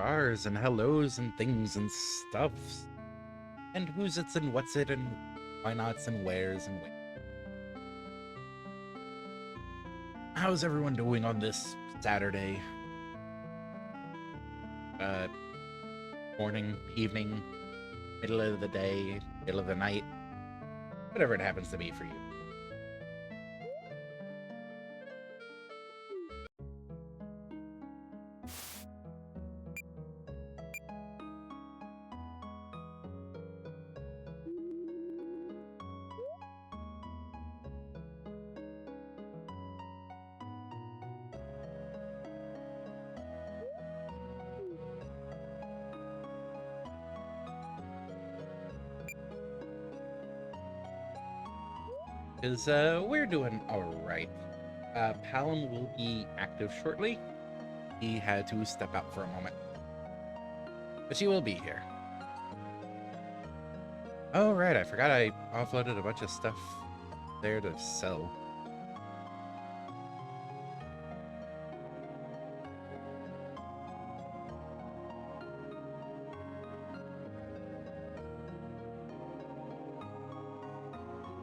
rars and hellos and things and stuffs. And who's it's and what's it and why nots and where's and when. How's everyone doing on this Saturday? Morning, evening, middle of the day, middle of the night, whatever it happens to be for you. Because we're doing alright. Pallim will be active shortly. He had to step out for a moment. But she will be here. Oh, right, I forgot I offloaded a bunch of stuff there to sell.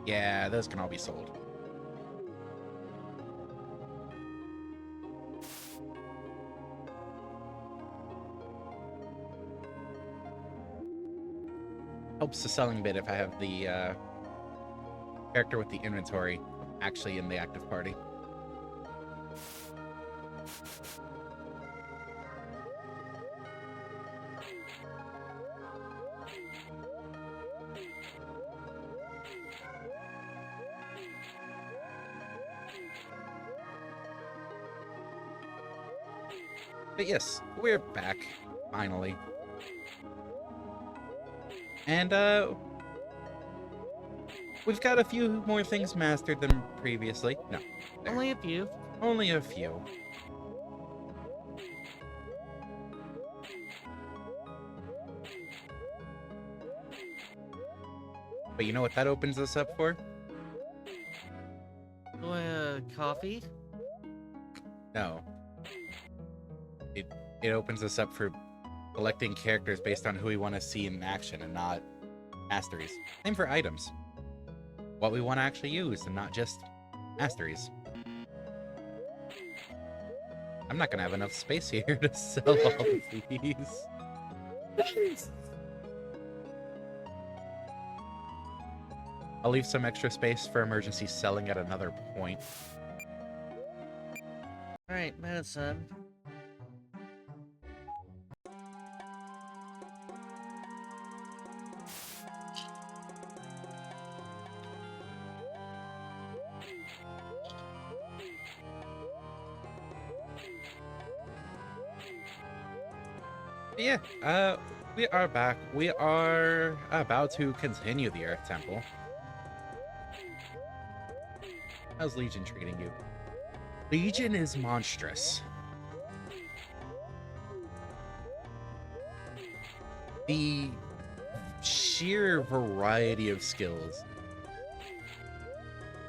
Yeah, those can all be sold. Helps the selling bit if I have the character with the inventory actually in the active party. But yes, we're back, finally. And, we've got a few more things mastered than previously. No. There. Only a few. Only a few. But you know what that opens us up for? Coffee? No. It opens us up for selecting characters based on who we want to see in action and not masteries. Same for items. What we want to actually use and not just masteries. I'm not going to have enough space here to sell all of these. I'll leave some extra space for emergency selling at another point. Alright, medicine. Yeah, we are back. We are about to continue the Earth Temple. How's Legion treating you? Legion is monstrous. The sheer variety of skills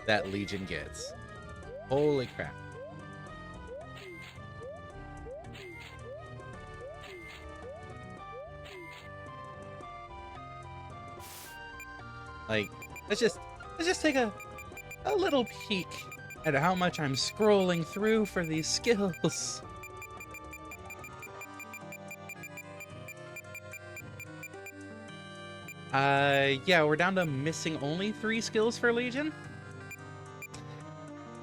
that Legion gets. Holy crap. Like, let's just take a little peek at how much I'm scrolling through for these skills. Yeah, we're down to missing only 3 skills for Legion.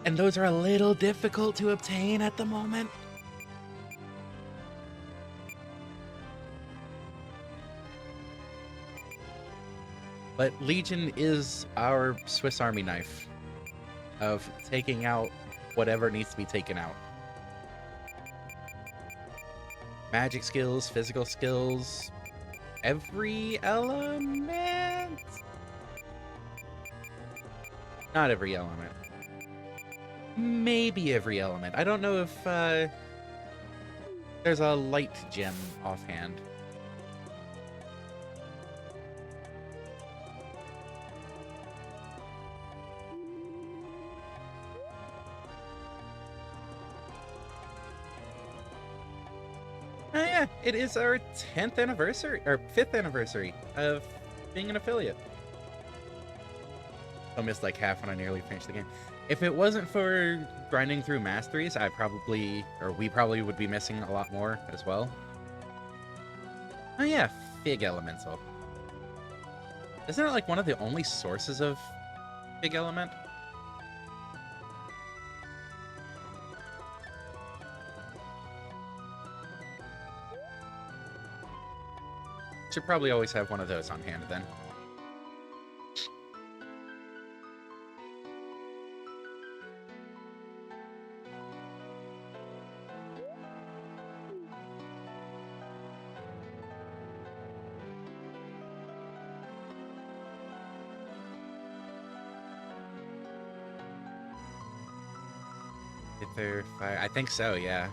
And those are a little difficult to obtain at the moment. But Legion is our Swiss Army knife of taking out whatever needs to be taken out. Magic skills, physical skills, every element? Not every element. Maybe every element. I don't know if there's a light gem offhand. yeah, it is our 10th anniversary, or 5th anniversary of being an affiliate. I missed like half when I nearly finished the game. If it wasn't for grinding through masteries, we probably would be missing a lot more as well. Oh yeah, Fig Elemental. Isn't it like one of the only sources of Fig Element? Should probably always have one of those on hand then. Ether, fire. I think so, yeah.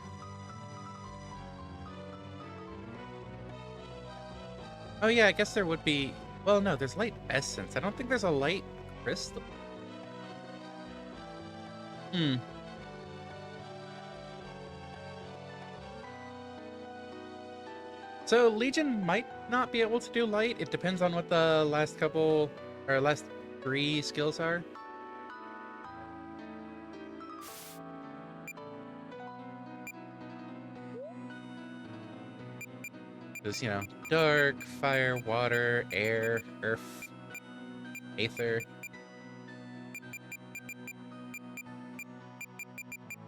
Oh yeah, I guess there would be... Well, no, there's light essence. I don't think there's a light crystal. Hmm. So Legion might not be able to do light. It depends on what the last 3 skills are. There's, you know, dark, fire, water, air, earth, aether.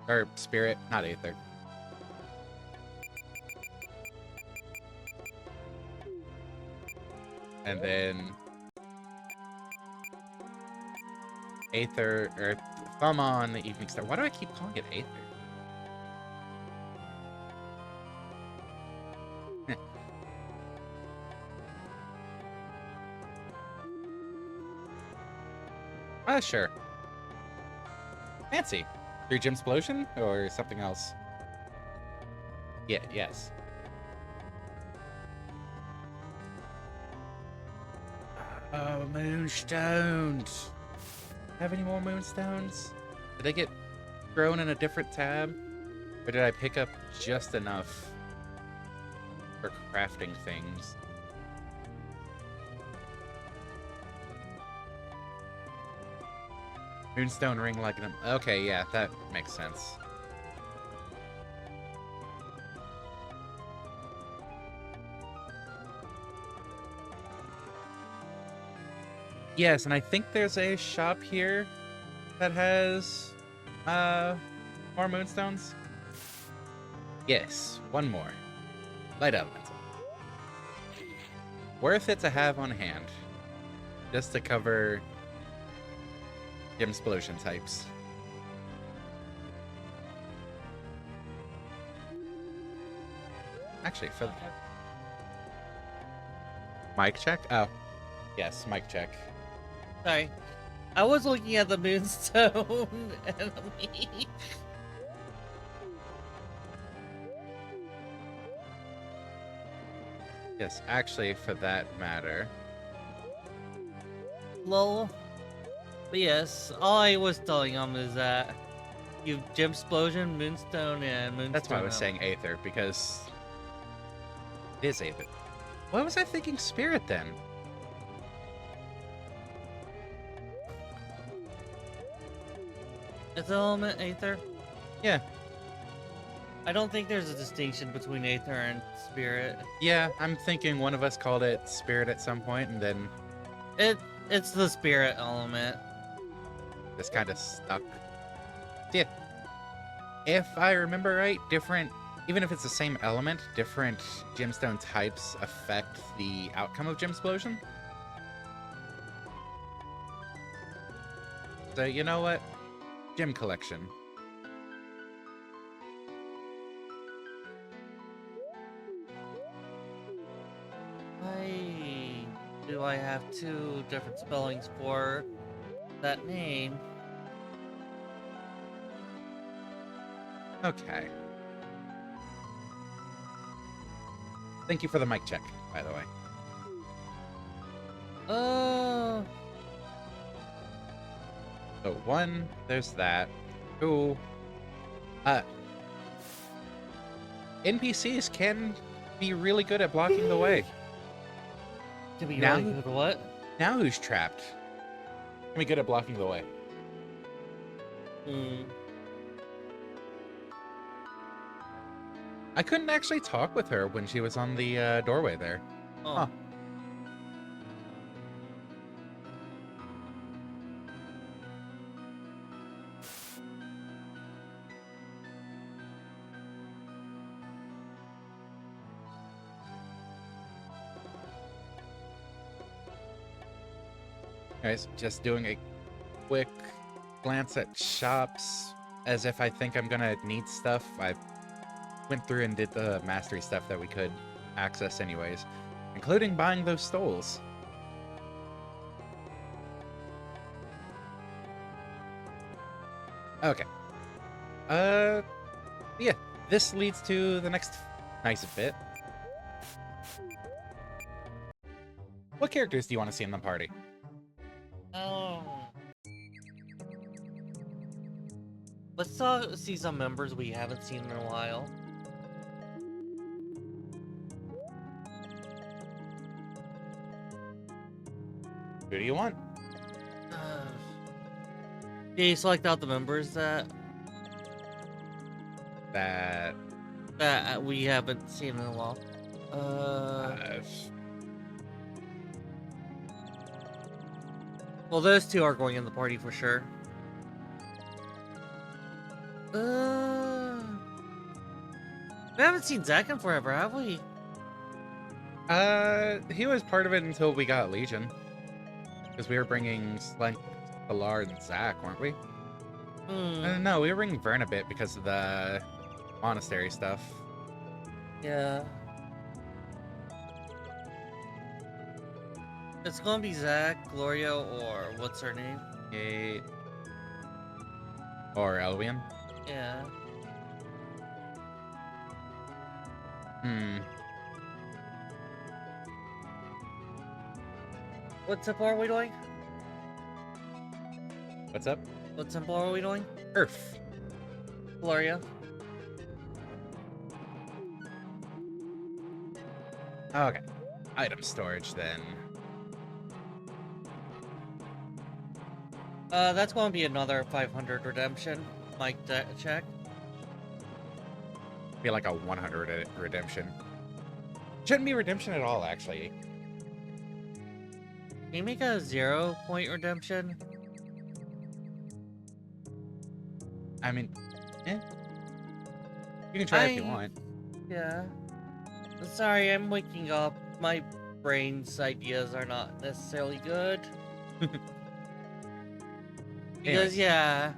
Or spirit, not aether. And then aether, earth, thumb on the evening star. Why do I keep calling it aether? Sure. Fancy. 3 gem explosion or something else? Yeah, yes. Oh, moonstones. Have any more moonstones? Did they get thrown in a different tab? Or did I pick up just enough for crafting things? Moonstone ring like an... Okay, yeah, that makes sense. Yes, and I think there's a shop here that has more moonstones. Yes, one more. Light elemental. Worth it to have on hand. Just to cover gem explosion types. Actually, for the... Mic check? Oh. Yes, mic check. Sorry. I was looking at the moonstone enemy. Yes, actually, for that matter. Lol. But yes, all I was telling him is that you gem explosion, moonstone, and moonstone. That's why I was saying aether, because it is aether. Why was I thinking spirit then? It's element aether. Yeah. I don't think there's a distinction between aether and spirit. Yeah, I'm thinking one of us called it spirit at some point, and then It's the spirit element. just kind of stuck. Yeah. If I remember right, even if it's the same element, different gemstone types affect the outcome of gem explosion. So you know what? Gem collection. Why do I have 2 different spellings for that name? Okay. Thank you for the mic check, by the way. So 1, there's that. 2, NPCs can be really good at blocking the way. To be Now- really good at what? Now who's trapped? Can be good at blocking the way. Hmm. I couldn't actually talk with her when she was on the doorway there. Oh. Huh. Guys, just doing a quick glance at shops as if I think I'm gonna need stuff. I went through and did the mastery stuff that we could access anyways, including buying those stoles. Okay. Yeah, this leads to the next nice bit. What characters do you want to see in the party? Oh. Let's see some members we haven't seen in a while. Who do you want? Yeah, you select out the members that we haven't seen in a while. Well, those two are going in the party for sure. We haven't seen Zack in forever, have we? He was part of it until we got Legion. Because we were bringing Slank, Pilar, and Zack, weren't we? No, we were bringing Vern a bit because of the monastery stuff. Yeah. It's gonna be Zack, Gloria, or what's her name? Kate. Or Elwian. Yeah. What temple are we doing? What's up? What temple are we doing? Earth. Gloria. Okay. Item storage then. That's gonna be another 500 redemption. Mike, check. Be like a 100 redemption. Shouldn't be redemption at all, actually. Can you make a 0-point redemption? I mean, eh. You can try if you want. Yeah. Sorry, I'm waking up. My brain's ideas are not necessarily good. Because, Anyways. yeah.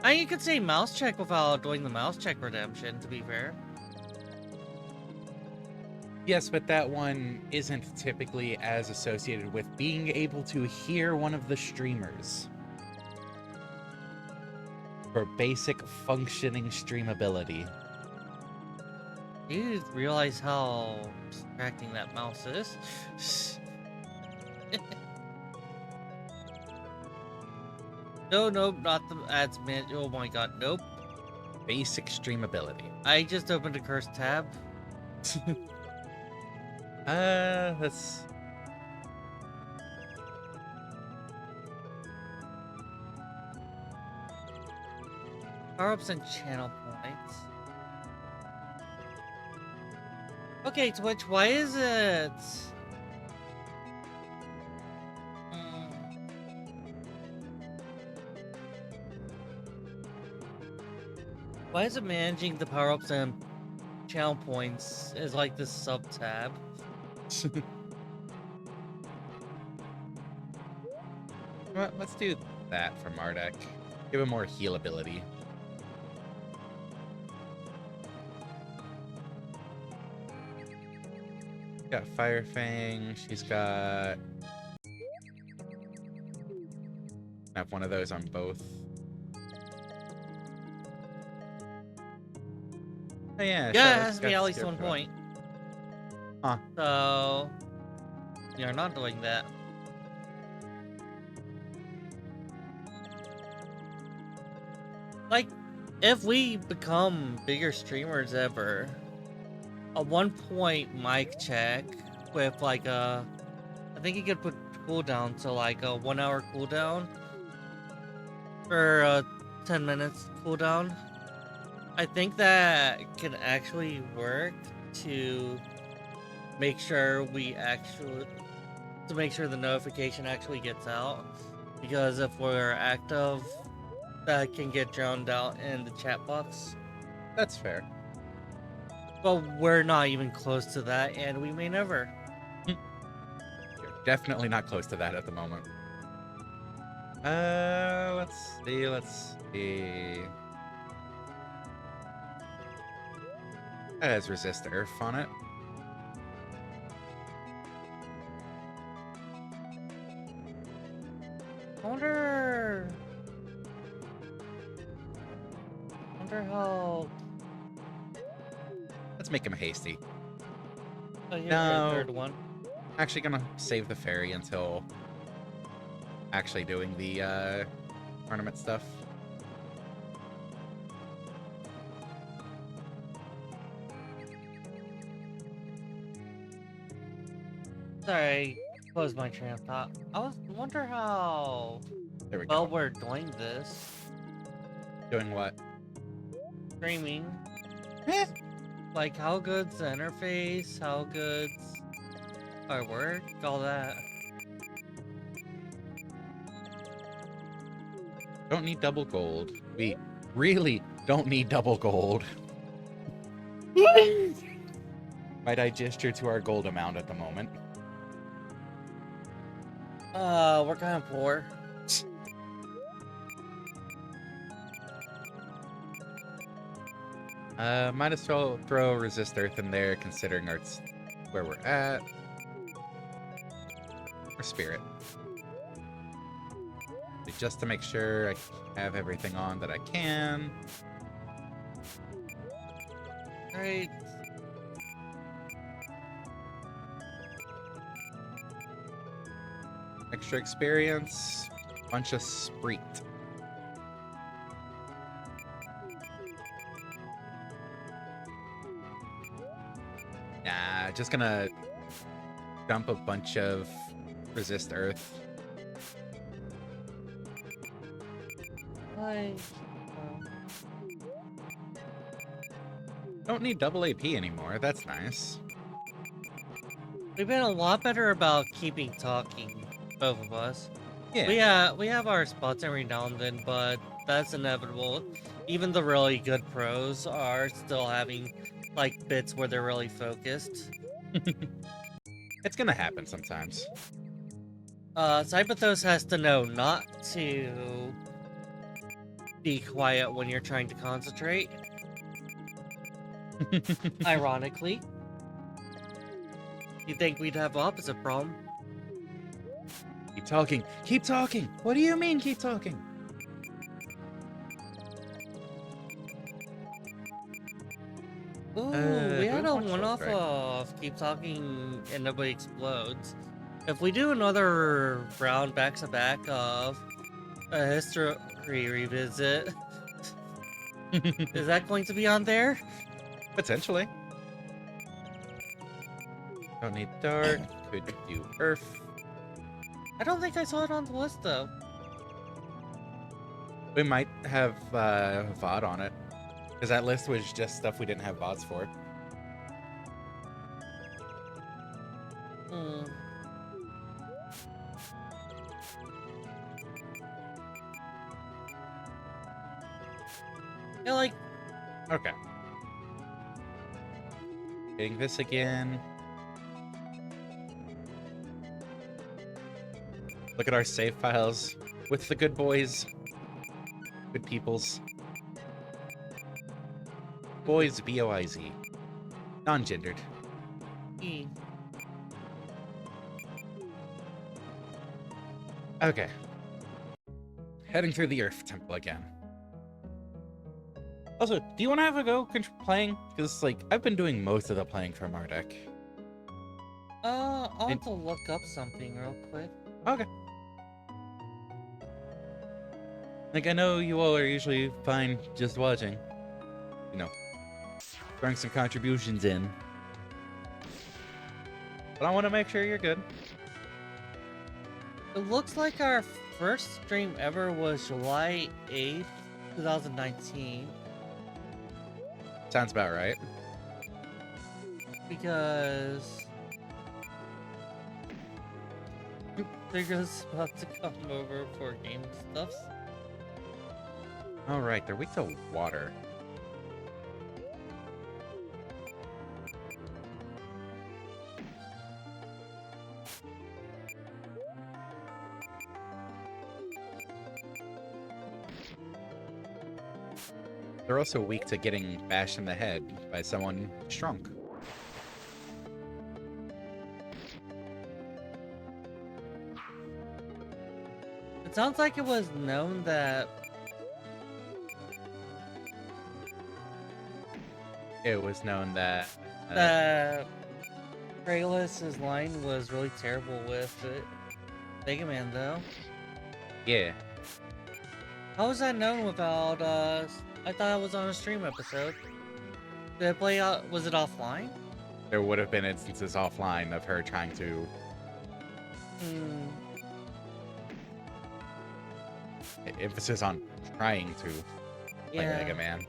You could say mouse check without doing the mouse check redemption, to be fair. Yes, but that one isn't typically as associated with being able to hear one of the streamers. For basic functioning streamability. Do you realize how distracting that mouse is? No, nope, not the ads man. Oh my god, nope. Basic streamability. I just opened a cursed tab. Let's... Power-ups and channel points. Okay, Twitch, why is it... Why is it managing the power-ups and channel points is like this sub-tab? Well, let's do that for MARDEK. Give him more heal ability. Got Fire Fang. She's got... I have one of those on both. Oh yeah. Yeah, it Charlotte's has to be got at least 1 Scarecrow. point. Huh. So... You're not doing that. Like, if we become bigger streamers ever, a 1 point mic check with like a, I think you could put cooldown to like a 1 hour cooldown or a 10 minutes cooldown. I think that can actually work to make sure the notification actually gets out, because if we're active, that can get drowned out in the chat box. That's fair. But we're not even close to that, and we may never. You're definitely not close to that at the moment. Let's see. That has resist earth on it. Wonder how. Let's make him hasty. Oh, here's No. our third one. Actually gonna save the fairy until actually doing the tournament stuff. Sorry, close my train of thought. Wonder how There we well go. we're doing this. Doing what? Streaming. Eh, Like, how good's the interface? How good's our work? All that. don't need double gold. We really don't need double gold. Might I gesture to our gold amount at the moment? We're kind of poor. Might as well throw resist earth in there, considering where we're at. Or spirit. Just to make sure I have everything on that I can. Right. Extra experience. Bunch of sprite. Nah, just gonna dump a bunch of resist earth. Like, Don't need double AP anymore. That's nice. we've been a lot better about keeping talking, both of us. Yeah. We have our spots every now and then, but that's inevitable. Even the really good pros are still having like bits where they're really focused. It's gonna happen sometimes. Cyberthos has to know not to be quiet when you're trying to concentrate. Ironically. You'd think we'd have opposite problem. Keep talking. Keep talking. What do you mean keep talking? Ooh, do we had we a watch those, one-off right? of keep talking and nobody explodes. If we do another round back-to-back of a history revisit, is that going to be on there? Potentially. Don't need dark. Could do earth. I don't think I saw it on the list though. We might have VOD on it. Because that list was just stuff we didn't have VODs for. Hmm. Yeah, like, Okay. Getting this again. Look at our save files with the good boys. Good peoples. Boys, B-O-I-Z. Non-gendered. hmm. Okay. Heading through the Earth Temple again. Also, do you want to have a go playing? Because, like, I've been doing most of the playing for MARDEK. I'll have to look up something real quick. Okay. Like, I know you all are usually fine just watching. You know, throwing some contributions in. But I want to make sure you're good. It looks like our first stream ever was July 8th, 2019. Sounds about right. Because Trigger's about to come over for game stuffs. All right, they're weak to water. They're also weak to getting bashed in the head by someone strong. It sounds like it was known that It was known that Kralis' line was really terrible with it. Mega Man, though. yeah, How was that known without I thought it was on a stream episode. Did it play out? Was it offline? there would have been instances offline of her trying to emphasis on trying to play Yeah. Mega Man.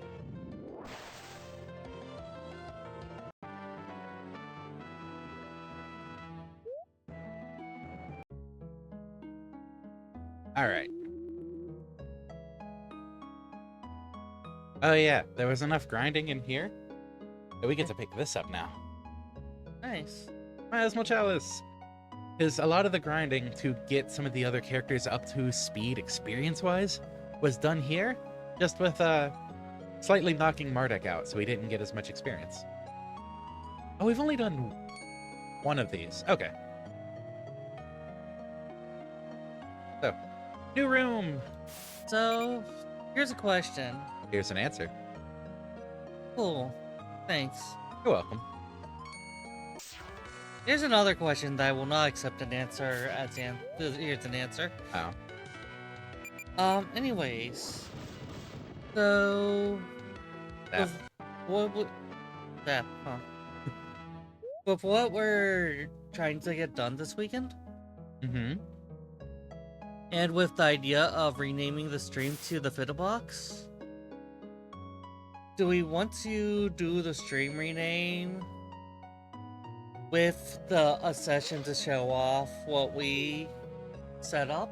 All right. Oh yeah, there was enough grinding in here that we get to pick this up now. Nice. Miasmal Chalice. Because a lot of the grinding to get some of the other characters up to speed experience-wise was done here, just with slightly knocking MARDEK out, so he didn't get as much experience. Oh, we've only done one of these. Okay. So, new room. So, here's a question. Here's an answer. Cool. Thanks. You're welcome. Here's another question that I will not accept an answer as here's an answer. Oh. Anyways. So... That. What that, huh? With what we're trying to get done this weekend, Mm-hmm. and with the idea of renaming the stream to the Fiddle Box, do we want to do the stream rename with a session to show off what we set up?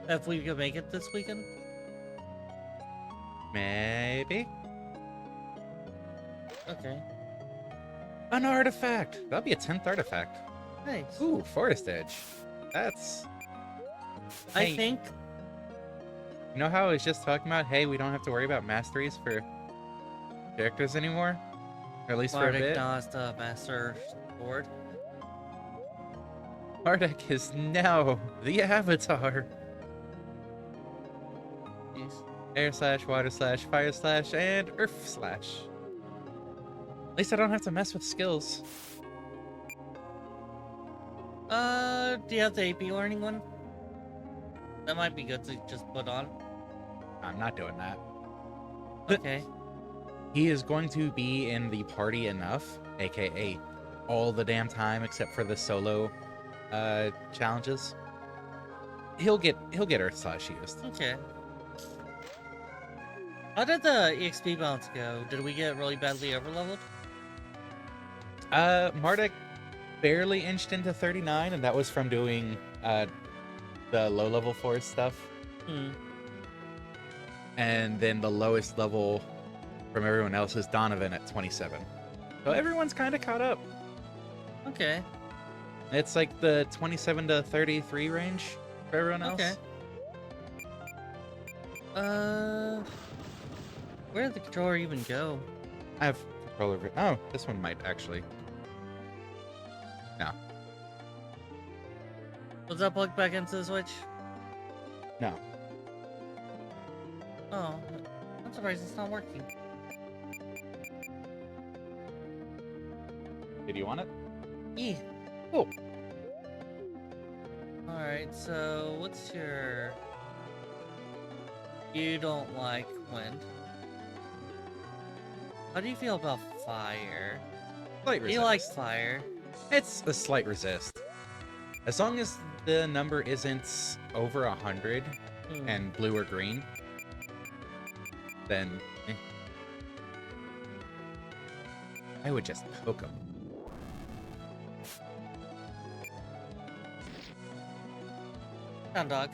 If we could make it this weekend? Maybe. Okay. An artifact. That'll be a 10th artifact. Nice. Ooh, Forest Edge. That's... I Hey. think... You know how I was just talking about, hey, we don't have to worry about masteries for characters anymore? Or at least for a MARDEK bit? now has the Master Sword. MARDEK is now the Avatar. Jeez. Air slash, water slash, fire slash, and earth slash. At least I don't have to mess with skills. Do you have the AP learning one? That might be good to just put on. I'm not doing that. Okay. He is going to be in the party enough, aka all the damn time except for the solo challenges. He'll get Earth Slash used. Okay. How did the EXP balance go? Did we get really badly overleveled? MARDEK barely inched into 39, and that was from doing the low level forest stuff. Hmm. And then the lowest level from everyone else is Donovan at 27. So everyone's kind of caught up. Okay. It's like the 27 to 33 range for everyone else. Okay. Where did the controller even go? I have control over it. Oh, this one might actually. No. Was that plugged back into the Switch? No. Oh, I'm surprised it's not working. Did you want it? Yeah. Cool. Alright, so what's your... You don't like wind. How do you feel about fire? Slight He resist. likes fire. It's a slight resist. As long as the number isn't over 100 and blue or green, then I would just poke him. Down dog.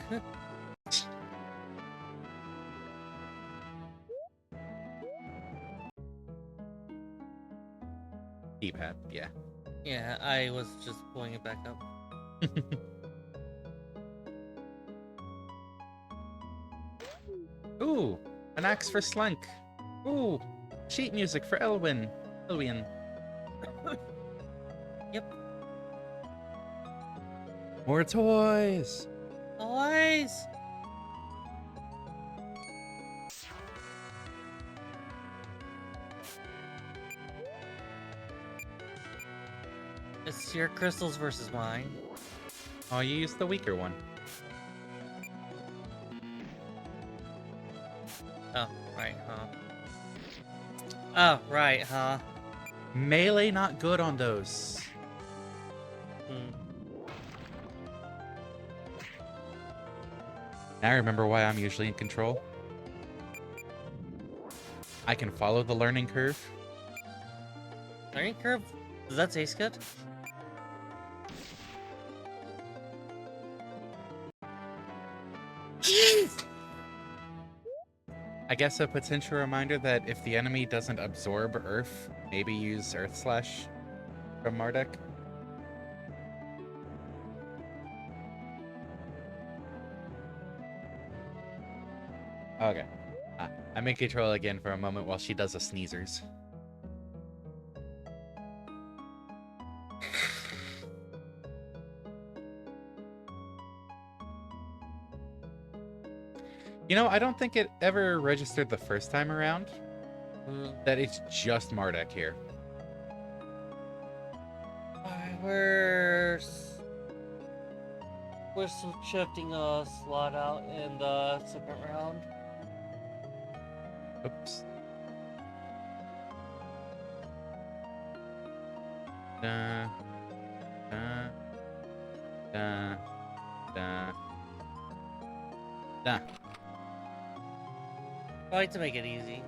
D-pad, yeah. Yeah, I was just pulling it back up. Ooh, an axe for Slunk. Ooh, sheet music for Elwyn. Yep. More toys. Always. It's your crystals versus mine. Oh, you used the weaker one. Oh, right, huh? Oh, right, huh? Melee not good on those. Now I remember why I'm usually in control. I can follow the learning curve. Learning curve? Does that taste good? I guess a potential reminder that if the enemy doesn't absorb Earth, maybe use Earth Slash from MARDEK. Okay. I'm in control again for a moment while she does a sneezers. You know, I don't think it ever registered the first time around that it's just MARDEK here. We're shifting a slot out in the second round. Oops. Da, da, da, da, da. I like to make it easy.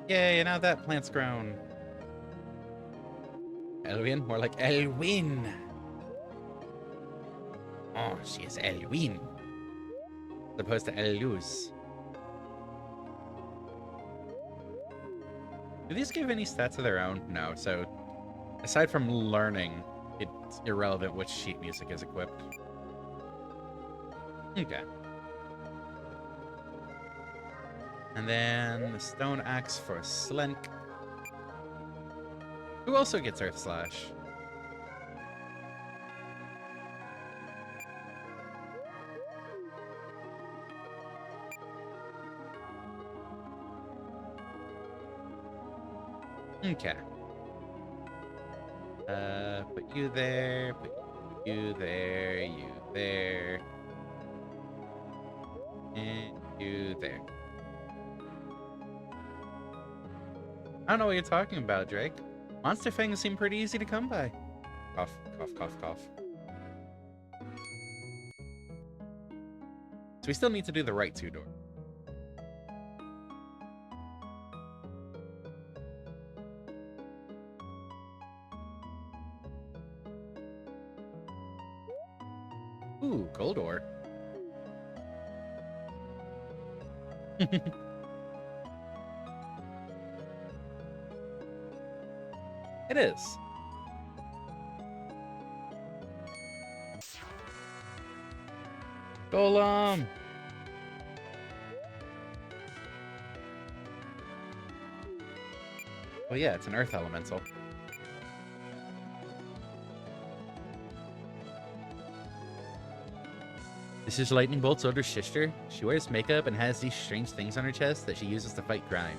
Yay, now that plant's grown. Elwyn? More like Elwyn. Oh, she is Elwyn. As opposed to Eluz. Do these give any stats of their own? No, so aside from learning, it's irrelevant which sheet music is equipped. Okay. And then the stone axe for Slink. Who also gets Earth Slash? Okay. Put you there, put you there, you there, and you there. I don't know what you're talking about, Drake. Monster fangs seem pretty easy to come by. Cough, cough, cough, cough. So we still need to do the right two-door. Ooh, gold ore. It is. Golem! Well, yeah, it's an earth elemental. This is Lightning Bolt's older sister. She wears makeup and has these strange things on her chest that she uses to fight crime.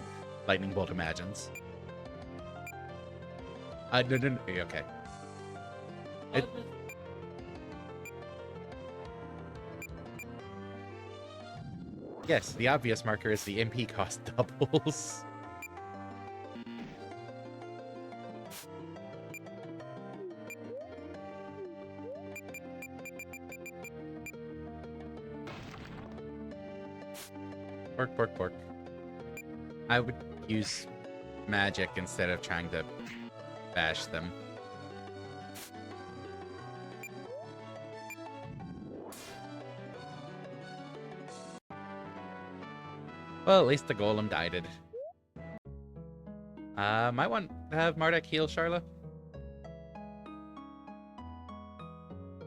Lightning Bolt imagines. No, okay. Yes, the obvious marker is the MP cost doubles. Pork, pork, pork. I would use magic instead of trying to bash them. Well, at least the golem died. Might want to have MARDEK heal Charla.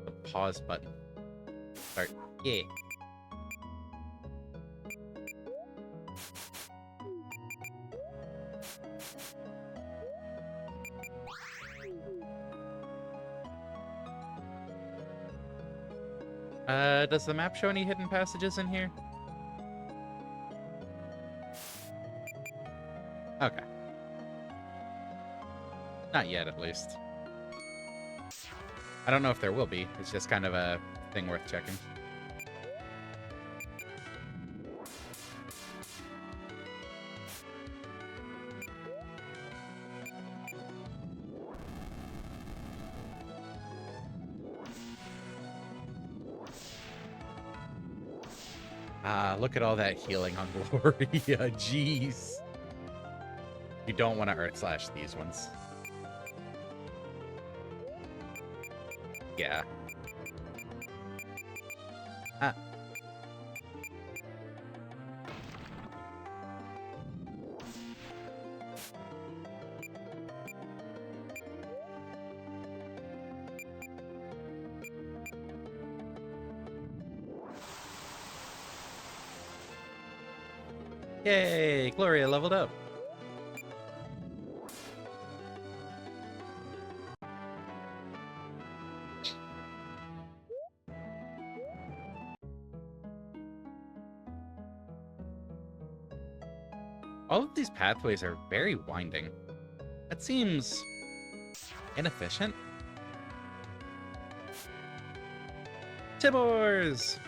The pause button. Start. Yeah. Does the map show any hidden passages in here? Okay. Not yet, at least. I don't know if there will be. It's just kind of a thing worth checking. Look at all that healing on Gloria. Jeez. You don't want to Earth Slash these ones. Yeah. Ah. Yay! Gloria leveled up. All of these pathways are very winding. That seems inefficient. Tibors!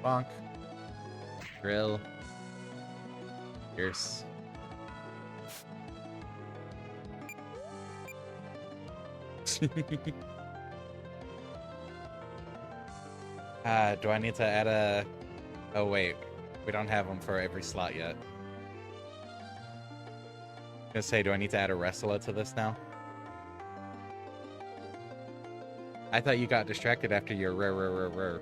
Bonk. Grill. Pierce. Do I need to add a... Oh, wait. We don't have them for every slot yet. I was gonna say, do I need to add a wrestler to this now? I thought you got distracted after your rare.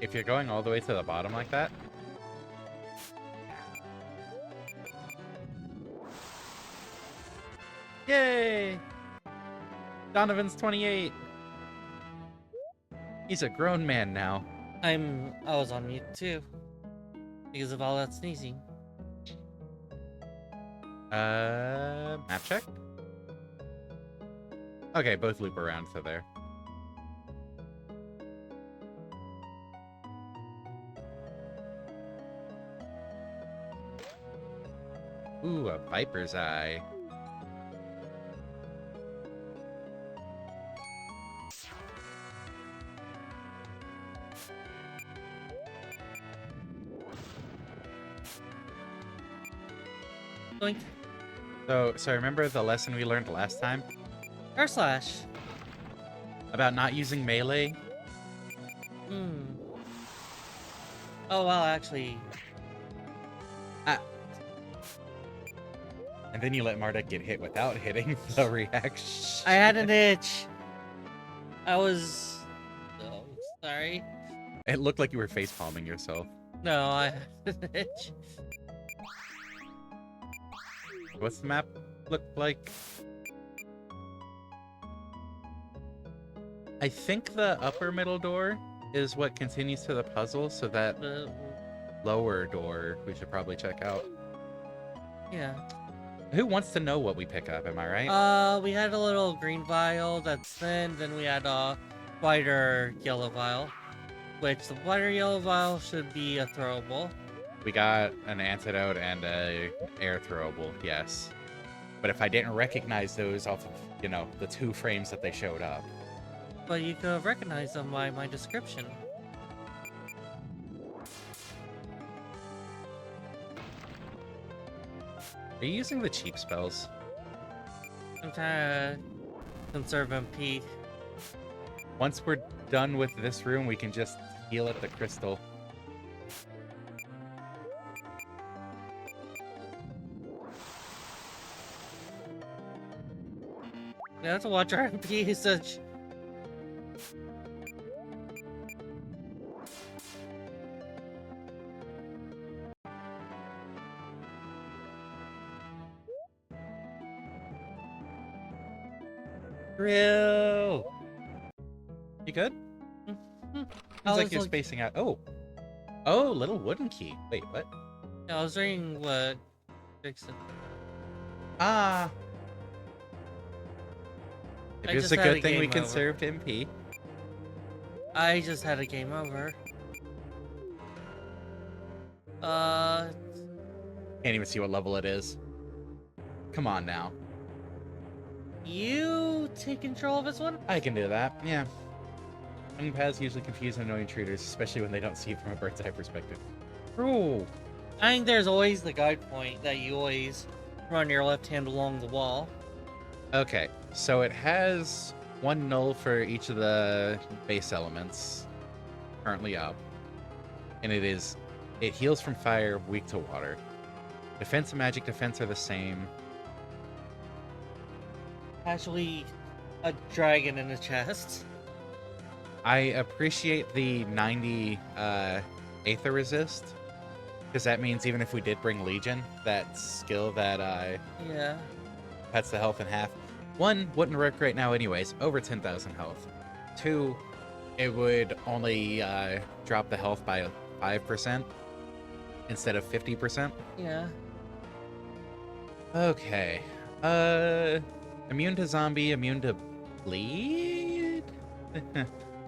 If you're going all the way to the bottom like that. Yay! Donovan's 28. He's a grown man now. I was on mute too. Because of all that sneezing. Map check? Okay, both loop around to there. Ooh, a Viper's Eye. Doink. So remember the lesson we learned last time? Air slash. About not using melee? Oh, well, actually... And then you let MARDEK get hit without hitting the reaction. I had an itch. I was... Oh, sorry. It looked like you were facepalming yourself. No, I had an itch. What's the map look like? I think the upper middle door is what continues to the puzzle, so that lower door we should probably check out. Yeah. Who wants to know what we pick up, am I right? We had a little green vial that's thin, then we had a wider yellow vial. Which, the wider yellow vial should be a throwable. We got an antidote and a air throwable, yes. But if I didn't recognize those off of, you know, the 2 frames that they showed up. but you could recognize them by my description. Are you using the cheap spells? I'm trying to conserve MP. Once we're done with this room, we can just heal at the crystal. We have to watch our MP usage. Real. You good? Mhm. I Seems like was you're look- spacing out. Oh. Oh, little wooden key. Wait, what? I was reading what Jake said. Ah. It I is just a had a good thing we game over. conserved MP. I just had a game over. Can't even see what level it is. Come on now. You take control of this one? I can do that, yeah. Young paths usually confuse and annoy intruders, especially when they don't see it from a bird's eye perspective. Ooh. I think there's always the guide point that you always run your left hand along the wall. Okay, so it has one null for each of the base elements currently up. And it heals from fire, weak to water. Defense and magic defense are the same. Actually, a dragon in the chest. I appreciate the 90 Aether Resist, because that means even if we did bring Legion, that skill that Yeah. cuts the health in half, one, wouldn't work right now anyways, over 10,000 health. Two, it would only drop the health by 5% instead of 50%. Yeah. Okay. Immune to zombie, immune to bleed?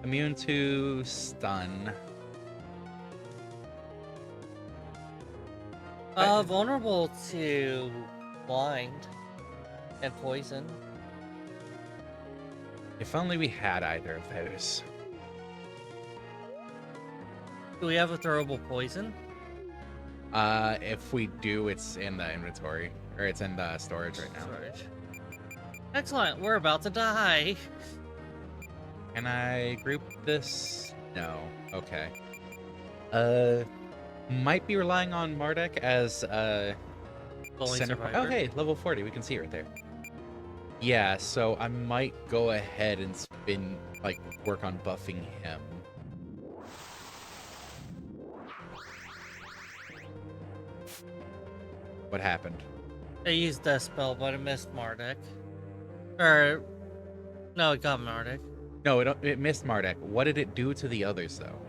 Immune to stun. Vulnerable to blind and poison. If only we had either of those. Do we have a throwable poison? If we do, it's in the inventory. Or it's in the storage right now. Storage. Excellent. We're about to die. Can I group this? No. Okay. Might be relying on MARDEK as Only center. survivor. Oh, hey, level 40. We can see it right there. Yeah, so I might go ahead and work on buffing him. What happened? I used that spell, but it missed MARDEK. Or, no, it got MARDEK. No, it missed MARDEK. What did it do to the others, though?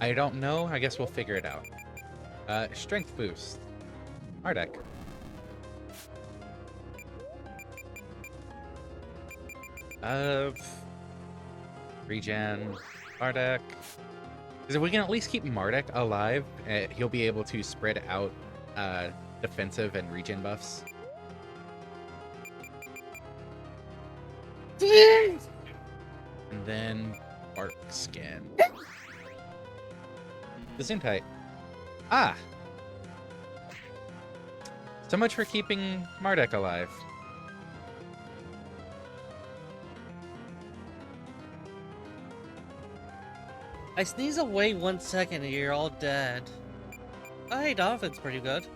I don't know. I guess we'll figure it out. Strength boost. MARDEK. Regen. MARDEK. Because if we can at least keep MARDEK alive, he'll be able to spread out defensive and regen buffs. And then bark skin. Gesundheit. Ah! So much for keeping MARDEK alive. I sneeze away 1 second and you're all dead. Oh, hey, Donovan's pretty good.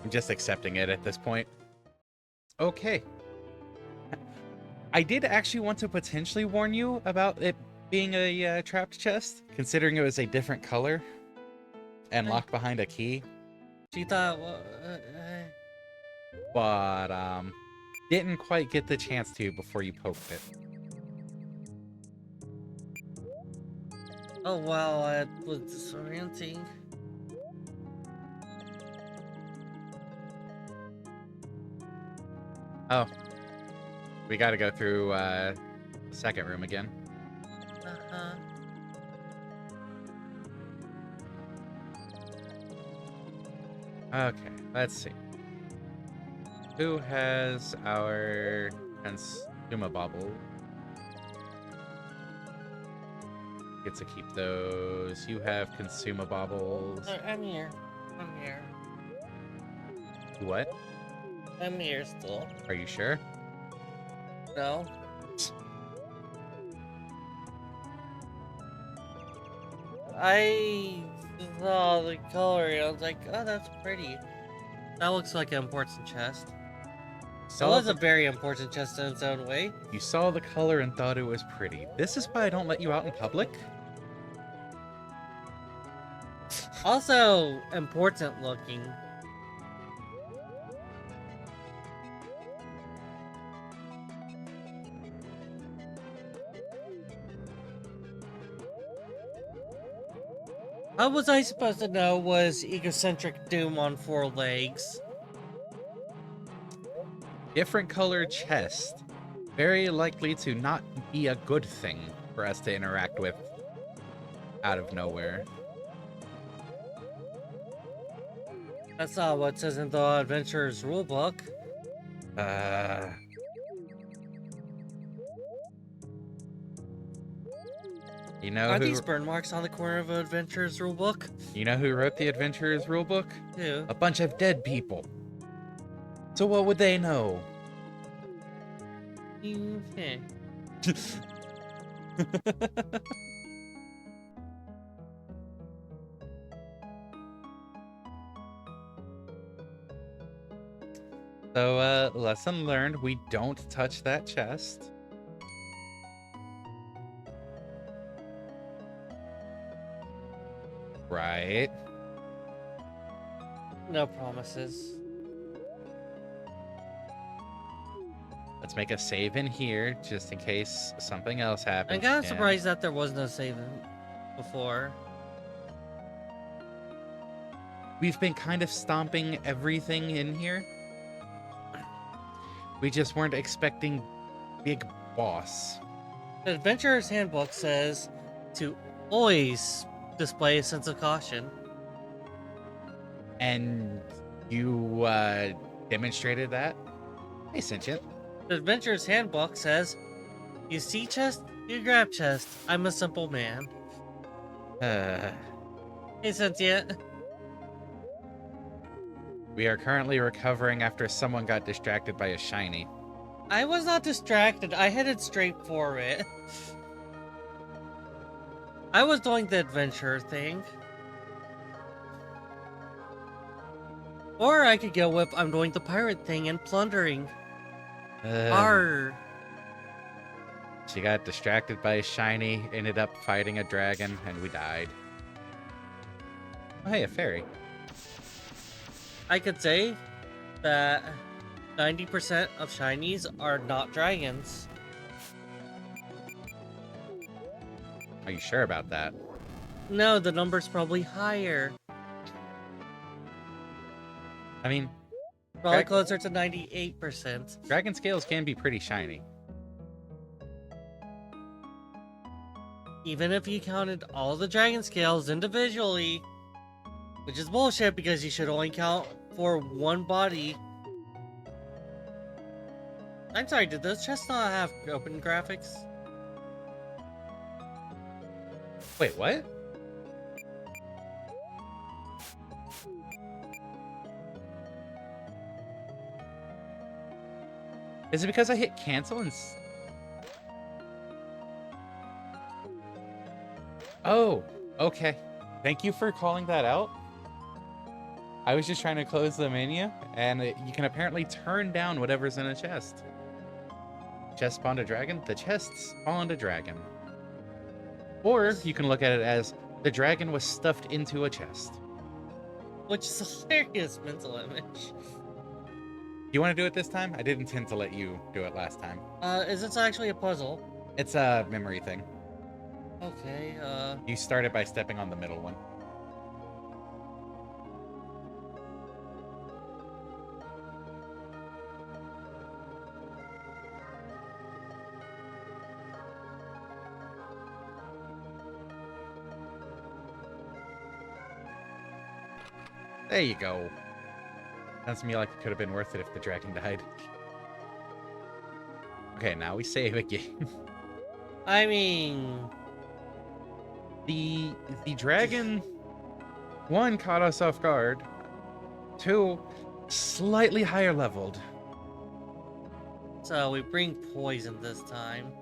I'm just accepting it at this point. Okay. I did actually want to potentially warn you about it being a trapped chest, considering it was a different color and locked behind a key. She thought, But didn't quite get the chance to before you poked it. oh wow, it was disorienting. Oh. We gotta go through Second room again. Uh-huh. Okay, let's see. Who has our consumable? Get to keep those. You have consumables. I'm here. I'm here. What? I'm here still. Are you sure? No. I saw the coloring. I was like, oh, that's pretty. That looks like an important chest. It was a very important chest in its own way. You saw the color and thought it was pretty. This is why I don't let you out in public. Also, important looking. How was I supposed to know was egocentric doom on 4 legs? Different colored chest. Very likely to not be a good thing for us to interact with out of nowhere. That's not what it says in the Adventurer's Rulebook. You know Are who? these burn marks on the corner of Adventurer's Rulebook? You know who wrote the Adventurer's Rulebook? Who? A bunch of dead people. So what would they know? Okay. So, lesson learned, we don't touch that chest. Right. No promises. Let's make a save in here, just in case something else happens. I'm kind of surprised that there was no saving before. We've been kind of stomping everything in here. We just weren't expecting Big Boss. The Adventurer's Handbook says to always display a sense of caution. And you, demonstrated that? Hey, Sentient. The Adventurer's Handbook says, you see chest, you grab chest. I'm a simple man. Hey, Sentient. We are currently recovering after someone got distracted by a shiny. I was not distracted. I headed straight for it. I was doing the adventure thing. Or I could go with I'm doing the pirate thing and plundering. Arr. She got distracted by a shiny, ended up fighting a dragon, and we died. Oh, hey, a fairy. I could say that 90% of shinies are not dragons. Are you sure about that? No, the number's probably higher. I mean, Probably closer to 98%. dragon scales can be pretty shiny. Even if you counted all the dragon scales individually, which is bullshit because you should only count for one body. I'm sorry, did those chests not have open graphics? Wait, what? Is it because I hit cancel and... Oh, okay. Thank you for calling that out. I was just trying to close the menu, and you can apparently turn down whatever's in a chest. Chest spawned a dragon, the chest spawned a dragon. Or you can look at it as the dragon was stuffed into a chest. Which is a hilarious mental image. You want to do it this time? I didn't intend to let you do it last time. Is this actually a puzzle? It's a memory thing. Okay, You started by stepping on the middle one. There you go. Sounds to me like it could have been worth it if the dragon died. Okay, now we save again. I mean, The dragon, one, caught us off guard. Two, slightly higher leveled. so we bring poison this time.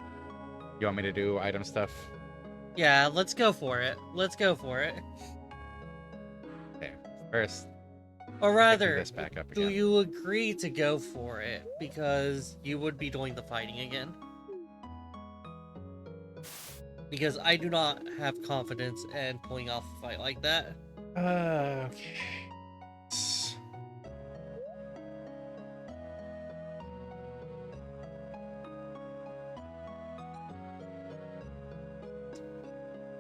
You want me to do item stuff? Yeah, let's go for it. Let's go for it. Okay, first, Or picking rather, this back up do again. you agree to go for it? Because you would be doing the fighting again. Because I do not have confidence in pulling off a fight like that. Okay.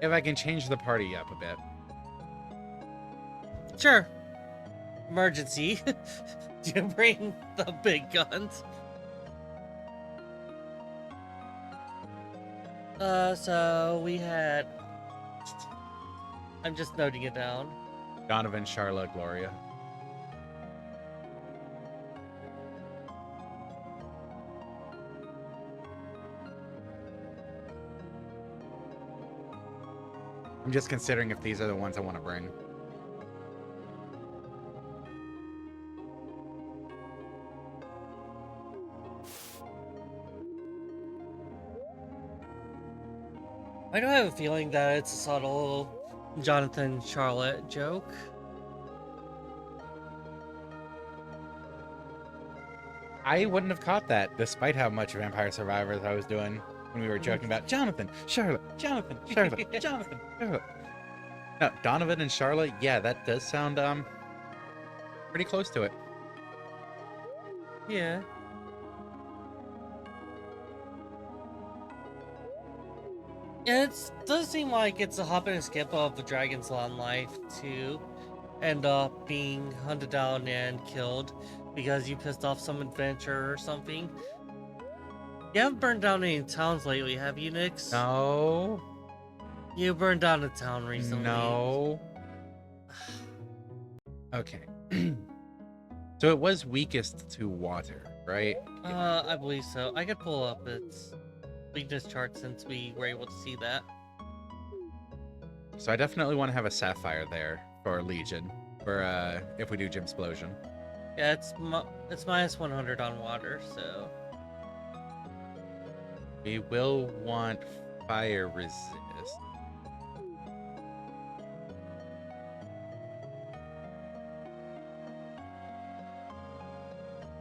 If I can change the party up a bit. Sure. Emergency. You bring the big guns. So we had... I'm just noting it down. Donovan, Charlotte, Gloria. I'm just considering if these are the ones I want to bring. I do have a feeling that it's a subtle Jonathan Charlotte joke. I wouldn't have caught that, despite how much Vampire Survivors I was doing when we were joking about Jonathan, Charlotte, Jonathan, Charlotte, Jonathan, Charlotte. No, Donovan and Charlotte, yeah, that does sound pretty close to it. Yeah. It does seem like it's a hop and a skip of the Dragon's Lawn life to end up being hunted down and killed because you pissed off some adventurer or something. You haven't burned down any towns lately, have you, Nix? No. You burned down a town recently. No. Okay. So it was weakest to water, right? I believe so. I could pull up its weakness chart since we were able to see that. So I definitely want to have a Sapphire there for Legion, for if we do Gym Explosion. Yeah, it's minus 100 on water, so... We will want Fire Resist.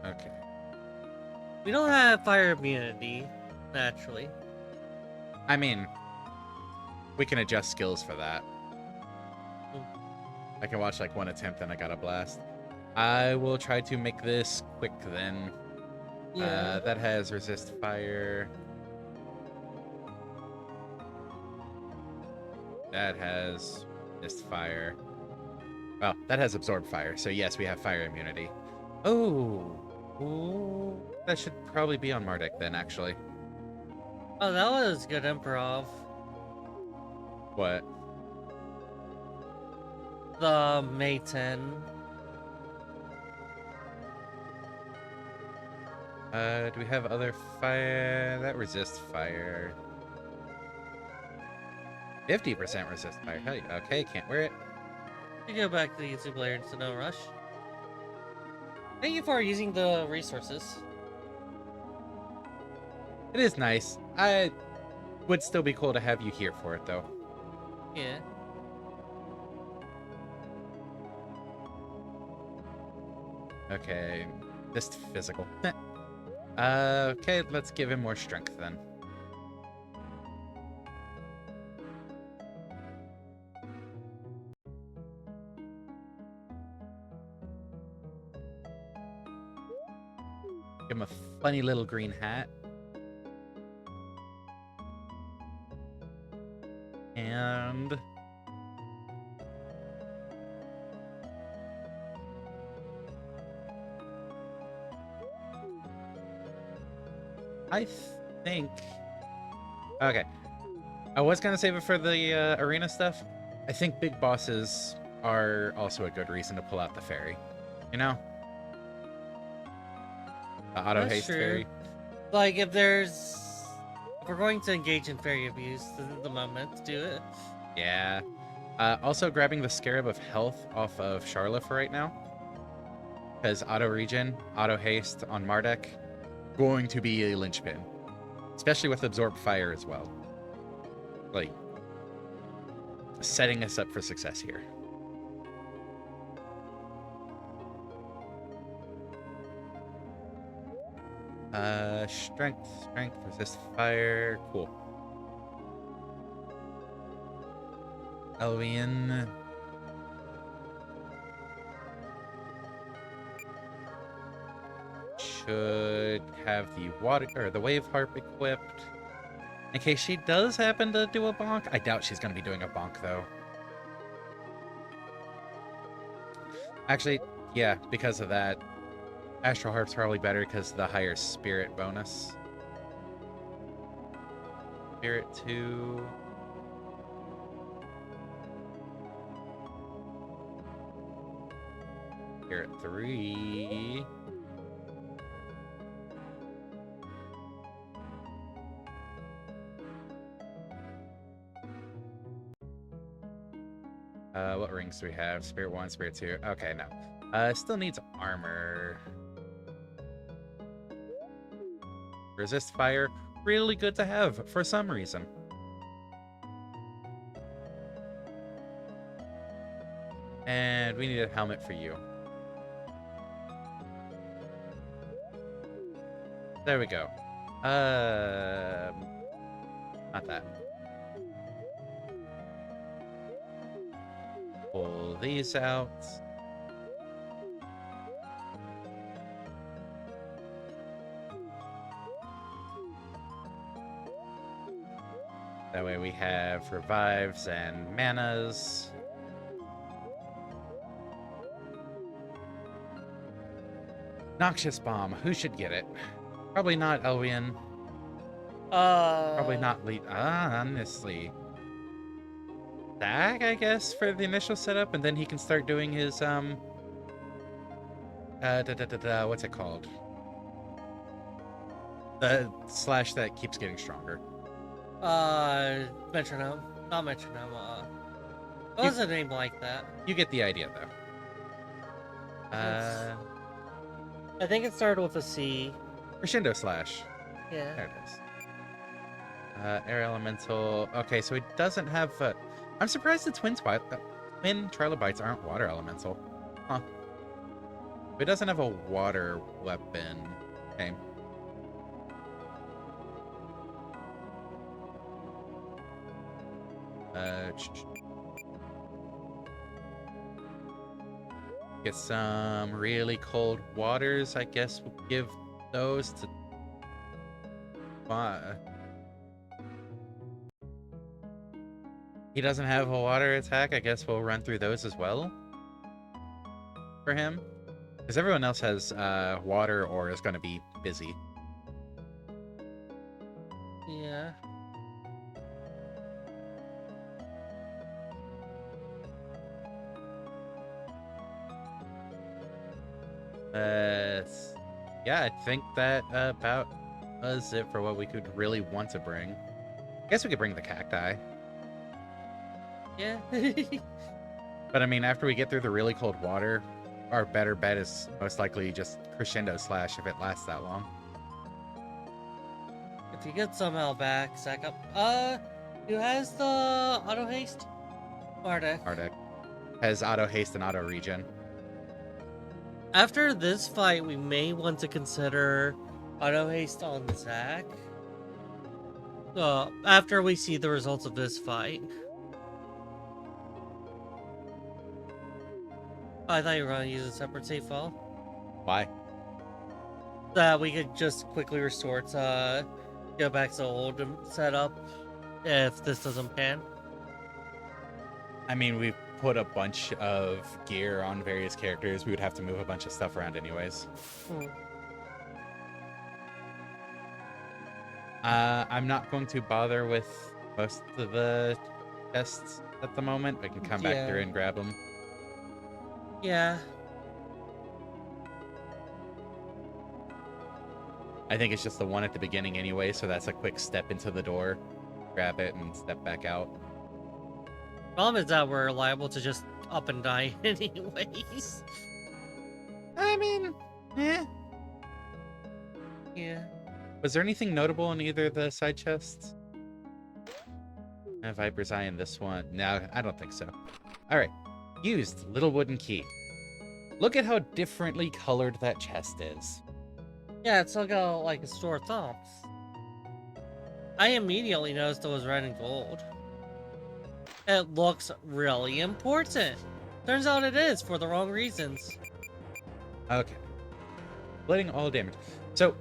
Okay. We don't have fire immunity, naturally. I mean, we can adjust skills for that. I can watch like one attempt and I got a blast. I will try to make this quick then. Yeah. That has resist fire. That has resist fire. Well, that has absorb fire. So yes, we have fire immunity. Oh, ooh, that should probably be on MARDEK then, actually. Oh, that was good improv. What? The May 10. Do we have other fire? That resists fire. 50% resist fire. Hell yeah. Okay, can't wear it. You go back to the YouTube layer to no rush. Thank you for using the resources. It is nice. I would still be cool to have you here for it, though. Yeah. Okay, just physical. Okay, let's give him more strength then. Give him a funny little green hat. And I think... Okay. I was going to save it for the arena stuff. I think big bosses are also a good reason to pull out the fairy. You know? The auto That's haste true. fairy. Like, if we're going to engage in fairy abuse, this is the moment to do it. Yeah. Also grabbing the Scarab of Health off of Charla for right now. Because auto regen, auto haste on MARDEK, going to be a linchpin. Especially with Absorb Fire as well. Like, setting us up for success here. Strength, resist fire, cool. Elvian. Should have the water or the wave harp equipped. In case she does happen to do a bonk. I doubt she's gonna be doing a bonk though. Actually, yeah, because of that. Astral Harp's probably better because of the higher spirit bonus. Spirit 2. Spirit 3. What rings do we have? Spirit 1, Spirit 2. Okay, no. Still needs armor. Resist fire. Really good to have for some reason. And we need a helmet for you. There we go. Not that. Pull these out. That way we have revives and manas. Noxious Bomb. Who should get it? Probably not Elvian. Probably not Lead. Honestly. Zach, I guess, for the initial setup, and then he can start doing his, what's it called? The slash that keeps getting stronger. Metronome. Not metronome, what was a name like that? You get the idea, though. I think it started with a C. Crescendo Slash. Yeah. There it is. Air Elemental. Okay, so it doesn't have, I'm surprised the twin trilobites aren't water elemental. Huh. It doesn't have a water weapon. Okay. Get some really cold waters. I guess we'll give those to... He doesn't have a water attack. I guess we'll run through those as well for him. Because everyone else has water or is going to be busy. Yeah. Yeah, I think that about was it for what we could really want to bring. I guess we could bring the cacti. Yeah. But I mean, after we get through the really cold water, our better bet is most likely just Crescendo Slash if it lasts that long. If you get somehow back, sack up. Who has the auto haste? MARDEK. MARDEK has auto haste and auto regen. After this fight, we may want to consider auto haste on Zack. After we see the results of this fight. I thought you were going to use a separate save file. Why? That we could just quickly restore to go back to the old setup if this doesn't pan. I mean, we've put a bunch of gear on various characters. We would have to move a bunch of stuff around anyways. I'm not going to bother with most of the tests at the moment. I can come back through and grab them. Yeah. I think it's just the one at the beginning anyway, so that's a quick step into the door, grab it, and step back out. Problem is that we're liable to just up and die anyways. I mean, eh. Yeah. Was there anything notable in either of the side chests? Viper's Eye in this one. No, I don't think so. All right. Used little wooden key. Look at how differently colored that chest is. Yeah, it's like a store of thumbs. I immediately noticed it was red and gold. It looks really important. Turns out it is for the wrong reasons. Okay. Splitting all damage. So,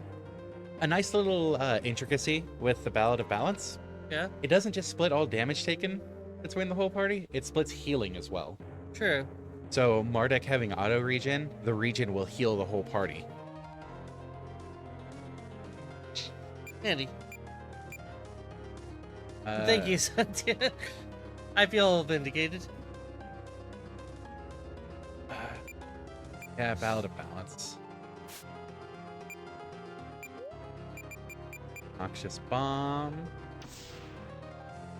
a nice little intricacy with the Ballad of Balance. Yeah, It doesn't just split all damage taken between the whole party, it splits healing as well. true. So, MARDEK having auto regen, the regen will heal the whole party. Andy. Thank you, Satya. I feel vindicated. Yeah, Ballad of Balance. Noxious Bomb.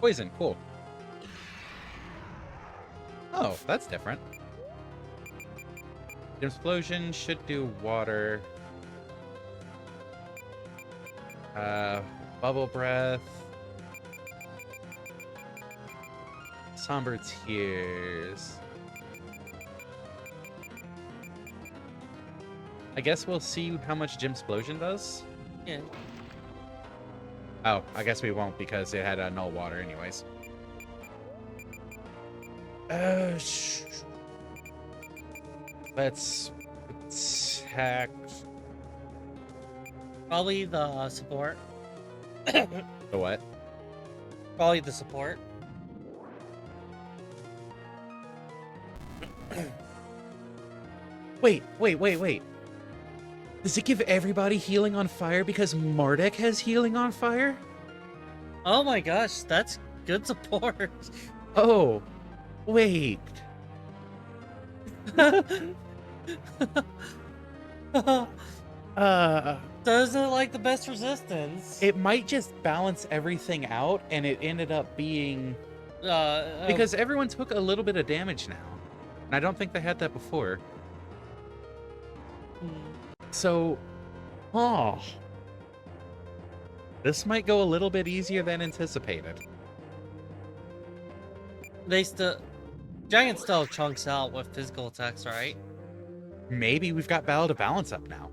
Poison, cool. Oh, that's different. Explosion should do water. Bubble Breath. Somber Tears. I guess we'll see how much Gym Explosion does. Yeah. Oh, I guess we won't because it had a null water anyways. Let's attack. Probably the support. The what? Probably the support. Wait. Does it give everybody healing on fire because MARDEK has healing on fire? Oh my gosh, that's good support. Oh, wait. Doesn't like the best resistance. It might just balance everything out, and it ended up being because everyone took a little bit of damage now, and I don't think they had that before. So, this might go a little bit easier than anticipated. they still giants still chunks out with physical attacks, right? Maybe we've got Ballad of Balance up now.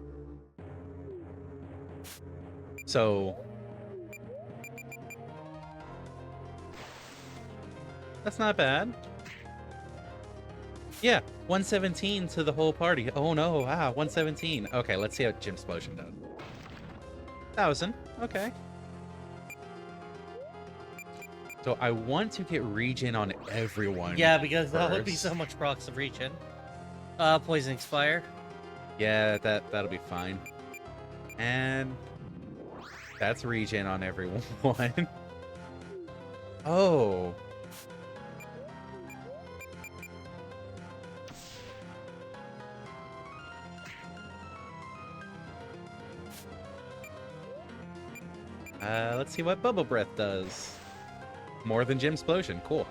So, that's not bad. Yeah, 117 to the whole party. Oh no, 117. Okay, let's see how Gym Explosion does. 1,000, okay. So I want to get regen on everyone. Yeah, because that would be first. so much procs of regen. Poison expire. Yeah, that'll be fine. And that's regen on everyone. Oh. Let's see what Bubble Breath does. More than Gym Explosion. Cool.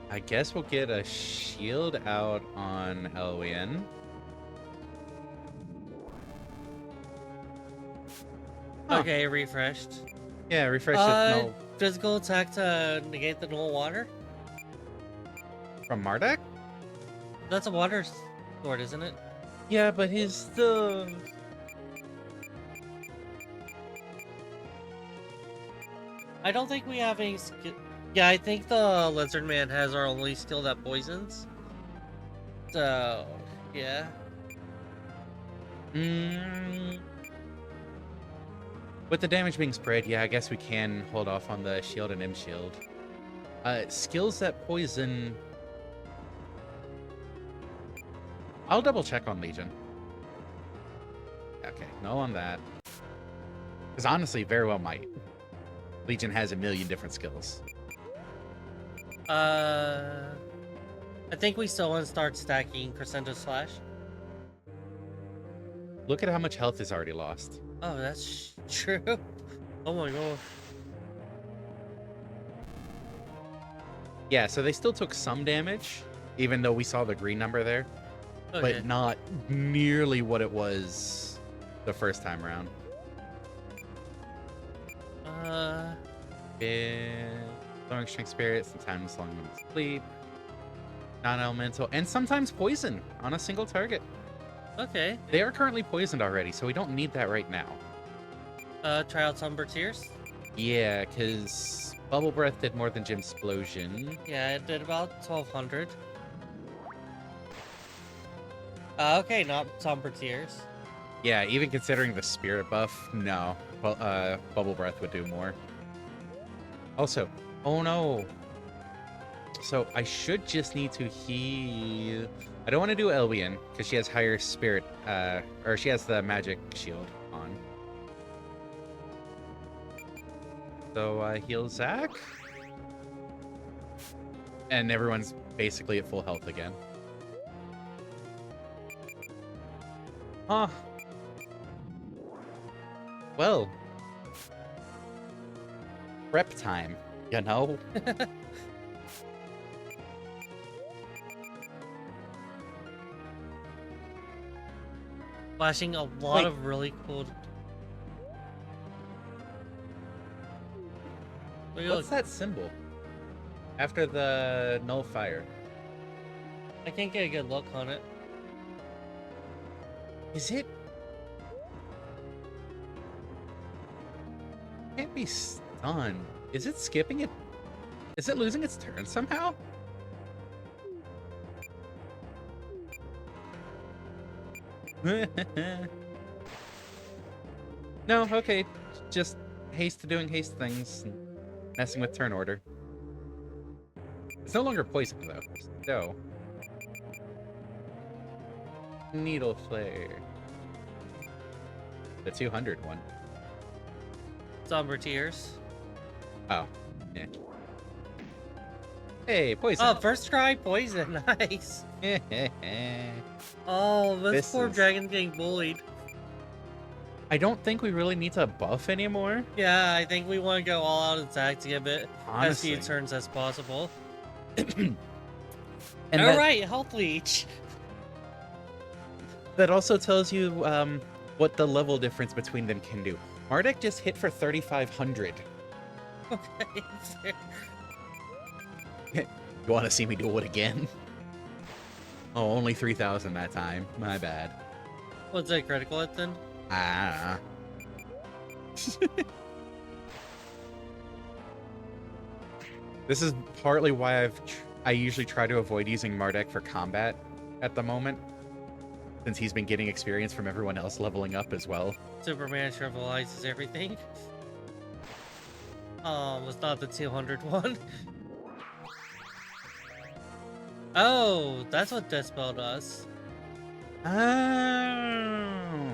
I guess we'll get a shield out on Elwian. Huh. Okay, refreshed. Yeah, refresh it. No, Physical attack to negate the null water. from MARDEK? That's a water sword, isn't it? Yeah, but he's still... I don't think we have any skill. Yeah, I think the lizard man has our only skill that poisons. So, yeah. With the damage being spread, yeah, I guess we can hold off on the shield and M-shield. Skills that poison... I'll double check on Legion. Okay, no on that. Because honestly, very well might. Legion has a million different skills. Uh, I think we still want to start stacking crescendo slash. Look at how much health is already lost. Oh, that's true. Oh my god. Yeah, so they still took some damage, even though we saw the green number there, Okay. but not nearly what it was the first time around. Throwing strength spirit, sometimes long limit sleep, non-elemental, and sometimes poison on a single target. Okay. They are currently poisoned already, so we don't need that right now. Try out Somber Tears. Yeah, because Bubble Breath did more than Jim's Explosion. Yeah, it did about 1200. Okay, not Somber Tears. Yeah, even considering the spirit buff, no. Well, Bubble Breath would do more. Also, oh no. So I should just need to heal. I don't want to do Elvian because she has higher spirit, or she has the magic shield on. So heal Zach, and everyone's basically at full health again. Huh. Well, prep time, you know? Flashing a lot Wait. of really cool. What's that symbol? After the null fire. I can't get a good look on it. Is it? Can't be stunned. Is it skipping it? Is it losing its turn somehow? No, okay. Just haste doing haste things, and messing with turn order. It's no longer poison though. So Needle Flare. The 200 one. Somber Tears. Oh, yeah. Hey, poison. Oh, first try poison. Nice. Oh, this poor dragon's getting bullied. I don't think we really need to buff anymore. Yeah, I think we want to go all out attack to give it as few Honestly. turns as possible. And Alright, health leech. that also tells you what the level difference between them can do. MARDEK just hit for 3,500. Okay. You want to see me do it again? Oh, only 3,000 that time. My bad. What's that critical hit then? Ah. This is partly why I usually try to avoid using MARDEK for combat at the moment, since he's been getting experience from everyone else leveling up as well. Superman trivializes everything. Was not the 200 one. Oh, that's what Dispel does. Oh.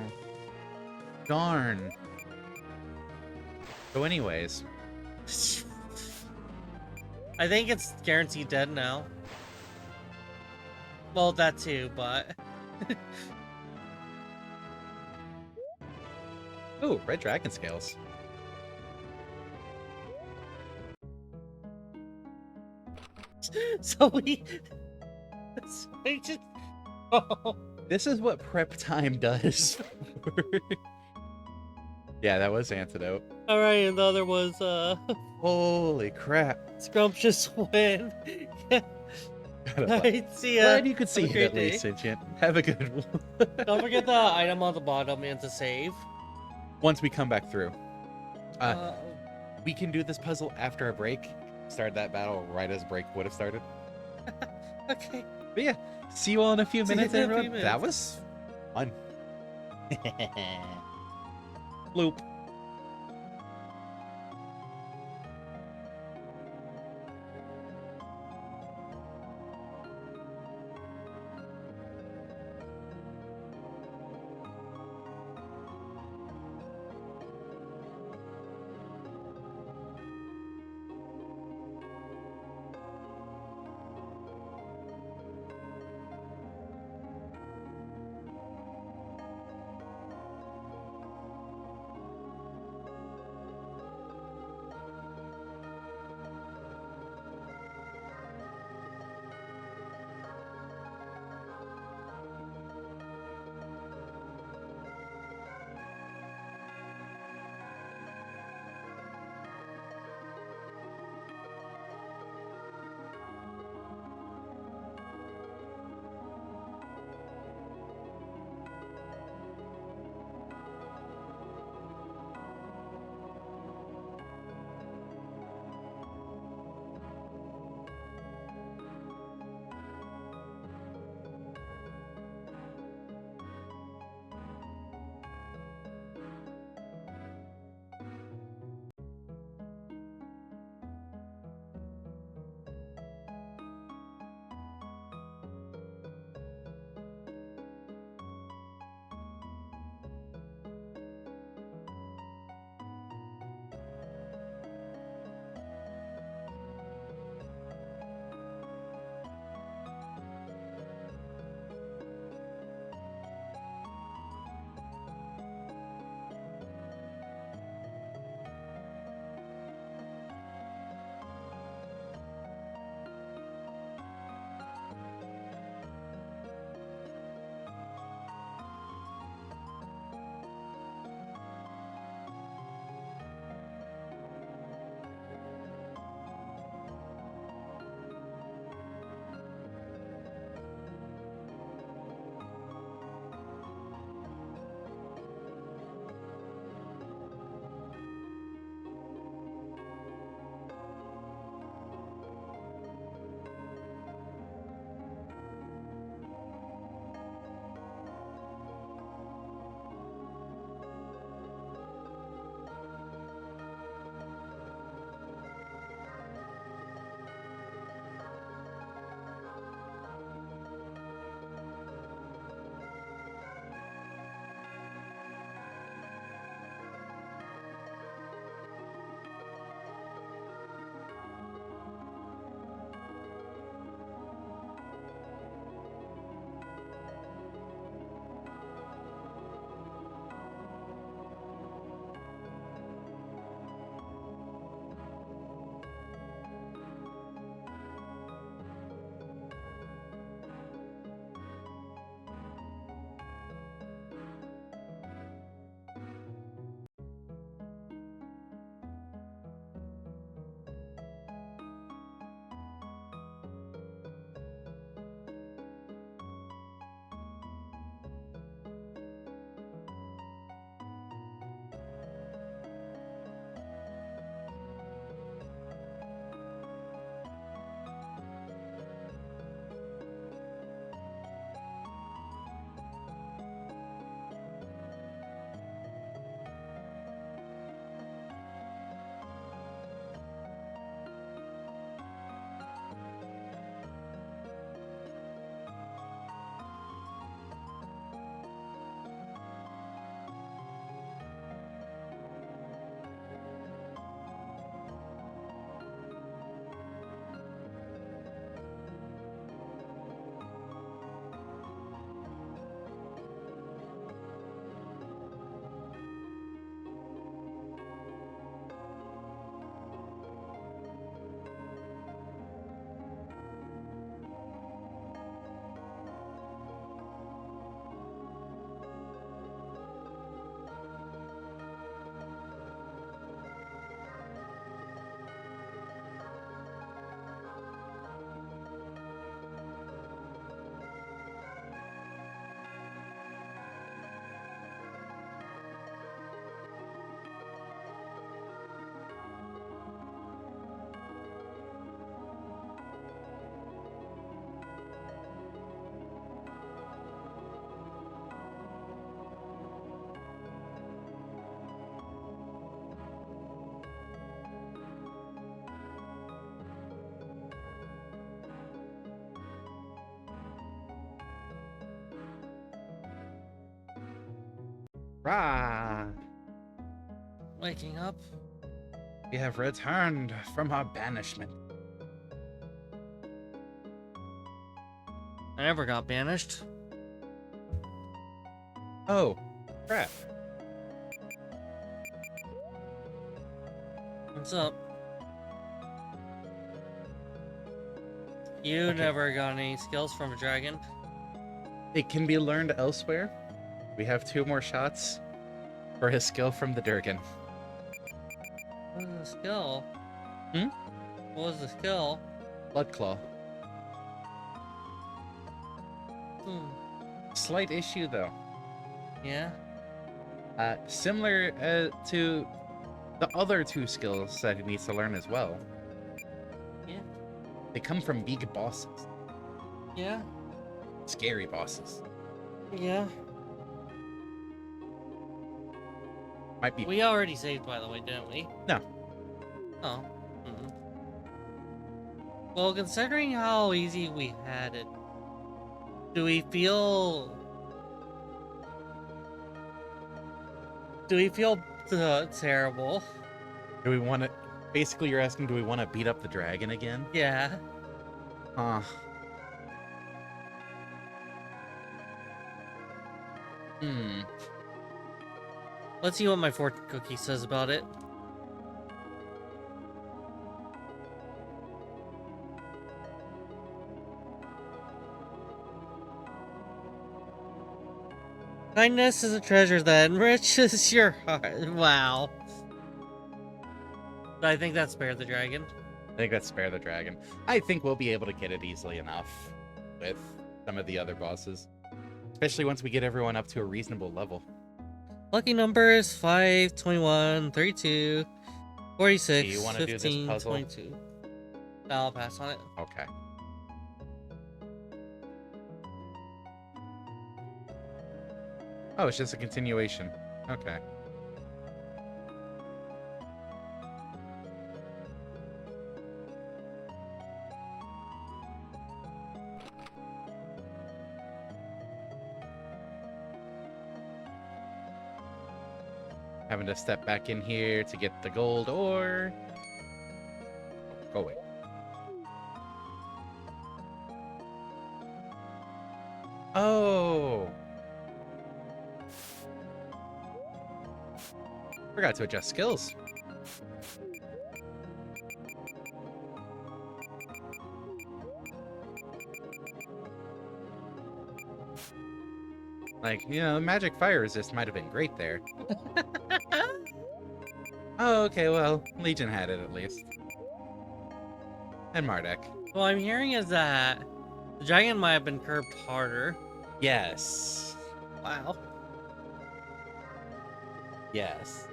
Darn. So anyways. I think it's guaranteed dead now. Well, that too, but... Ooh, red dragon scales. So we just... Oh. This is what prep time does. Yeah, that was antidote. Alright, and the other was, Holy crap. Scrumptious win. Alright, see ya. Glad you could see Have a it at great least, day. Sentient. Have a good one. Don't forget the item on the bottom and to save. Once we come back through. We can do this puzzle after a break. Start that battle right as break would have started. Okay. But yeah, see you all in a few See you minutes, in a few everyone. That was fun. Loop. Rah! Waking up. We have returned from our banishment. I never got banished. Oh, crap. What's up? You Okay. never got any skills from a dragon? It can be learned elsewhere. We have 2 more shots for his skill from the Durgan. What was the skill? Hmm? What was the skill? Blood Claw. Hmm. Slight issue, though. Yeah? Similar to the other 2 skills that he needs to learn as well. Yeah? They come from big bosses. Yeah? Scary bosses. Yeah? Might be... We already saved, by the way, didn't we? No. Oh. Well, considering how easy we had it, do we feel terrible? Do we want to... Basically, you're asking, do we want to beat up the dragon again? Yeah. Huh. Let's see what my fortune cookie says about it. Kindness is a treasure that enriches your heart. Wow. I think that's Spare the Dragon. I think that's Spare the Dragon. I think we'll be able to get it easily enough with some of the other bosses. Especially once we get everyone up to a reasonable level. Lucky numbers 5, 21, 32, 46, Do you wanna do this 15, puzzle? 22. I'll pass on it. Okay. Oh, it's just a continuation. Okay. Having to step back in here to get the gold ore. Go away. Oh! Forgot to adjust skills. Like, you know, magic fire resist might have been great there. Oh, okay, well, Legion had it at least. And MARDEK. What I'm hearing is that the dragon might have been curved harder. Yes. Wow. Yes.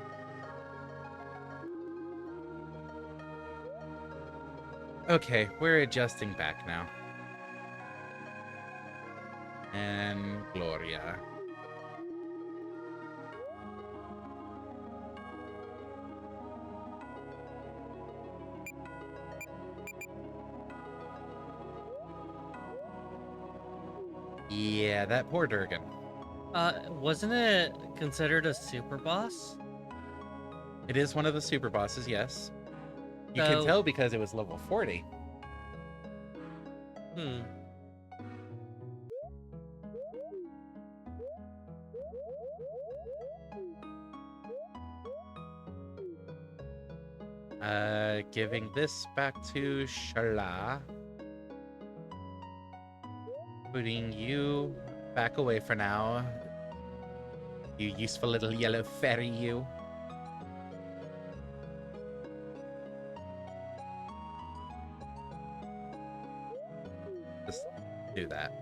Okay, we're adjusting back now. And Gloria. Yeah, that poor Durgan. Wasn't it considered a super boss? It is one of the super bosses, yes. You can So- tell because it was level 40. Hmm. Giving this back to Shala. Putting you back away for now. You useful little yellow fairy, you. Just do that.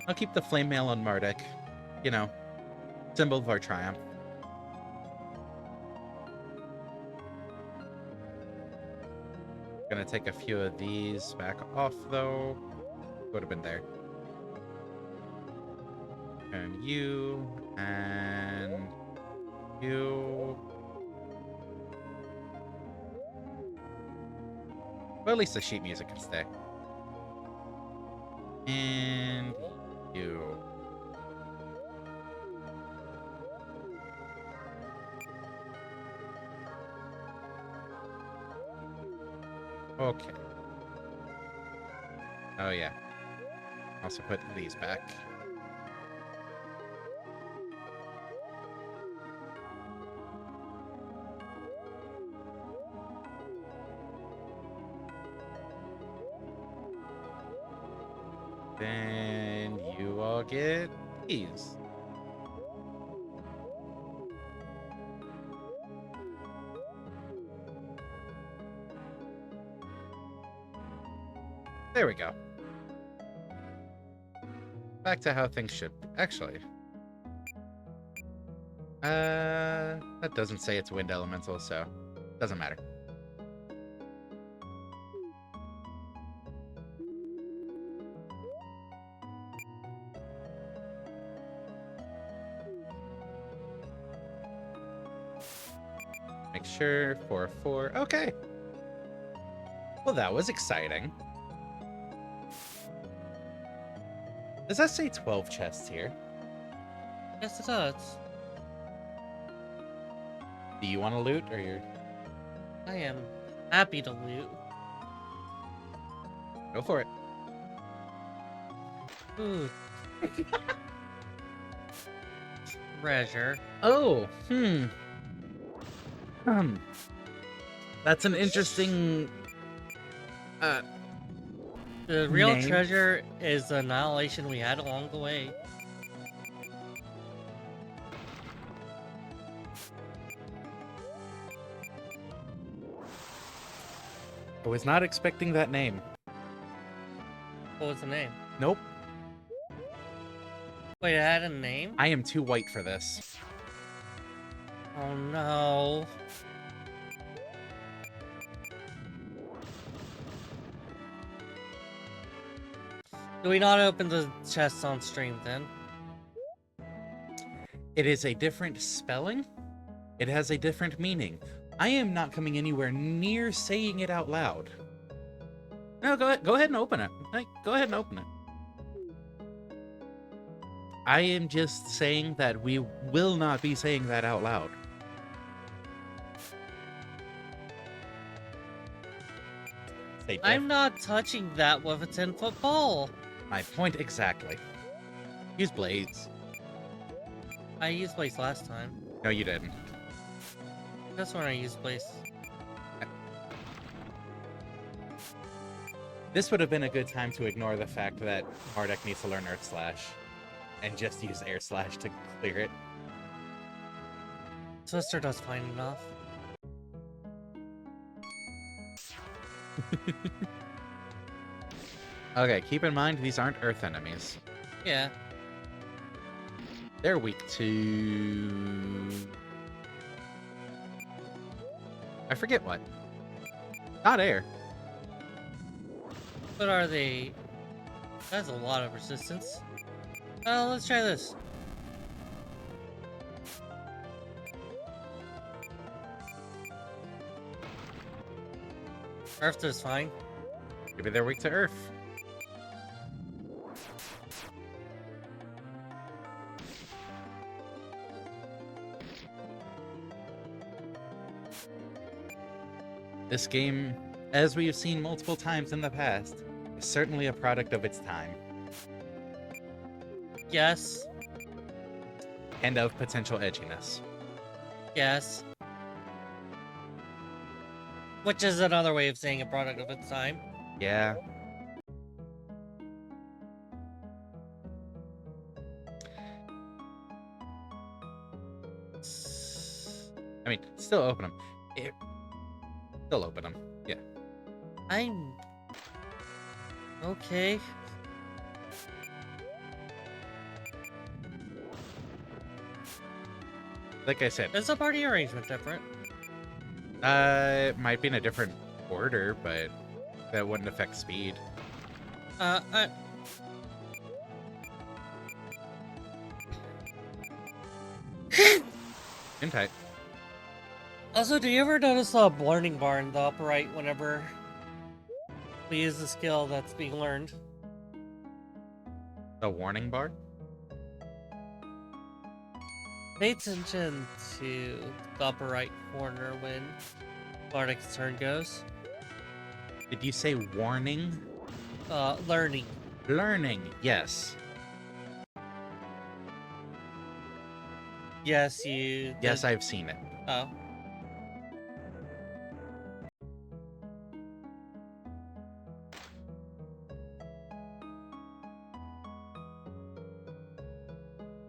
I'll keep the flame mail on MARDEK. You know, symbol of our triumph. Gonna take a few of these back off, though. Would have been there. And you, and you. Well, at least the sheet music can stay. And you. Okay. Oh, yeah. Also put these back. Then you all get these. There we go. Back to how things should be. Actually. That doesn't say it's wind elemental, so doesn't matter. Make sure 4-4. Okay. Well, that was exciting. Does that say 12 chests here? Yes, it does. Do you want to loot, or you're... I am happy to loot. Go for it. Ooh. Treasure. Oh, That's an interesting... The real name. treasure is the annihilation we had along the way. I was not expecting that name. What was the name? Nope. Wait, it had a name? I am too white for this. Oh no. Do we not open the chests on stream then? It is a different spelling. It has a different meaning. I am not coming anywhere near saying it out loud. No, go ahead and open it. Like, go ahead and open it. I am just saying that we will not be saying that out loud. Say I'm not touching that with a 10-foot ball. my point exactly. Use blades. I used Blaze last time. No, you didn't. That's when I used Blaze. This would have been a good time to ignore the fact that MARDEK needs to learn Earth Slash and just use Air Slash to clear it. Twister does fine enough. Okay, keep in mind these aren't Earth enemies. Yeah. They're weak to... I forget what. Not air. What are they? That's a lot of resistance. Let's try this. Earth is fine. Maybe they're weak to Earth. This game, as we have seen multiple times in the past, is certainly a product of its time. Yes. And of potential edginess. Yes. Which is another way of saying a product of its time. Yeah. I mean, still open them. Still open them. Yeah. I'm... okay. Like I said, Is the party arrangement different? it might be in a different order, but that wouldn't affect speed. In tight. Also, do you ever notice a learning bar in the upper right whenever We use the skill that's being learned. The warning bar? Pay attention to the upper right corner when Mardek's turn goes. Did you say warning? Learning. Learning, yes. Yes, you. Yes, I've seen it. Oh.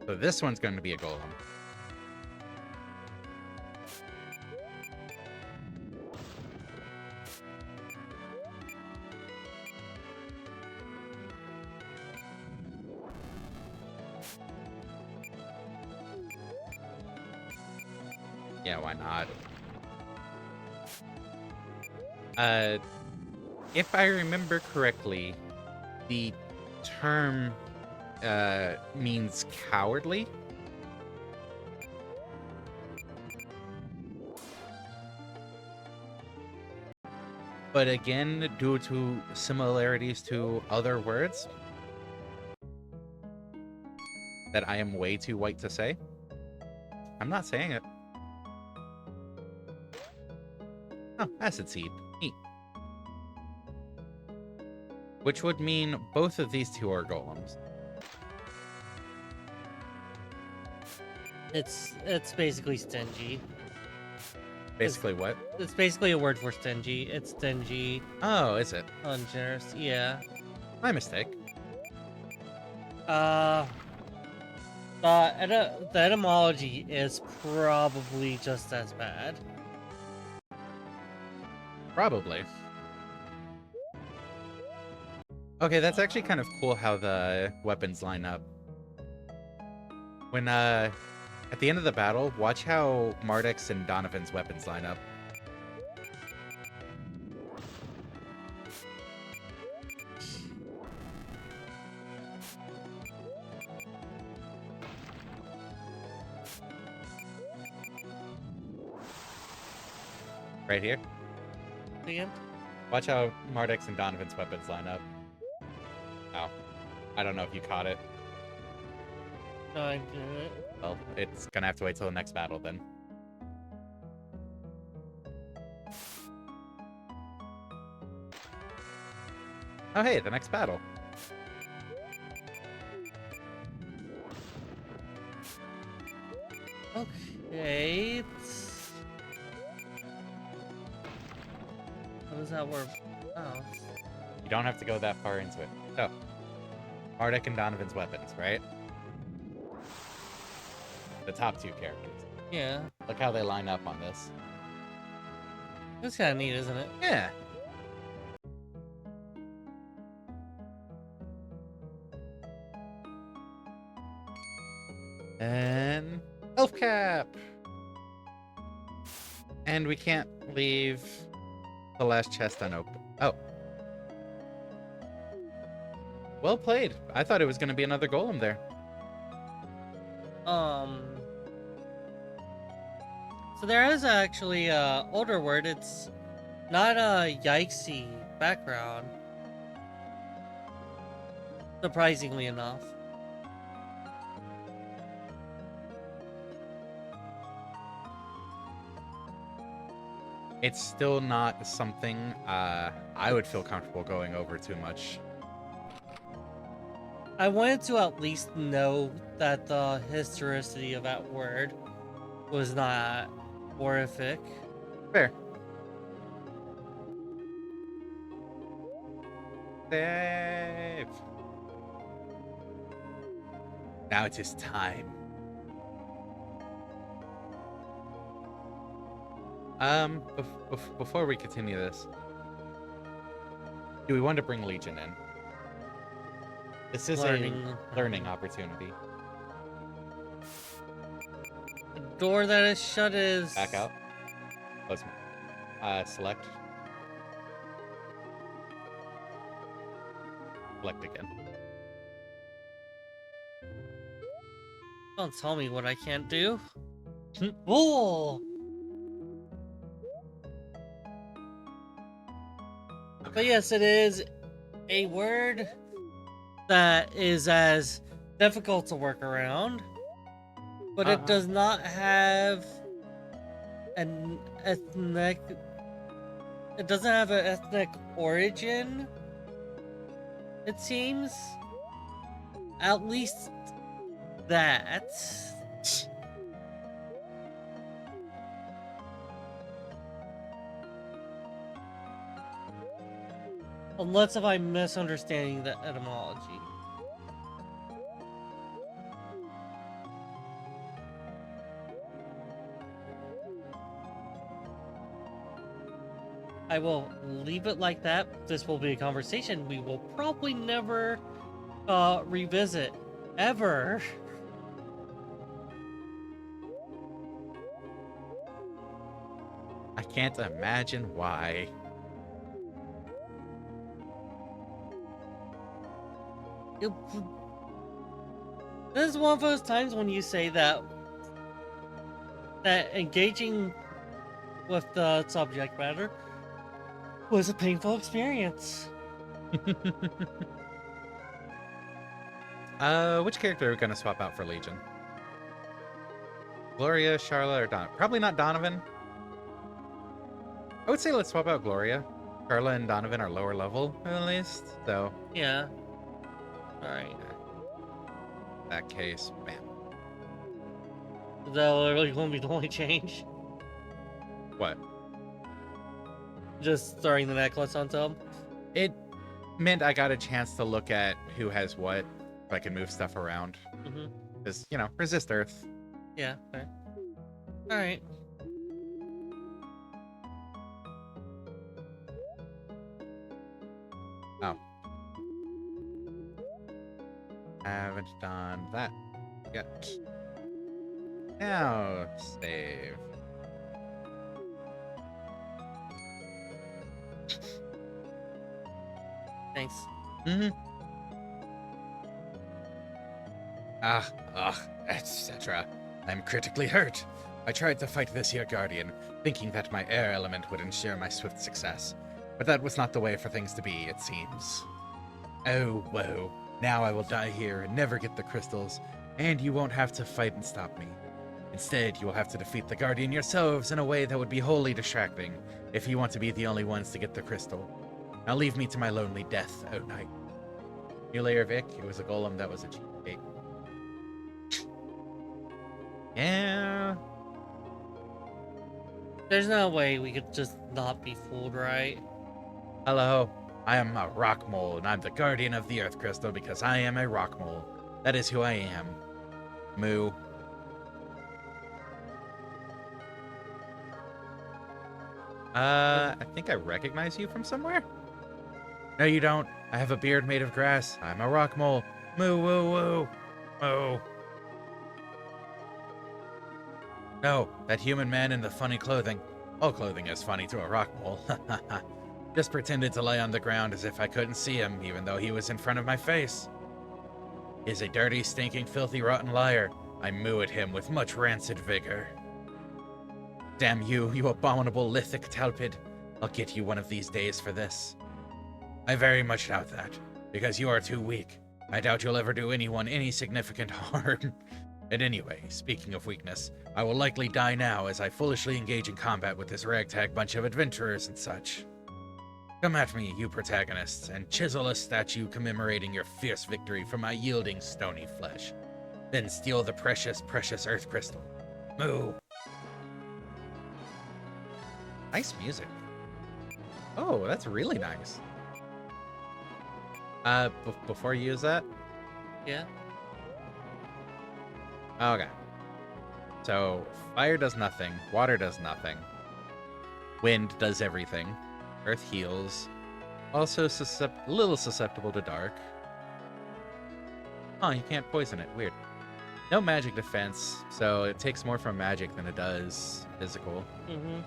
So this one's going to be a golem. Yeah, why not? If I remember correctly, the term means cowardly. But again, due to similarities to other words that I am way too white to say, I'm not saying it. Oh, acid seed. Neat. Which would mean both of these two are golems. It's basically stingy. Basically what? It's basically a word for stingy. It's stingy, Oh, is it? ungenerous. Yeah. My mistake. The etymology is probably just as bad. Probably. Okay, that's actually kind of cool how the weapons line up. When, at the end of the battle, watch how Mardek's and Donovan's weapons line up. Right here. Again? Watch how Mardek's and Donovan's weapons line up. Oh. I don't know if you caught it. No, I didn't. Well, it's gonna have to wait till the next battle then. Oh hey, the next battle. Okay. What does that word? Oh. You don't have to go that far into it. So, Mardek and Donovan's weapons, right? The top two characters. Yeah. Look how they line up on this. That's kind of neat, isn't it? Yeah. And elf cap. And we can't leave the last chest unopened. Oh. Well played. I thought it was going to be another golem there. So there is actually a older word. It's not a yikesy background. Surprisingly enough. It's still not something I would feel comfortable going over too much. I wanted to at least know that the historicity of that word was not horrific. Fair. Save. Now it is time. Before we continue this, do we want to bring Legion in? This is a learning opportunity. The door that is shut is... Back out. Close. Select. Select again. Don't tell me what I can't do. Oh! But yes, it is a word that is as difficult to work around, but it does not have an ethnic. It doesn't have an ethnic origin. It seems, at least that. Unless if I'm misunderstanding the etymology. I will leave it like that. This will be a conversation we will probably never revisit. Ever. I can't imagine why. This is one of those times when you say that engaging with the subject matter was a painful experience. Which character are we gonna swap out for Legion? Gloria, Charlotte, or Don? Probably not Donovan. I would say let's swap out Gloria. Carla and Donovan are lower level, at least. So, Yeah. Alright. in that case, bam. Is that literally going to be the only change? What? Just throwing the necklace on top? It meant I got a chance to look at who has what, if I can move stuff around. Mm-hmm. Because, you know, resist Earth. Yeah, fair. Alright. Oh. Haven't done that yet. Now, save. Thanks. Etc. I'm critically hurt. I tried to fight this here guardian, thinking that my air element would ensure my swift success. But that was not the way for things to be, it seems. Oh, whoa. Now I will die here and never get the crystals, and you won't have to fight and stop me. Instead, you will have to defeat the guardian yourselves in a way that would be wholly distracting, if you want to be the only ones to get the crystal. Now leave me to my lonely death, O knight. New layer Vic, it was a golem that was a cheapskate. Yeah. There's no way we could just not be fooled, right? Hello, I am a rock mole, and I'm the guardian of the earth crystal because I am a rock mole. That is who I am. Moo. I think I recognize you from somewhere? No, you don't. I have a beard made of grass. I'm a rock mole. Moo, woo, woo. Moo. No, that human man in the funny clothing. All clothing is funny to a rock mole. Just pretended to lay on the ground as if I couldn't see him, even though he was in front of my face. He's a dirty, stinking, filthy, rotten liar. I moo at him with much rancid vigor. Damn you, you abominable lithic talpid. I'll get you one of these days for this. I very much doubt that, because you are too weak. I doubt you'll ever do anyone any significant harm. And anyway, speaking of weakness, I will likely die now as I foolishly engage in combat with this ragtag bunch of adventurers and such. Come at me, you protagonists, and chisel a statue commemorating your fierce victory from my yielding stony flesh. Then steal the precious, precious earth crystal. Moo! Nice music. Oh, that's really nice. Before you use that? Yeah. Okay. So, fire does nothing, water does nothing, wind does everything, earth heals, also a little susceptible to dark. Oh, you can't poison it, weird. No magic defense, so it takes more from magic than it does physical. Mm-hmm.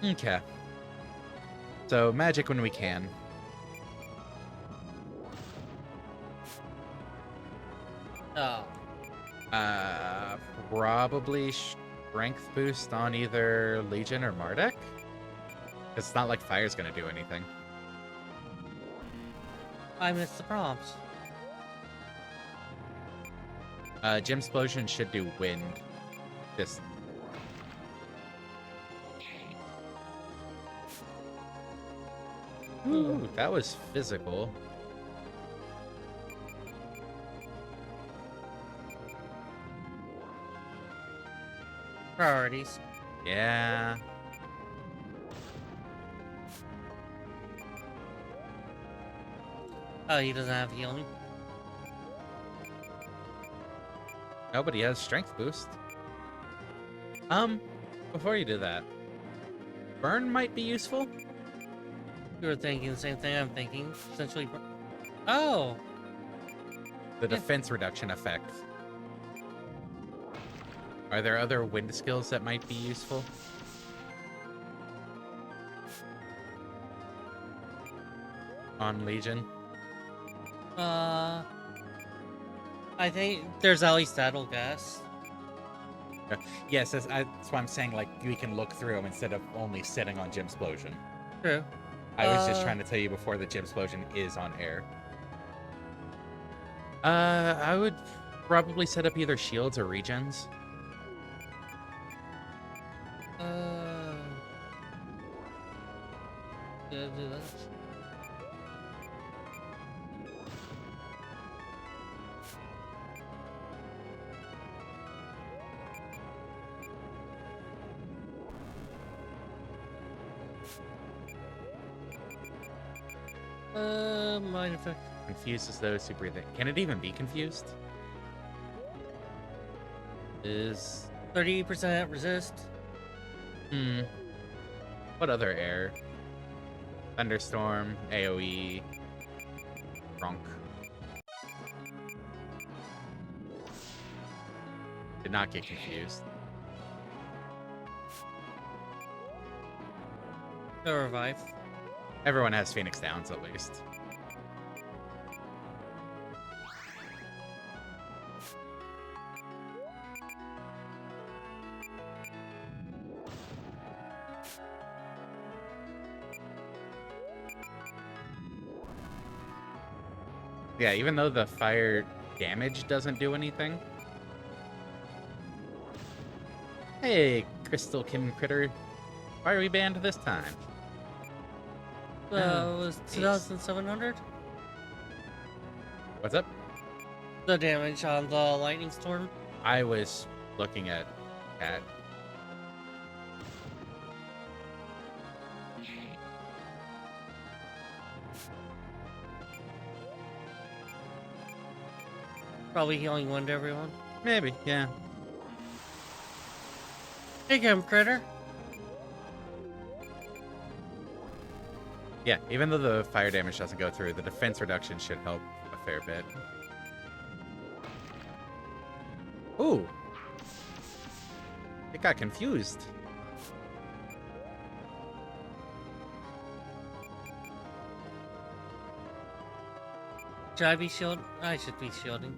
Okay. So, magic when we can. Oh. Probably strength boost on either Legion or MARDEK. It's not like fire's gonna do anything. I missed the prompts. Gem explosion should do wind. Just ooh, that was physical. Priorities. Yeah. Oh, he doesn't have healing. Nobody has strength boost. Before you do that, burn might be useful. You were thinking the same thing I'm thinking. Essentially. Oh! The Yeah. defense reduction effect. Are there other wind skills that might be useful? On Legion? I think there's at least that'll gas. Yes, that's why I'm saying, like, we can look through them instead of only sitting on Gem Explosion. True. I was just trying to tell you before the Gem Explosion is on air. I would probably set up either shields or regens. Did I do that? Mind effect. Confuses those who breathe in. Can it even be confused? Is 30% resist. What other air? Thunderstorm, AoE, Grunk. Did not get confused. No revive. Everyone has Phoenix Downs at least. Yeah, even though the fire damage doesn't do anything. Hey, Crystal Kim Critter. Why are we banned this time? It was 2,700? What's up? The damage on the lightning storm. I was looking at Cat. Probably healing one to everyone. Maybe, yeah. Hey, Kim Critter. Yeah, even though the fire damage doesn't go through, the defense reduction should help a fair bit. Ooh! It got confused. Should I be shield? I should be shielding.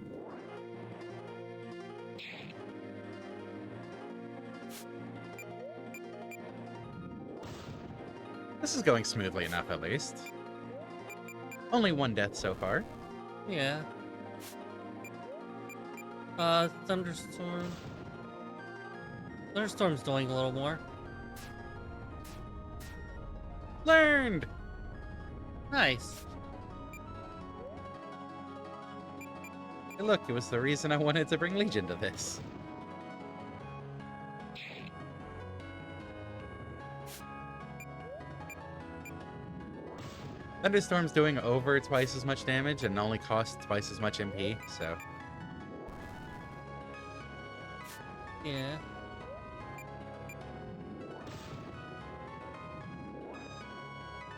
This is going smoothly enough, at least. Only one death so far. Yeah. Thunderstorm. Thunderstorm's doing a little more. Learned! Nice. Hey, look, it was the reason I wanted to bring Legion to this. Thunderstorm's doing over twice as much damage and only costs twice as much MP, so... Yeah.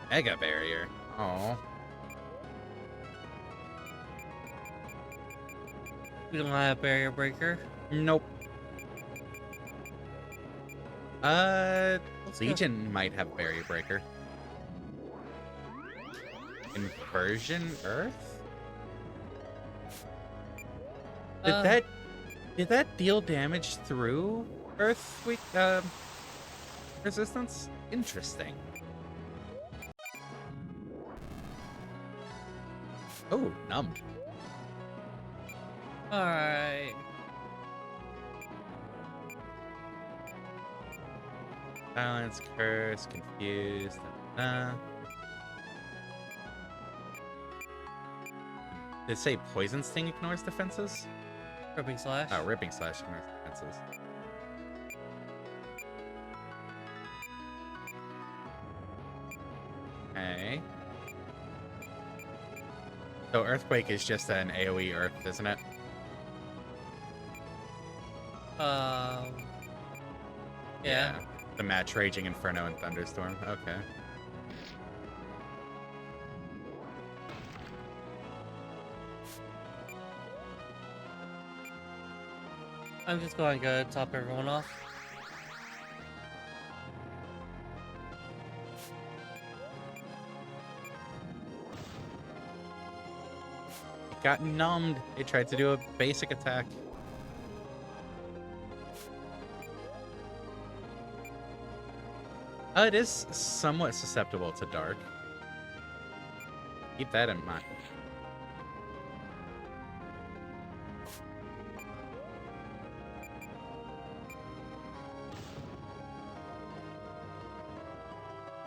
Mega Barrier. Oh. We don't have barrier breaker. Nope. Let's go. Legion might have Barrier Breaker. Inversion Earth? Did that deal damage through Earth resistance? Interesting. Oh, numbed. Alright. Silence, curse, confused. Did it say poison sting ignores defenses? Ripping slash. Oh, ripping slash ignores defenses. Okay. So earthquake is just an AoE earth, isn't it? Yeah. The match raging inferno and thunderstorm. Okay. I'm just going to top everyone off. It got numbed. It tried to do a basic attack. It is somewhat susceptible to dark. Keep that in mind.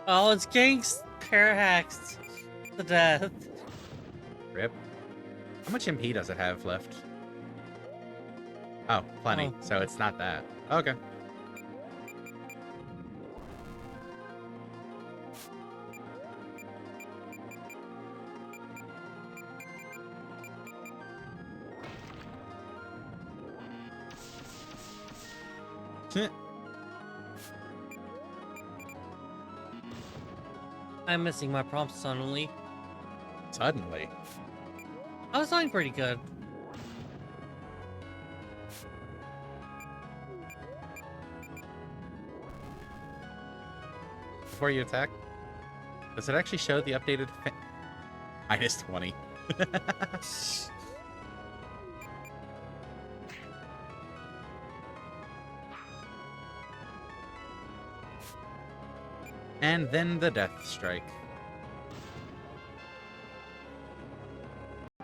Oh, it's getting parahaxed to death. Rip. How much MP does it have left? Oh, plenty. Oh. So it's not that. Okay. I'm missing my prompts suddenly. Suddenly. I was doing pretty good. Before you attack, does it actually show the updated minus 20? And then the death strike.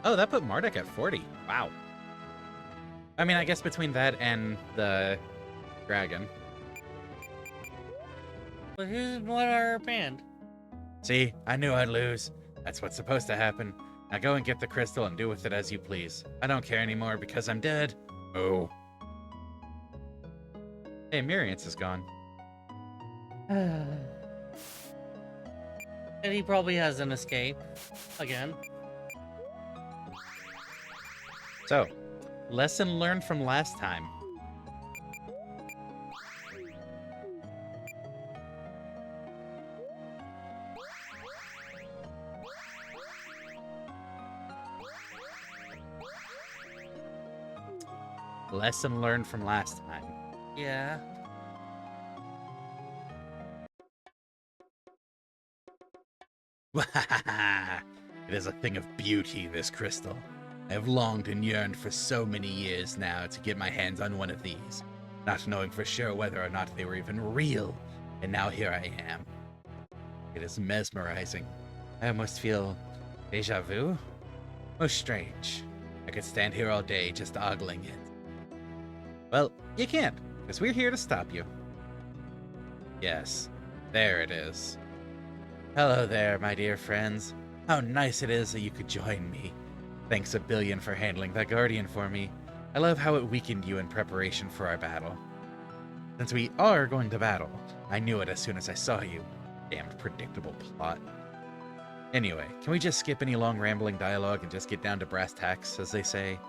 Oh, that put MARDEK at 40. Wow. I mean, I guess between that and the dragon. But here's what our band. See, I knew I'd lose. That's what's supposed to happen. Now go and get the crystal and do with it as you please. I don't care anymore because I'm dead. Oh. Hey, Miriance is gone. And he probably has an escape. Again. So, lesson learned from last time. Lesson learned from last time. Yeah. It is a thing of beauty, this crystal. I have longed and yearned for so many years now to get my hands on one of these, not knowing for sure whether or not they were even real, and now here I am. It is mesmerizing. I almost feel deja vu? Most strange. I could stand here all day just ogling it. Well, you can't, because we're here to stop you. Yes, there it is. Hello there, my dear friends. How nice it is that you could join me. Thanks a billion for handling that guardian for me. I love how it weakened you in preparation for our battle. Since we are going to battle, I knew it as soon as I saw you. Damned predictable plot. Anyway, can we just skip any long rambling dialogue and just get down to brass tacks, as they say?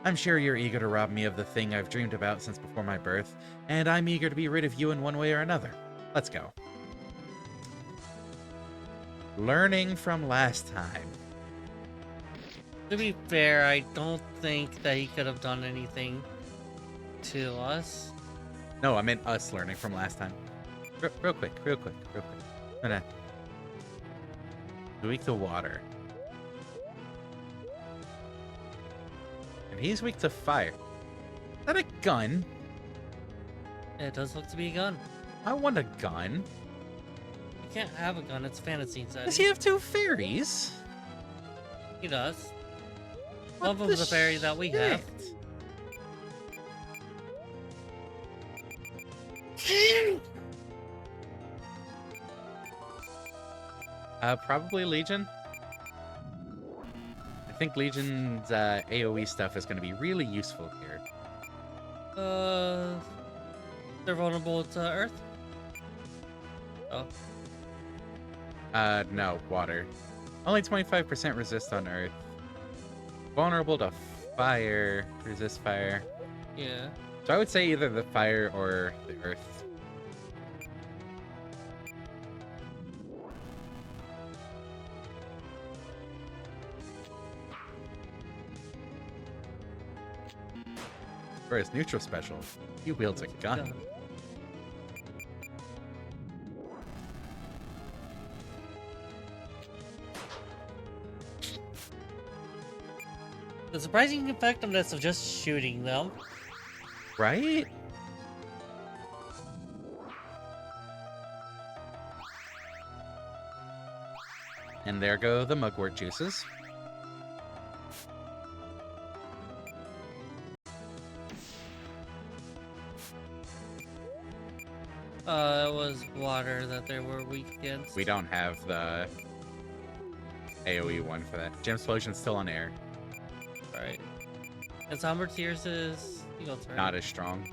I'm sure you're eager to rob me of the thing I've dreamed about since before my birth, and I'm eager to be rid of you in one way or another. Let's go. Learning from last time. To be fair, I don't think that he could have done anything to us. No, I meant us learning from last time. Real quick. I'm gonna... Weak to water. And he's weak to fire. Is that a gun? It does look to be a gun. I want a gun. You can't have a gun, it's fantasy inside. Does he have two fairies? He does. What Love of the fairy that we have. Probably Legion. I think Legion's AoE stuff is going to be really useful here. They're vulnerable to Earth. Oh, No, water. Only 25% resist on Earth. Vulnerable to fire, resist fire. yeah. So I would say either the fire or the Earth. For his neutral special, he wields a gun. The surprising effectiveness of just shooting them. Right? And there go the mugwort juices. It was water that they were weak against. We don't have the AoE one for that. Gem Explosion's still on air. Right. And Somber Tears is Eagle's, right? Not as strong.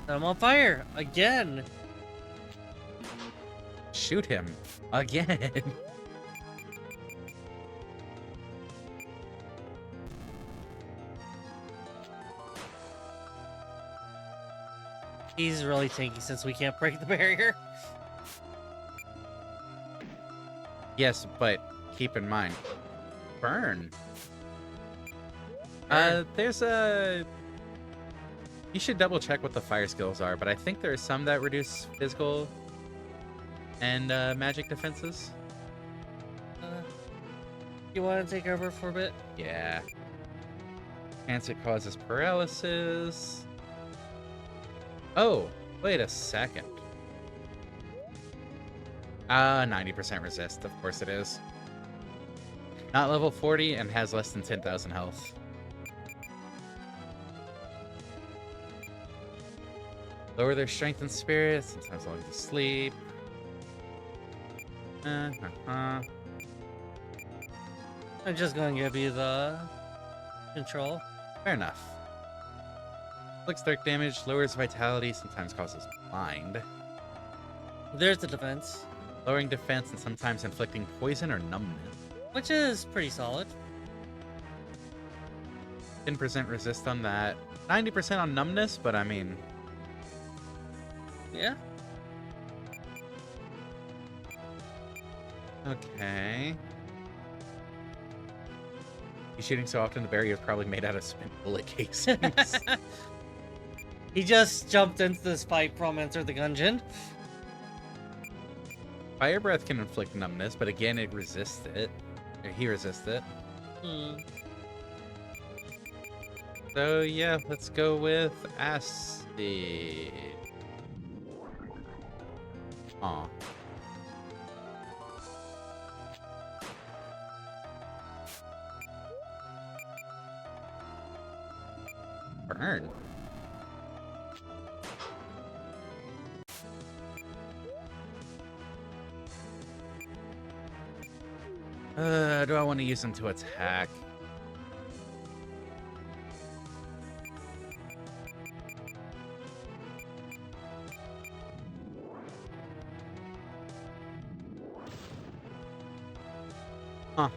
I'm on fire again. Shoot him again. He's really tanky since we can't break the barrier. Yes, but keep in mind, burn. Burn. There's a. You should double check what the fire skills are, but I think there are some that reduce physical and magic defenses. You want to take over for a bit? Yeah. Chance it causes paralysis. Oh, wait a second. 90% resist, of course it is. Not level 40 and has less than 10,000 health. Lower their strength and spirit, sometimes long to sleep. I'm just going to give you the control. Fair enough. Inflicts dark damage, lowers vitality, sometimes causes blind. There's the defense, Lowering defense and sometimes inflicting poison or numbness. which is pretty solid. 10% resist on that. 90% on numbness, but I mean... Yeah. Okay. He's shooting so often the barrier is probably made out of spent bullet casings. He just jumped into this fight from Enter the Gungeon. Fire breath can inflict numbness, but again it resists it. Or he resists it. So yeah, let's go with acid. Aw. Burn. Do I want to use him to attack? Huh.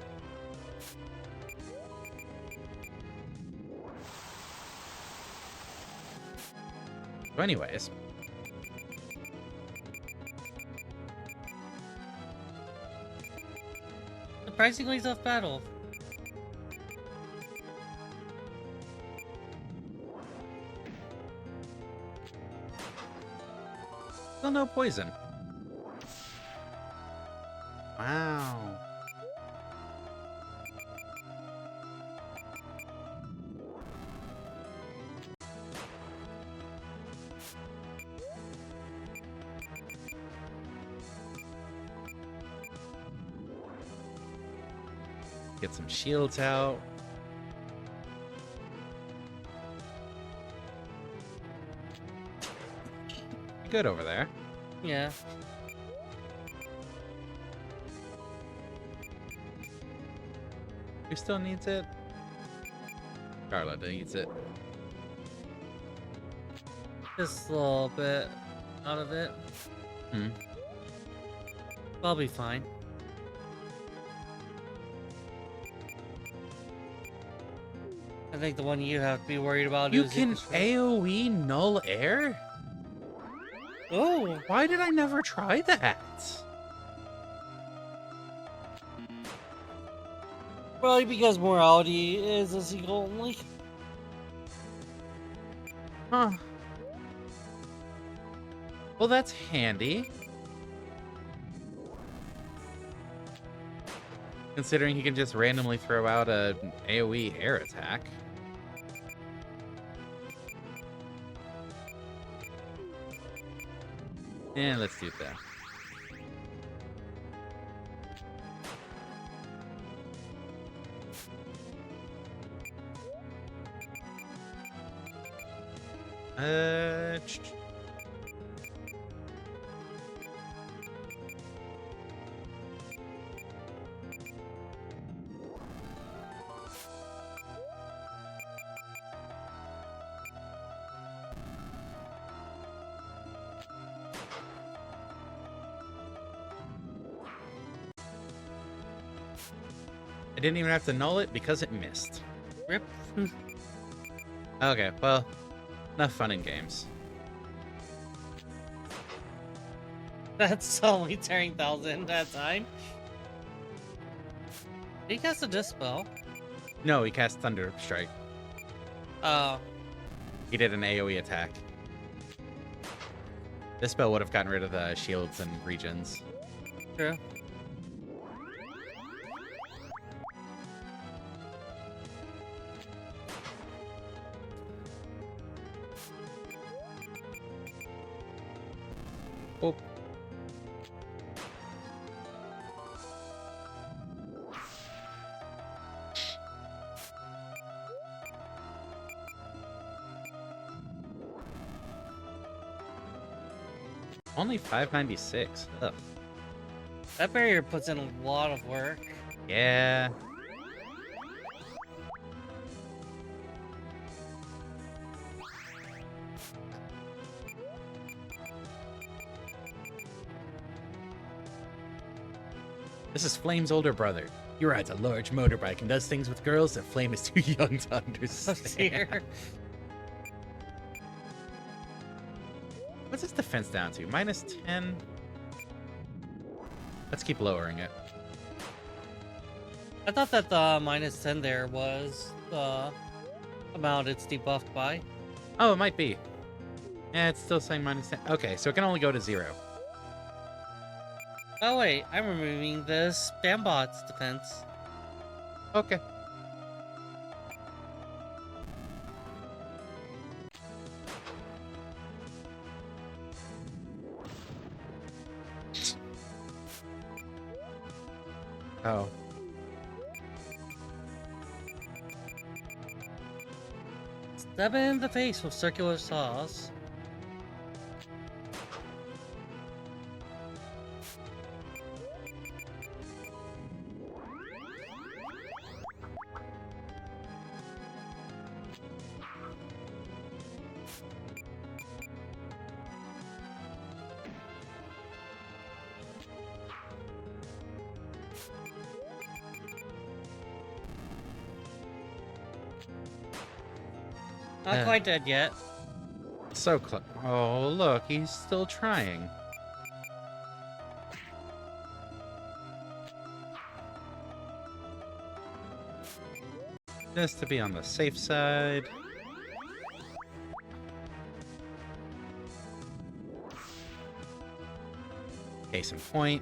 So anyways. Surprisingly tough battle. Still no poison. Wow. Get some shields out. You good over there? Yeah. Who still needs it? Carla needs it. Just a little bit out of it. Hmm. I'll be fine. I think the one you have to be worried about You is can Ukisho. AoE null air? Oh, Why did I never try that? probably because morality is a single only. Huh. Well, that's handy. Considering he can just randomly throw out an AoE air attack. And let's do that. Uh, I didn't even have to null it because it missed. Rip. Okay, well, enough fun in games. That's only tearing 1,000 at a time. Did he cast a dispel? No, he cast Thunder Strike. Oh. He did an AoE attack. This spell would have gotten rid of the shields and regions. True. Oh. Only 596. Ugh. That barrier puts in a lot of work. Yeah. This is Flame's older brother. He rides a large motorbike and does things with girls that Flame is too young to Oh understand. dear. What's his defense down to? Minus 10? Let's keep lowering it. I thought that the minus 10 there was the amount it's debuffed by. Oh, it might be. Yeah, it's still saying minus 10. Okay, so it can only go to 0. Oh wait, I'm removing this Spambot's defense. Okay. Oh. Stab it in the face with circular saws. Not quite dead yet. So close. Oh, look, he's still trying. Just to be on the safe side. Case in point.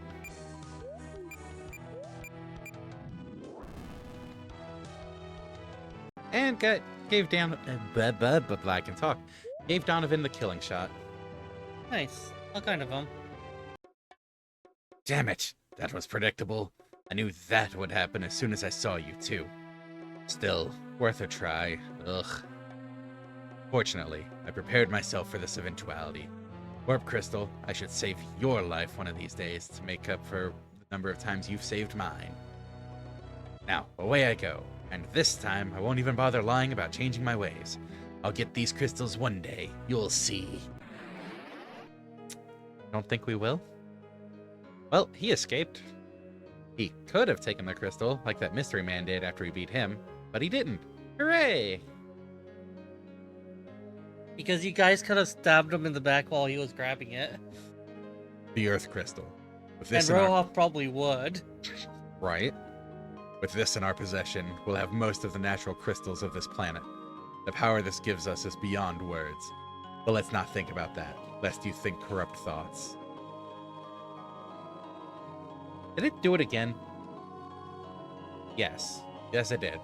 And gave down. I can talk. Gave Donovan the killing shot. Nice. What kind of them? Damn it! That was predictable. I knew that would happen as soon as I saw you, too. Still, worth a try. Ugh. Fortunately, I prepared myself for this eventuality. Warp Crystal, I should save your life one of these days to make up for the number of times you've saved mine. Now, away I go, and this time I won't even bother lying about changing my ways. I'll get these crystals one day, you'll see. Don't think we will? Well, he escaped. He could have taken the crystal, like that mystery man did after we beat him, but he didn't. Hooray! Because you guys could have stabbed him in the back while he was grabbing it. The Earth Crystal. With And this in our... Rohoff probably would. Right? With this in our possession, we'll have most of the natural crystals of this planet. The power this gives us is beyond words. But let's not think about that, lest you think corrupt thoughts. Did it do it again? Yes. Yes, it did.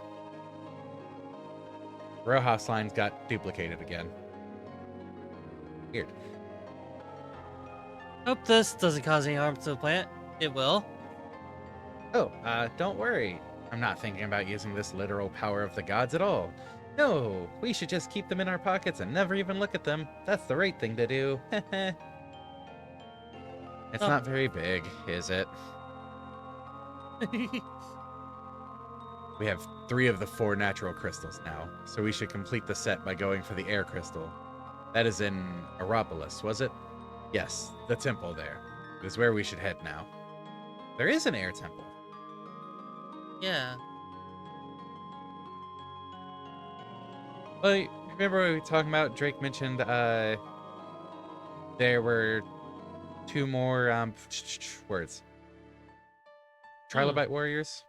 Rojas lines got duplicated again. Weird. Hope this doesn't cause any harm to the plant. It will. Oh, don't worry. I'm not thinking about using this literal power of the gods at all. No, we should just keep them in our pockets and never even look at them. That's the right thing to do. It's not very big, is it? We have 3 of the 4 natural crystals now, so we should complete the set by going for the air crystal. That is in Aeropolis, was it? Yes, the temple there. It is where we should head now. There is an air temple. Yeah. Well, remember we were talking about, Drake mentioned there were 2 more words. Trilobite warriors?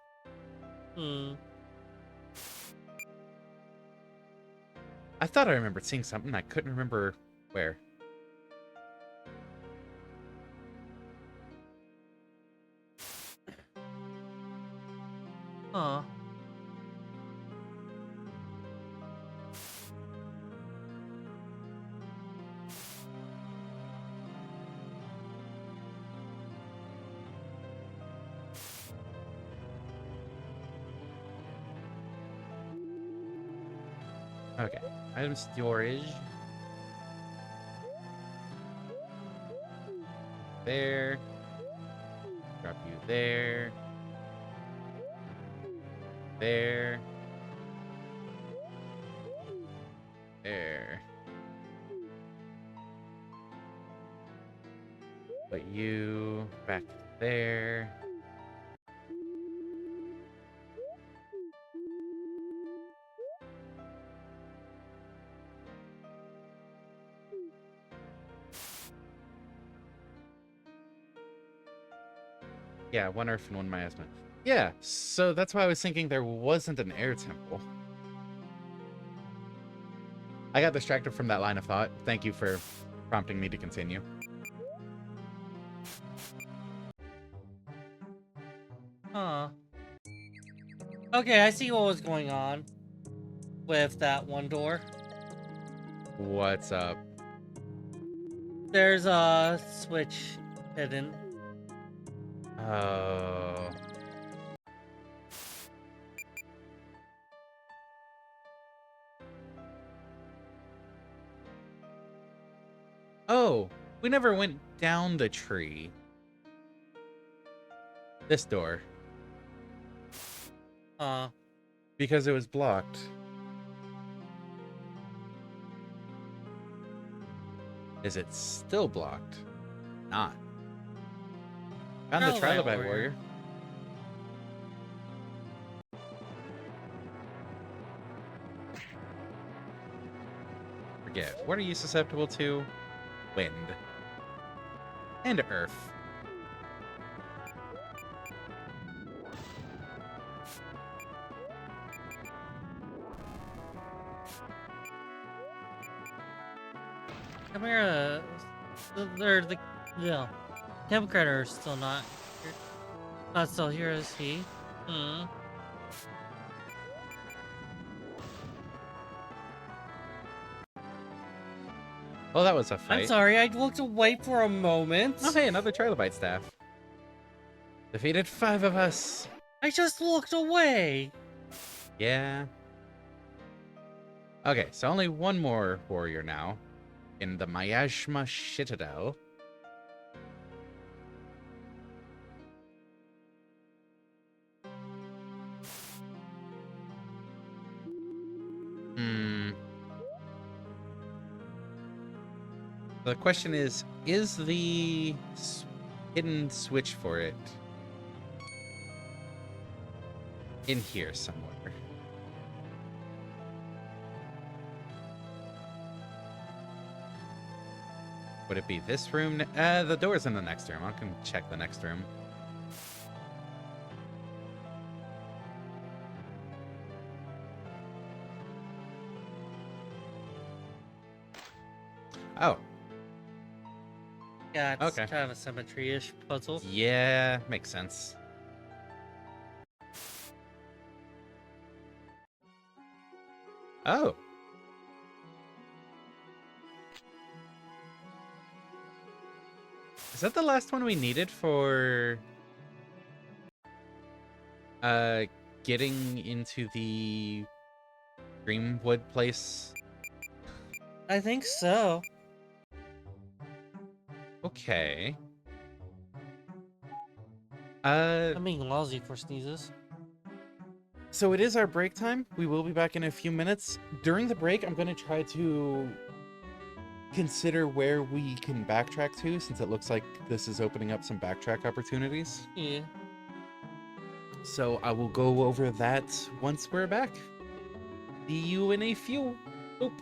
I thought I remembered seeing something. I couldn't remember where. Huh. Okay. Item storage. There. Drop you there. There. There. Put you back there. Yeah, 1 Earth and 1 Miasma. Yeah, so that's why I was thinking there wasn't an air temple. I got distracted from that line of thought. Thank you for prompting me to continue. Huh. Okay, I see what was going on with that one door. What's up? There's a switch hidden. Oh. Oh, we never went down the tree. This door. Because it was blocked. Is it still blocked? Not. Found the Trilobite warrior. Forget. What are you susceptible to? Wind. And earth. Come here, the yeah. Camp Critter is still not here. Not still here, is he? Well, that was a fight. I'm sorry, I looked away for a moment. Oh, hey, another Trilobite staff. Defeated 5 of us. I just looked away. Yeah. Okay, so only one more warrior now in the Miasma Citadel. Hmm. The question is the hidden switch for it in here somewhere? Would it be this room? The door's in the next room. I can check the next room. Oh, Yeah, it's okay. kind of a symmetry-ish puzzle. Yeah, makes sense. Oh. Is that the last one we needed for uh getting into the Dreamwood place? I think so. Okay. I'm being lousy for sneezes. So it is our break time. We will be back in a few minutes. During the break, I'm going to try to consider where we can backtrack to, since it looks like this is opening up some backtrack opportunities. Yeah. So I will go over that once we're back. See you in a few. Oop.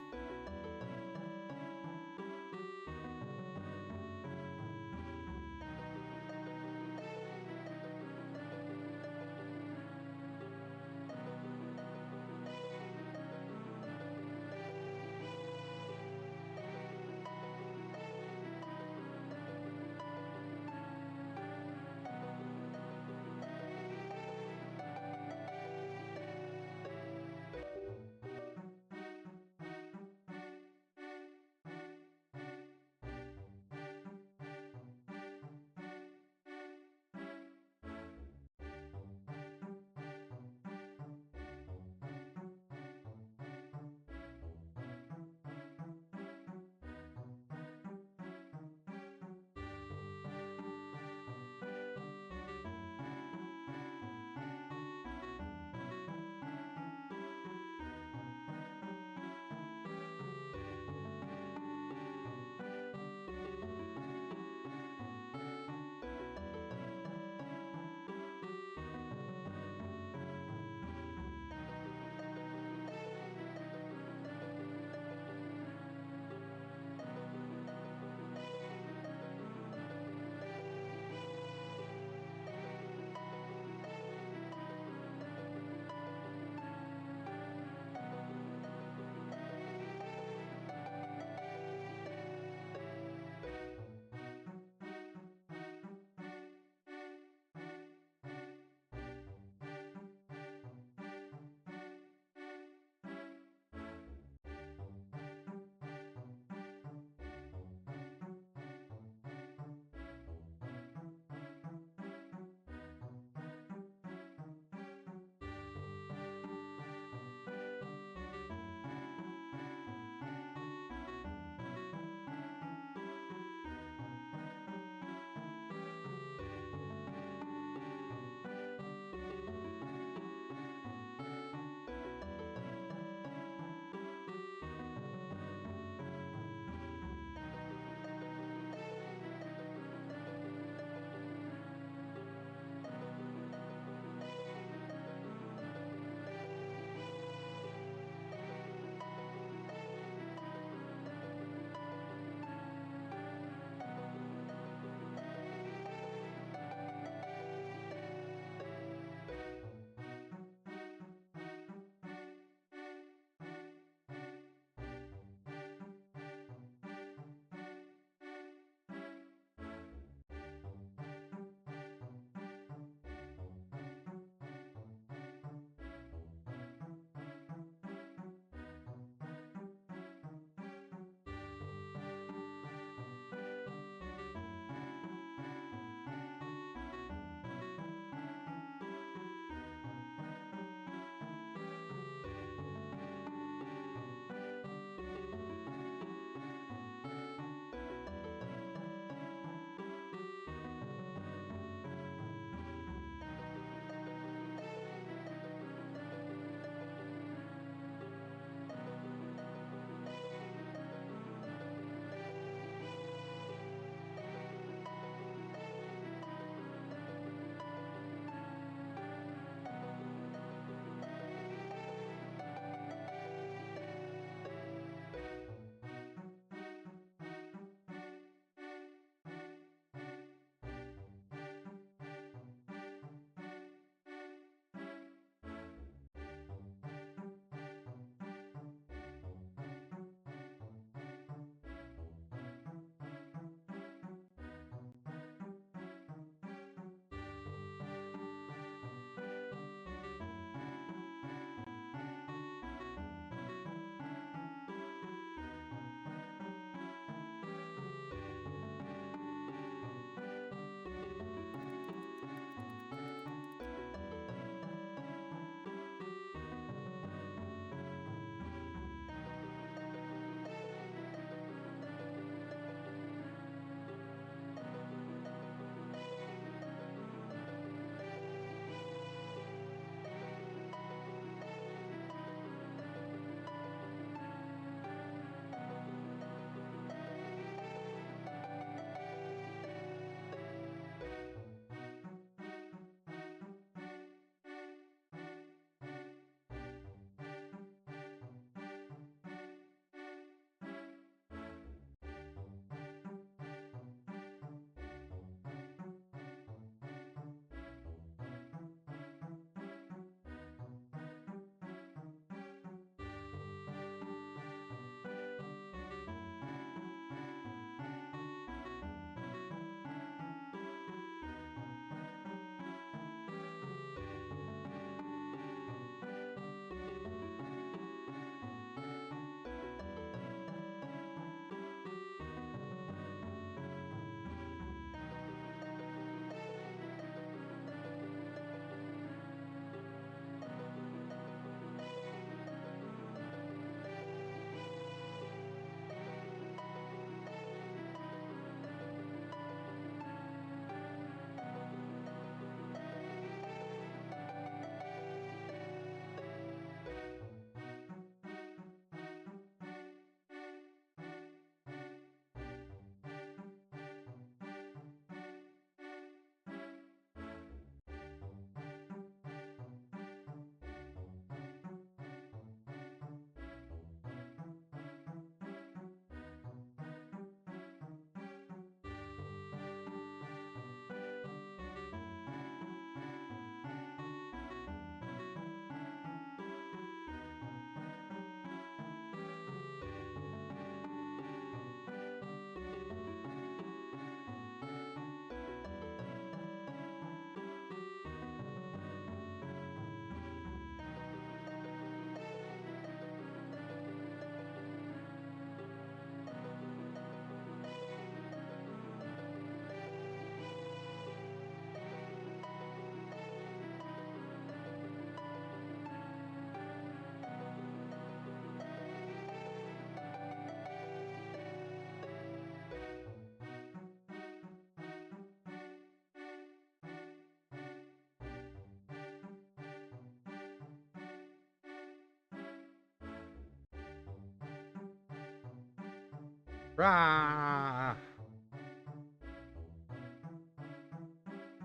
Rah!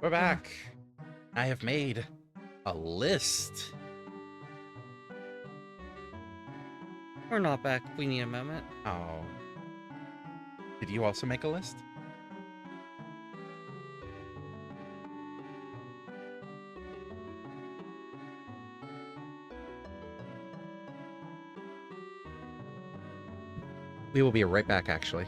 We're back. I have made a list. We're not back. We need a moment. Oh. Did you also make a list? We will be right back, actually.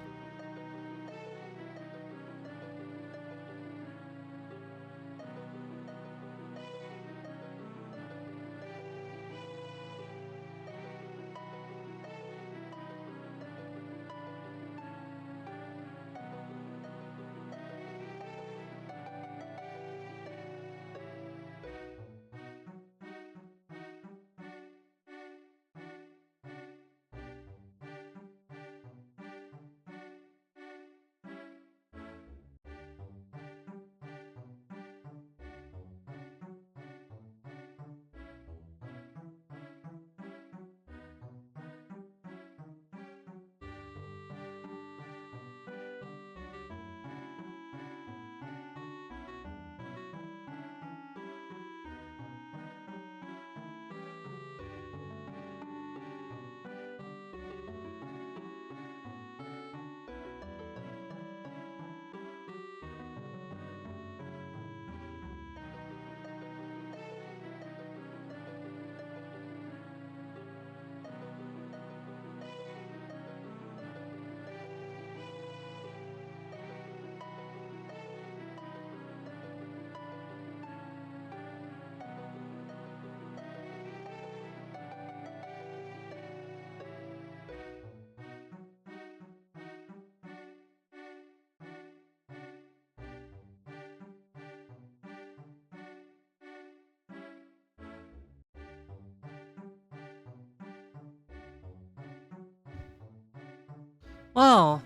Well,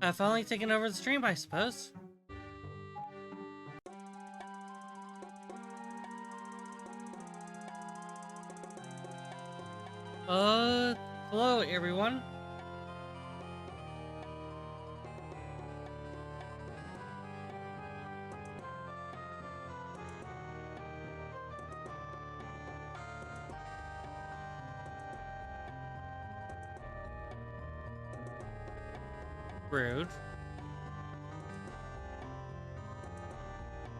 I've finally taken over the stream, I suppose. Hello everyone. Rude.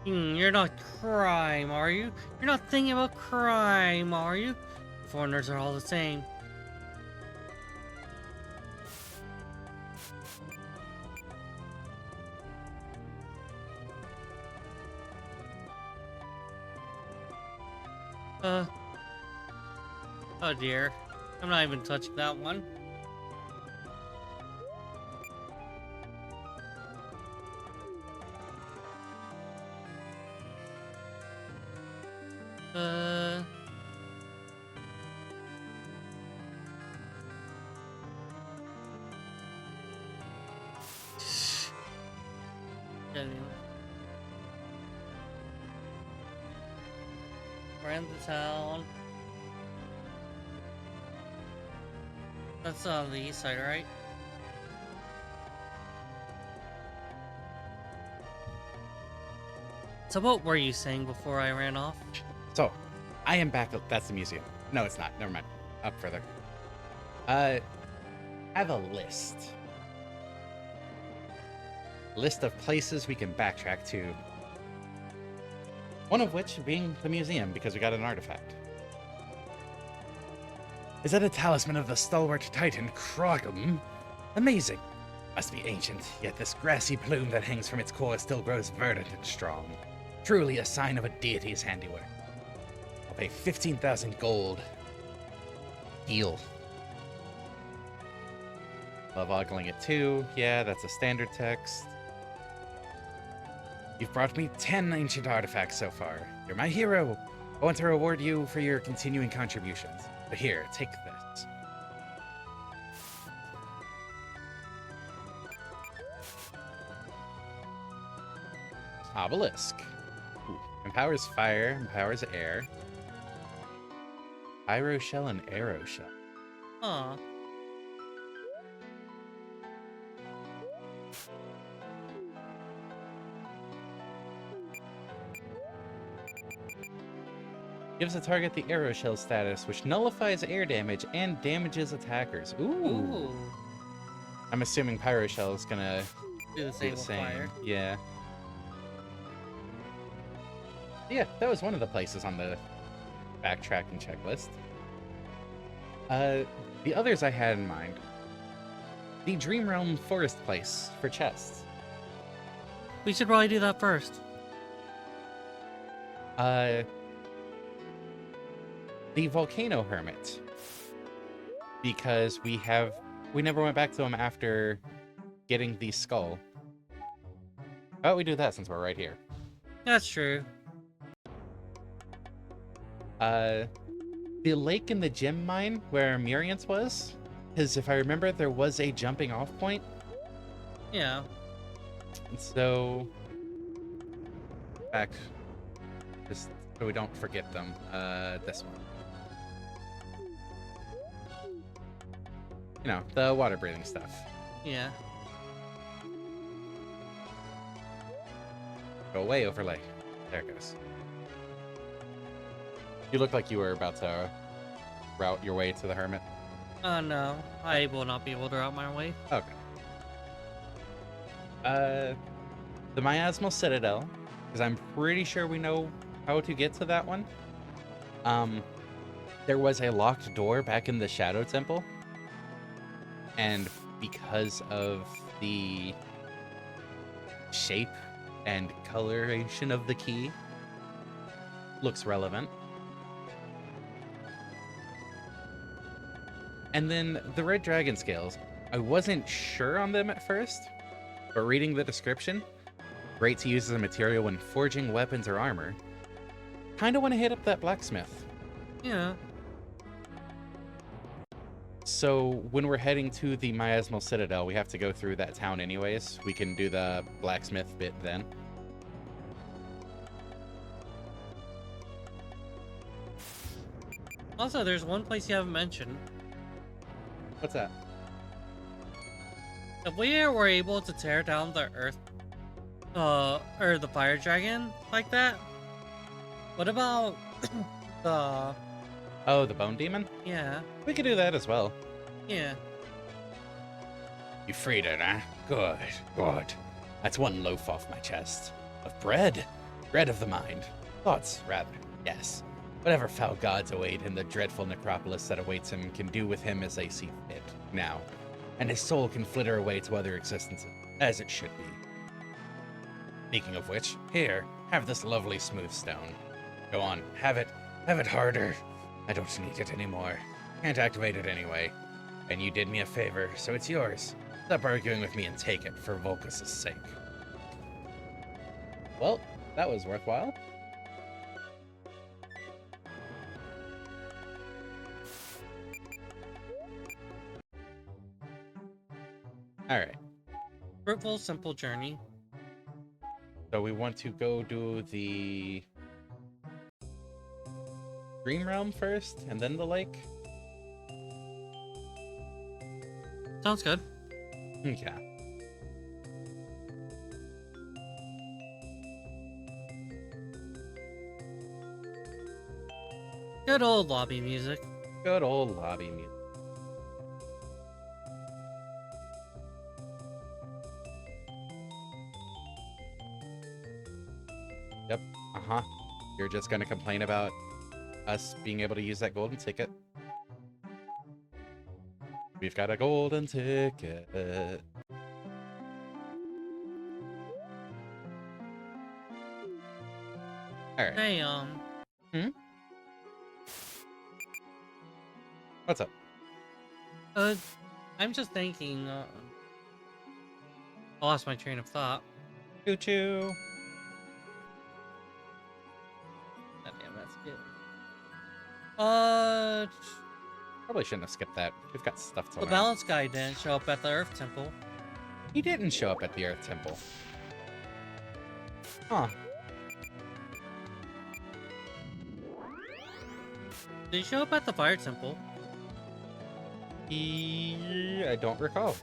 You're not crime, are you? You're not thinking about crime, are you? Foreigners are all the same. Oh dear. I'm not even touching that one. We're in the town. That's on the east side, right? So what were you saying before I ran off? So, I am back. That's the museum. No, it's not. Never mind. Up further. I have a list. List of places we can backtrack to. One of which being the museum, because we got an artifact. Is that a talisman of the stalwart titan Krogum? Amazing. Must be ancient, yet this grassy plume that hangs from its core still grows verdant and strong. Truly a sign of a deity's handiwork. I'll pay 15,000 gold. Deal. Love ogling it too. Yeah, that's a standard text. You've brought me 10 ancient artifacts so far. You're my hero. I want to reward you for your continuing contributions. But here, take this. Obelisk. Ooh. Empowers fire, empowers air. Pyro shell and arrow shell. Huh. Gives the target the arrow shell status, which nullifies air damage and damages attackers. Ooh. Ooh. I'm assuming pyro shell is gonna Do the do same the with same. fire. Yeah. Yeah, that was one of the places on the backtracking checklist. The others I had in mind. The Dream Realm Forest place for chests. We should probably do that first. The Volcano Hermit. Because we never went back to him after getting the skull. How about we do that since we're right here? That's true. The lake in the gem mine where Muriance was, because if I remember, there was a jumping off point. Yeah. So, back, just so we don't forget them. This one. You know, the water breathing stuff. Yeah. Go away, overlay. There it goes. You look like you were about to route your way to the hermit. No. I will not be able to route my way. Okay. The Miasmal Citadel, because I'm pretty sure we know how to get to that one. There was a locked door back in the Shadow Temple, and because of the shape and coloration of the key, looks relevant. And then the red dragon scales. I wasn't sure on them at first, but reading the description, great to use as a material when forging weapons or armor. Kinda want to hit up that blacksmith. Yeah. So when we're heading to the Miasmal Citadel, we have to go through that town anyways. We can do the blacksmith bit then. Also, there's one place you haven't mentioned. What's that? If we were able to tear down the earth, or the fire dragon like that, what about the... Oh, the bone demon? Yeah. We could do that as well. Yeah. You freed it, huh? Good, good. That's one loaf off my chest. Of bread. Bread of the mind. Thoughts, rather. Yes. Whatever foul gods await in the dreadful necropolis that awaits him can do with him as they see fit, now. And his soul can flitter away to other existences, as it should be. Speaking of which, here, have this lovely smooth stone. Go on, have it harder. I don't need it anymore. Can't activate it anyway. And you did me a favor, so it's yours. Stop arguing with me and take it, for Volcus' sake. Well, that was worthwhile. Alright, Fruitful, simple journey. so we want to go do the Dream Realm first, and then the lake? Sounds good. Okay. Good old lobby music. Good old lobby music. Yep, uh-huh. You're just gonna complain about us being able to use that golden ticket. We've got a golden ticket. Alright. Hey, What's up? I'm just thinking, I lost my train of thought. Choo-choo. God damn, that's good. Probably shouldn't have skipped that. We've got stuff to The learn. balance guy didn't show up at the Earth Temple. He didn't show up at the Earth Temple. Huh. Did he show up at the Fire Temple? I don't recall.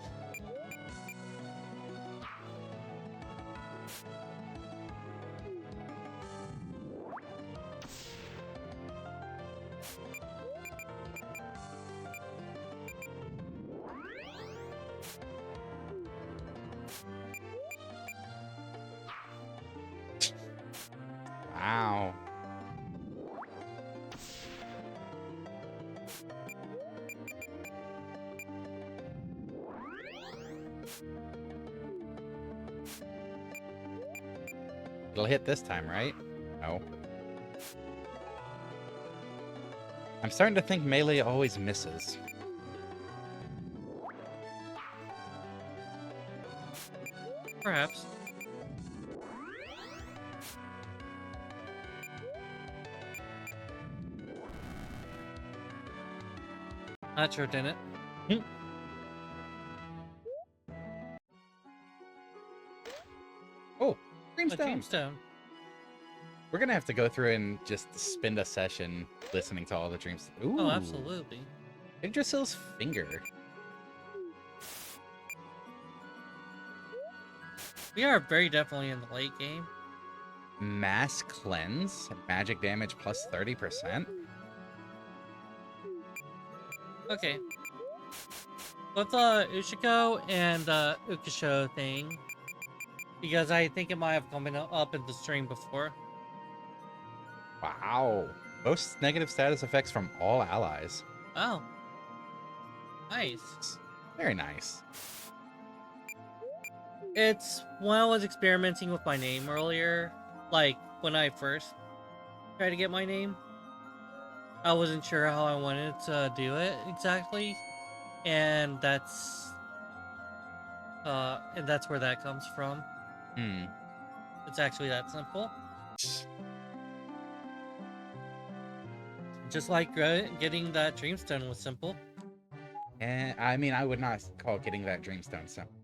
It'll hit this time, right? No. I'm starting to think melee always misses. Perhaps. That sure didn't. Oh, A Dreamstone. Dreamstone. We're gonna have to go through and just spend a session listening to all the dreams. Ooh, Oh, absolutely. Yggdrasil's finger. We are very definitely in the late game. Mass cleanse, magic damage plus 30%. Okay. With the Ushiko and the Ukisho thing, because I think it might have come up in the stream before. Wow. Most negative status effects from all allies. Oh. Nice. Very nice. It's when I was experimenting with my name earlier, like when I first tried to get my name, I wasn't sure how I wanted to do it exactly, and that's where that comes from. Hmm. It's actually that simple. Just like getting that Dreamstone was simple. And I mean, I would not call getting that Dreamstone simple.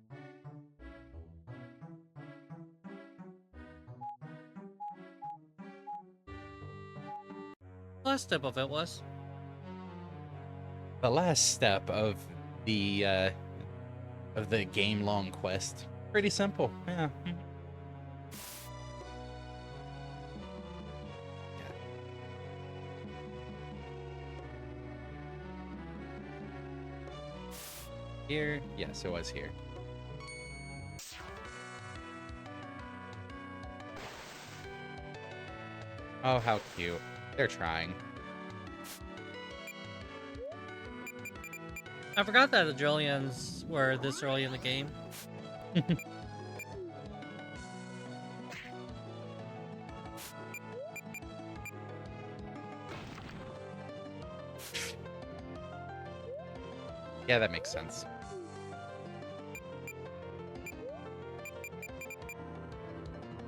Last step of it was. The last step of the game-long quest. Pretty simple. Yeah. Here? Yes, it was here. Oh, how cute. They're trying. I forgot that the Drillians were this early in the game. Yeah, that makes sense.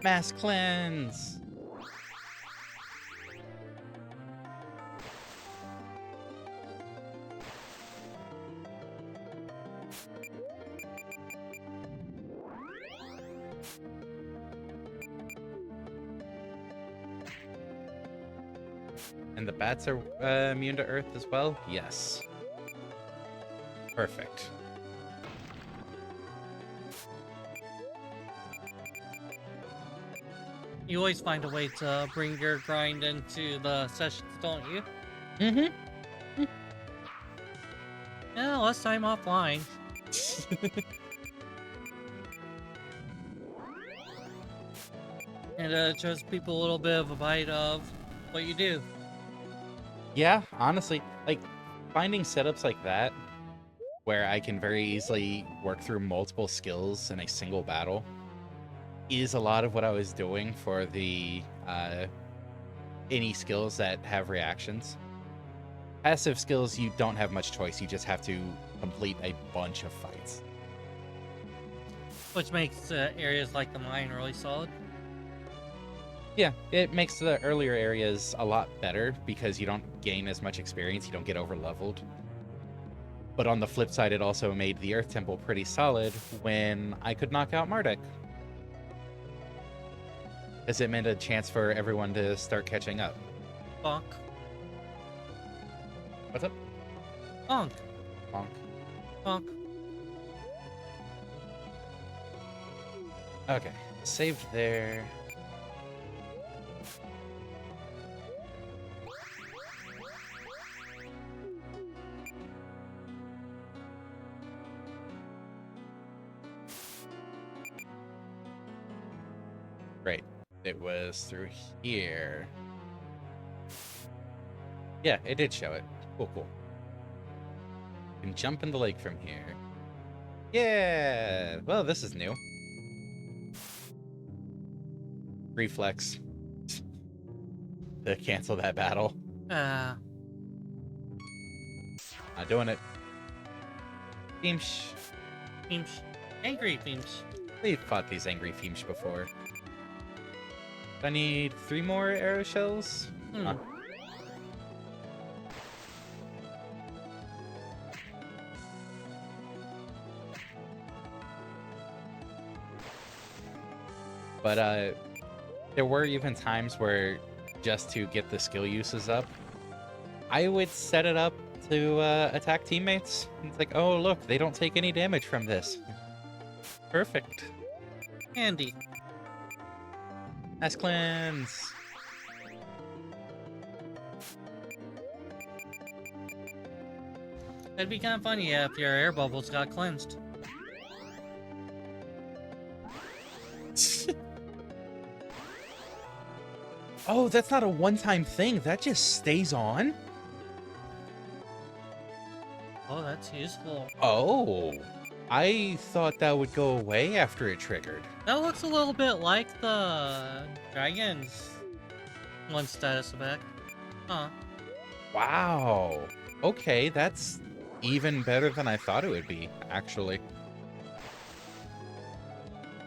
Mass cleanse! And the bats are immune to Earth as well? Yes. Perfect. You always find a way to bring your grind into the sessions, don't you? Mm-hmm. Yeah, less time offline. And it shows people a little bit of a bite of what you do. Yeah, honestly, like, finding setups like that, where I can very easily work through multiple skills in a single battle, is a lot of what I was doing for the any skills that have reactions. Passive skills, you don't have much choice. You just have to complete a bunch of fights. Which makes areas like the mine really solid. Yeah, it makes the earlier areas a lot better because you don't gain as much experience. You don't get over-leveled. But on the flip side, it also made the Earth Temple pretty solid when I could knock out MARDEK. As it meant a chance for everyone to start catching up. Bonk. What's up? Bonk. Bonk. Bonk. Okay, saved there. Great. It was through here. Yeah, it did show it. Cool, cool. You can jump in the lake from here. Yeah! Well, this is new. reflex to cancel that battle. Ah, Not doing it. Feemsh. Feemsh. Angry Feemsh. We've fought these angry Feemsh before. I need 3 more arrow shells. Hmm. Huh. But there were even times where just to get the skill uses up, I would set it up to attack teammates. It's like, oh look, they don't take any damage from this. Perfect. Handy. Mass cleanse. That'd be kind of funny if your air bubbles got cleansed. Oh, that's not a one-time thing. That just stays on? Oh, that's useful. Oh. I thought that would go away after it triggered. That looks a little bit like the Dragon's one status effect. Huh. Wow. Okay, that's even better than I thought it would be, actually.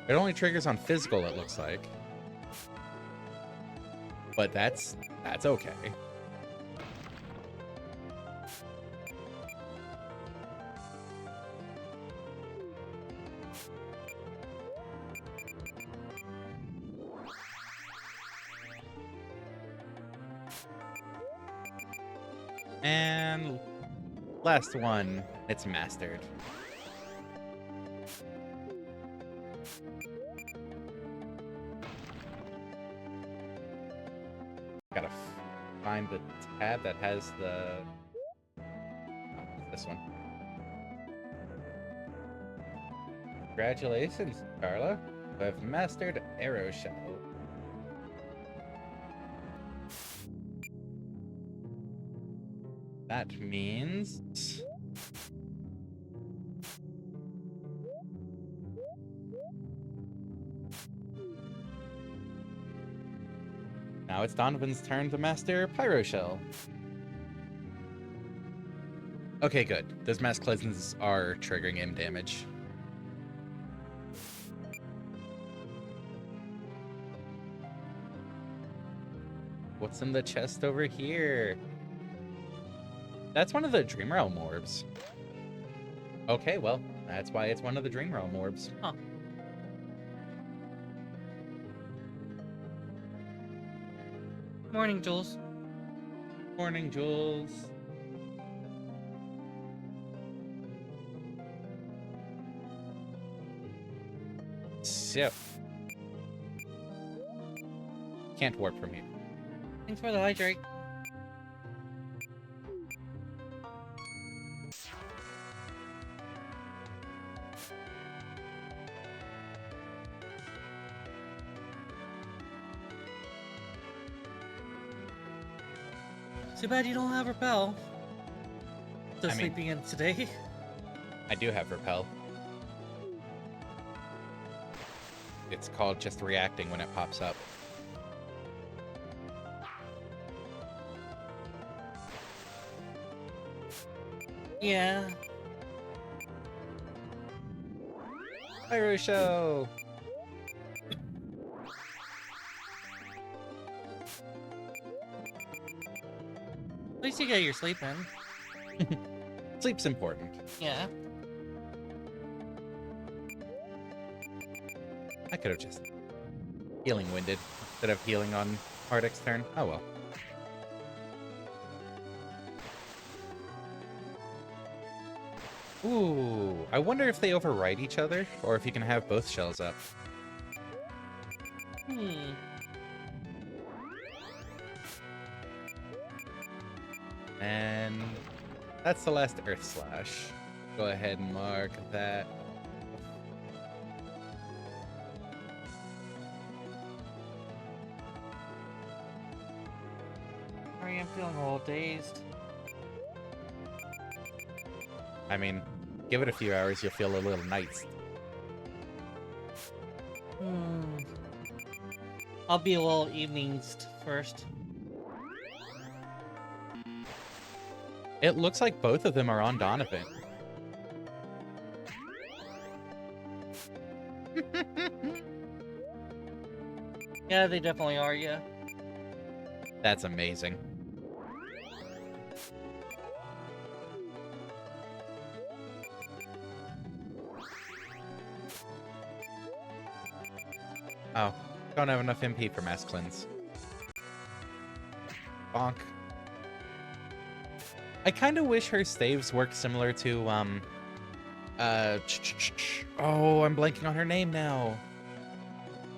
It only triggers on physical, it looks like. But that's okay. And last one, it's mastered. Gotta find the tab that has the... Oh, this one. Congratulations, Carla. You have mastered Arrow Shell. That means... Now it's Donovan's turn to master Pyro Shell. Okay, good. Those mass cleanses are triggering him damage. What's in the chest over here? That's one of the Dream Realm orbs. Okay, well, that's why it's one of the Dream Realm orbs. Huh. Morning, Jules. Morning, Jules. So. Can't warp from here. Thanks for the hydrate. Too bad you don't have repel. Still I mean- sleeping in today. I do have repel. It's called just reacting when it pops up. Yeah. Pyro Show! At least you get your sleep in. Sleep's important. Yeah. I could have just healing winded instead of healing on MARDEK's turn. Oh well. Ooh, I wonder if they override each other or if you can have both shells up. And that's the last Earth Slash. Go ahead and mark that. Sorry, I'm feeling a little dazed. I mean, give it a few hours, you'll feel a little nice. I'll be a little evenings first. It looks like both of them are on Donovan. Yeah, they definitely are, yeah. That's amazing. Oh, don't have enough MP for Mass Cleanse. Bonk. I kind of wish her staves worked similar to, oh, I'm blanking on her name now.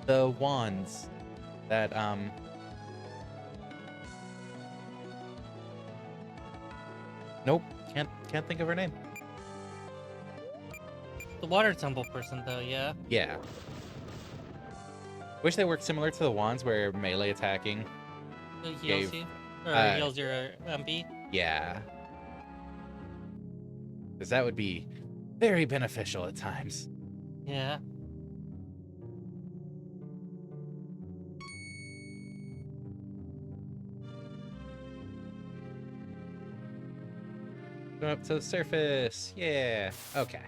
The wands that, nope, can't think of her name. The water temple person, though, yeah. Yeah. Wish they worked similar to the wands where melee attacking. It heals Gave, you. Or heals your MP. Yeah. Because that would be very beneficial at times. Yeah. Go up to the surface. Yeah. Okay.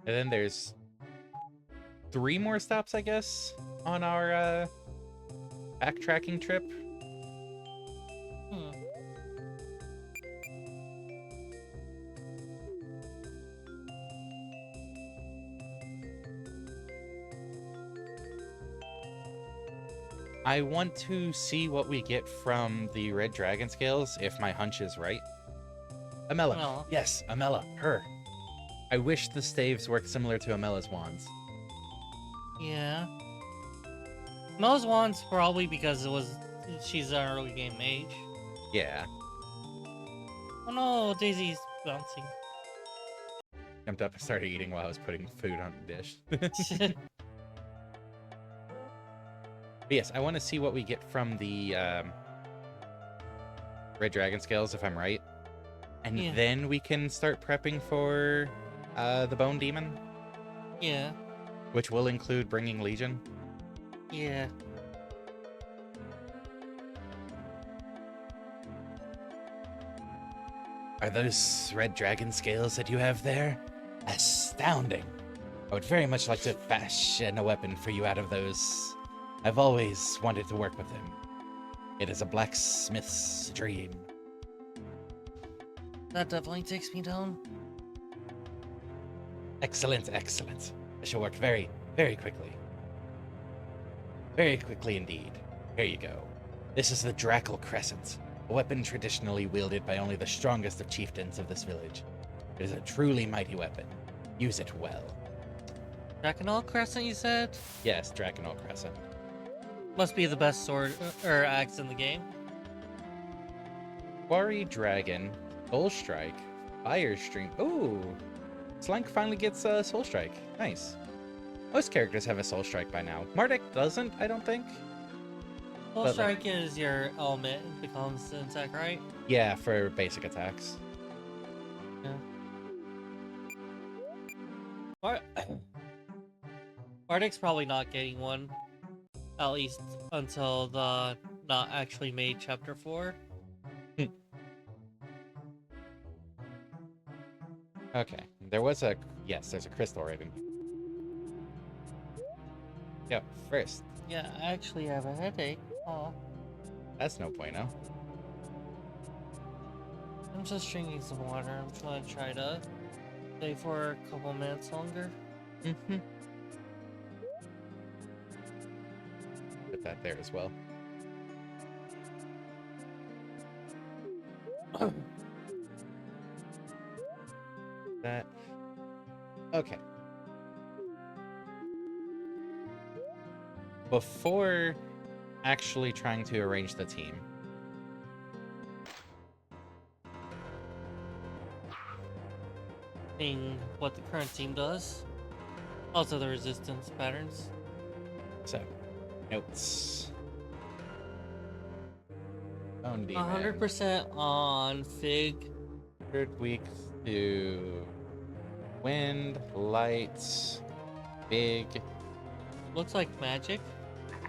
And then there's 3 more stops, I guess, on our backtracking trip. Hmm. I want to see what we get from the red dragon scales, if my hunch is right. Amela. Well. Yes, Amela. Her. I wish the staves worked similar to Amela's wands. Yeah. Mel's wand's probably because she's an early game mage. Yeah. Oh no, Daisy's bouncing. Jumped up and started eating while I was putting food on the dish. But yes, I want to see what we get from the red dragon scales, if I'm right. And Yeah. then we can start prepping for the bone demon, Yeah. which will include bringing Legion. Yeah. Are those red dragon scales that you have there astounding? I would very much like to fashion a weapon for you out of those. I've always wanted to work with them. It is a blacksmith's dream. That definitely takes me down. Excellent, excellent. I shall work very, very quickly. Very quickly indeed. Here you go. This is the Drackle Crescent, a weapon traditionally wielded by only the strongest of chieftains of this village. It is a truly mighty weapon. Use it well. Draconol Crescent, you said? Yes, Dragonol Crescent. Must be the best sword or axe in the game. Quarry Dragon, Soul Strike, Fire Stream. Ooh! Slank finally gets Soul Strike. Nice. Most characters have a Soul Strike by now. MARDEK doesn't, I don't think. Soul But, Strike is your element, it becomes an attack, right? Yeah, for basic attacks. Yeah. Mardek's probably not getting one. At least until the not actually made chapter 4. Okay, there was a... Yes, there's a crystal right in. Yep, first. Yeah, I actually have a headache. Oh, That's no bueno. I'm just drinking some water. I'm trying to stay for a couple minutes longer. Mm-hmm. Put that there as well. That. Okay. Before actually trying to arrange the team, Seeing what the current team does. Also the resistance patterns. so notes. Bone demon. 100% on Fig. 100 weeks to Wind, lights, big. Looks like magic.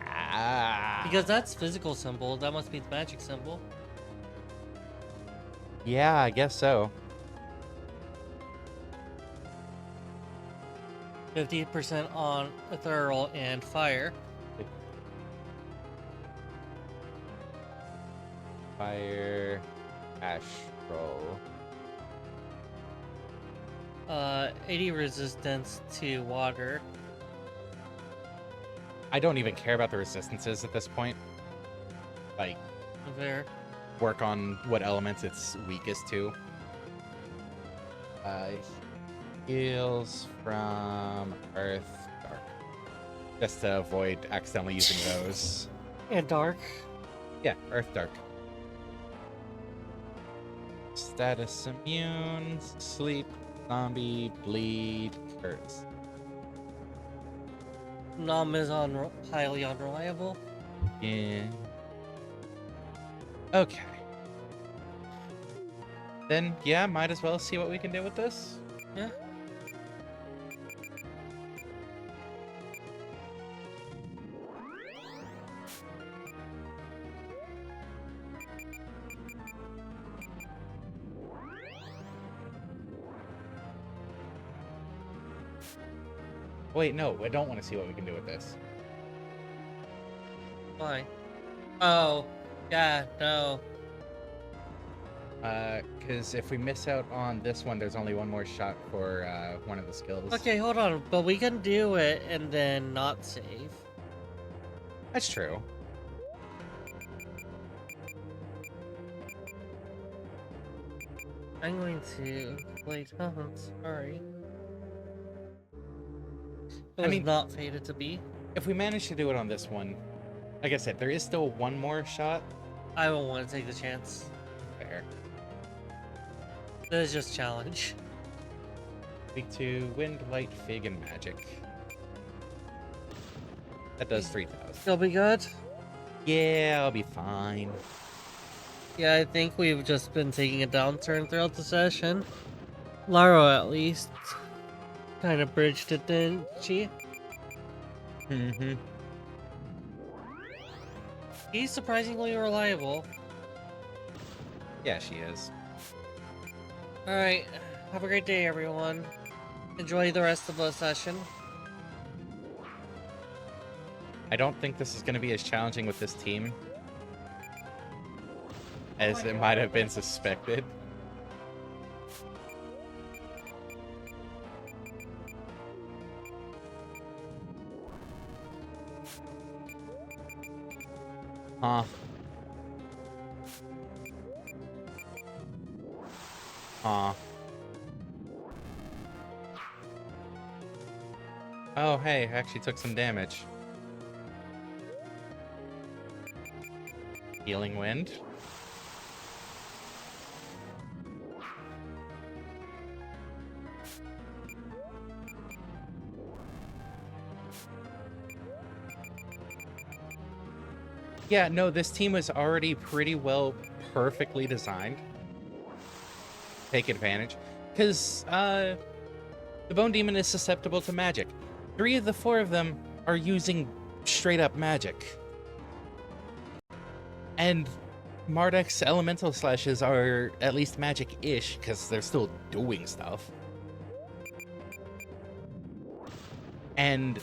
Ah. Because that's physical symbol. That must be the magic symbol. Yeah, I guess so. 50% on ethereal and fire. Fire, astral. 80 resistance to water. I don't even care about the resistances at this point. Like, There. work on what elements it's weakest to. Heals from Earth, Dark. Just to avoid accidentally using those. And dark. Yeah, Earth, Dark. Status immune, sleep, zombie, bleed, curse. Nom is highly unreliable. Yeah. Okay. Then, yeah, might as well see what we can do with this. Yeah. Wait, no, I don't want to see what we can do with this. Why? Oh, yeah, no. Because if we miss out on this one, there's only one more shot for one of the skills. Okay, hold on. But we can do it and then not save. That's true. I'm going to wait. Oh, sorry. It was not fated to be. If we manage to do it on this one, like I said, there is still one more shot. I won't want to take the chance. Fair. This is just challenge. Week 2, wind, light, fig, and magic. That does 3,000. You'll be good? Yeah, I'll be fine. Yeah, I think we've just been taking a downturn throughout the session. Laro, at least, kind of bridged it, didn't she? Mm-hmm. He's surprisingly reliable. Yeah, she is. Alright, have a great day, everyone. Enjoy the rest of the session. I don't think this is going to be as challenging with this team as it might have been suspected. Huh. Huh. Oh, hey, I actually took some damage. Healing wind. Yeah, no, this team was already pretty well perfectly designed. Take advantage. Because, the Bone Demon is susceptible to magic. 3 of the 4 of them are using straight up magic. And MARDEK's elemental slashes are at least magic-ish, because they're still doing stuff. And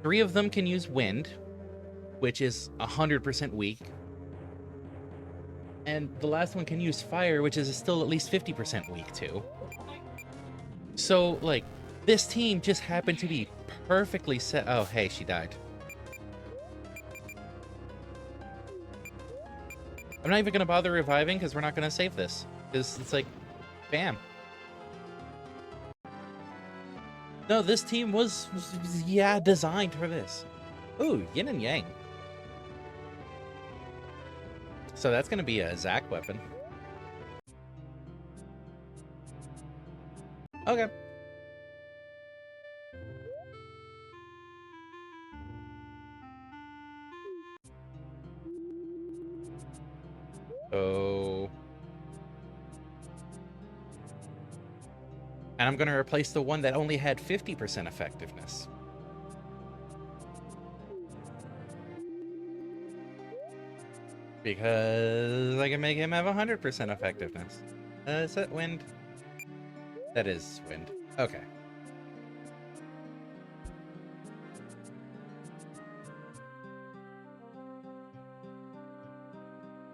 3 of them can use wind, which is 100% weak. And the last one can use fire, which is still at least 50% weak too. So, like, this team just happened to be perfectly set. Oh, hey, she died. I'm not even going to bother reviving because we're not going to save this. Because it's like, bam. No, this team was, yeah, designed for this. Ooh, yin and yang. So that's going to be a Zac weapon. Okay. So And I'm going to replace the one that only had 50% effectiveness. Because I can make him have 100% effectiveness. Is that wind? That is wind. Okay.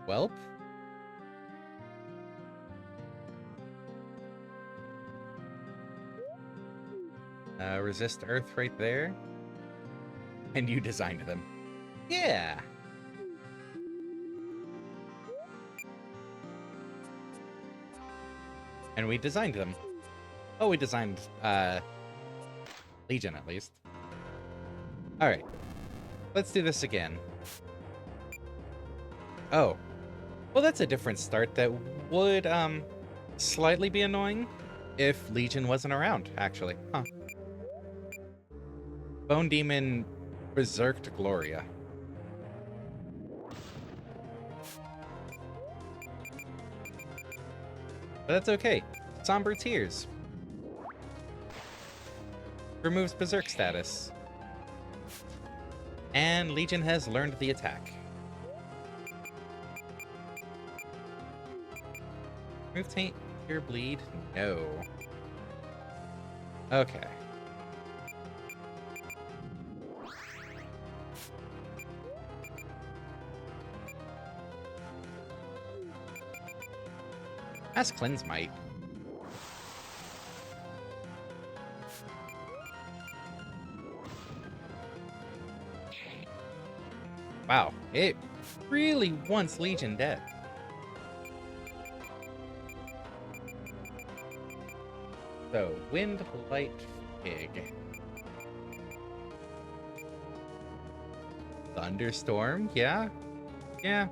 Welp? Resist Earth right there. And you designed them. Yeah! And we designed them. Oh, we designed, Legion, at least. Alright. Let's do this again. Oh. Well, that's a different start that would, slightly be annoying if Legion wasn't around, actually. Huh. Bone Demon Berserked Gloria. But that's okay. Somber Tears. Removes Berserk status. And Legion has learned the attack. Remove Taint, Cure Bleed? No. Okay. Mass Cleanse might. Wow, it really wants Legion dead. So, Wind, Light, Pig. Thunderstorm, yeah? Yeah.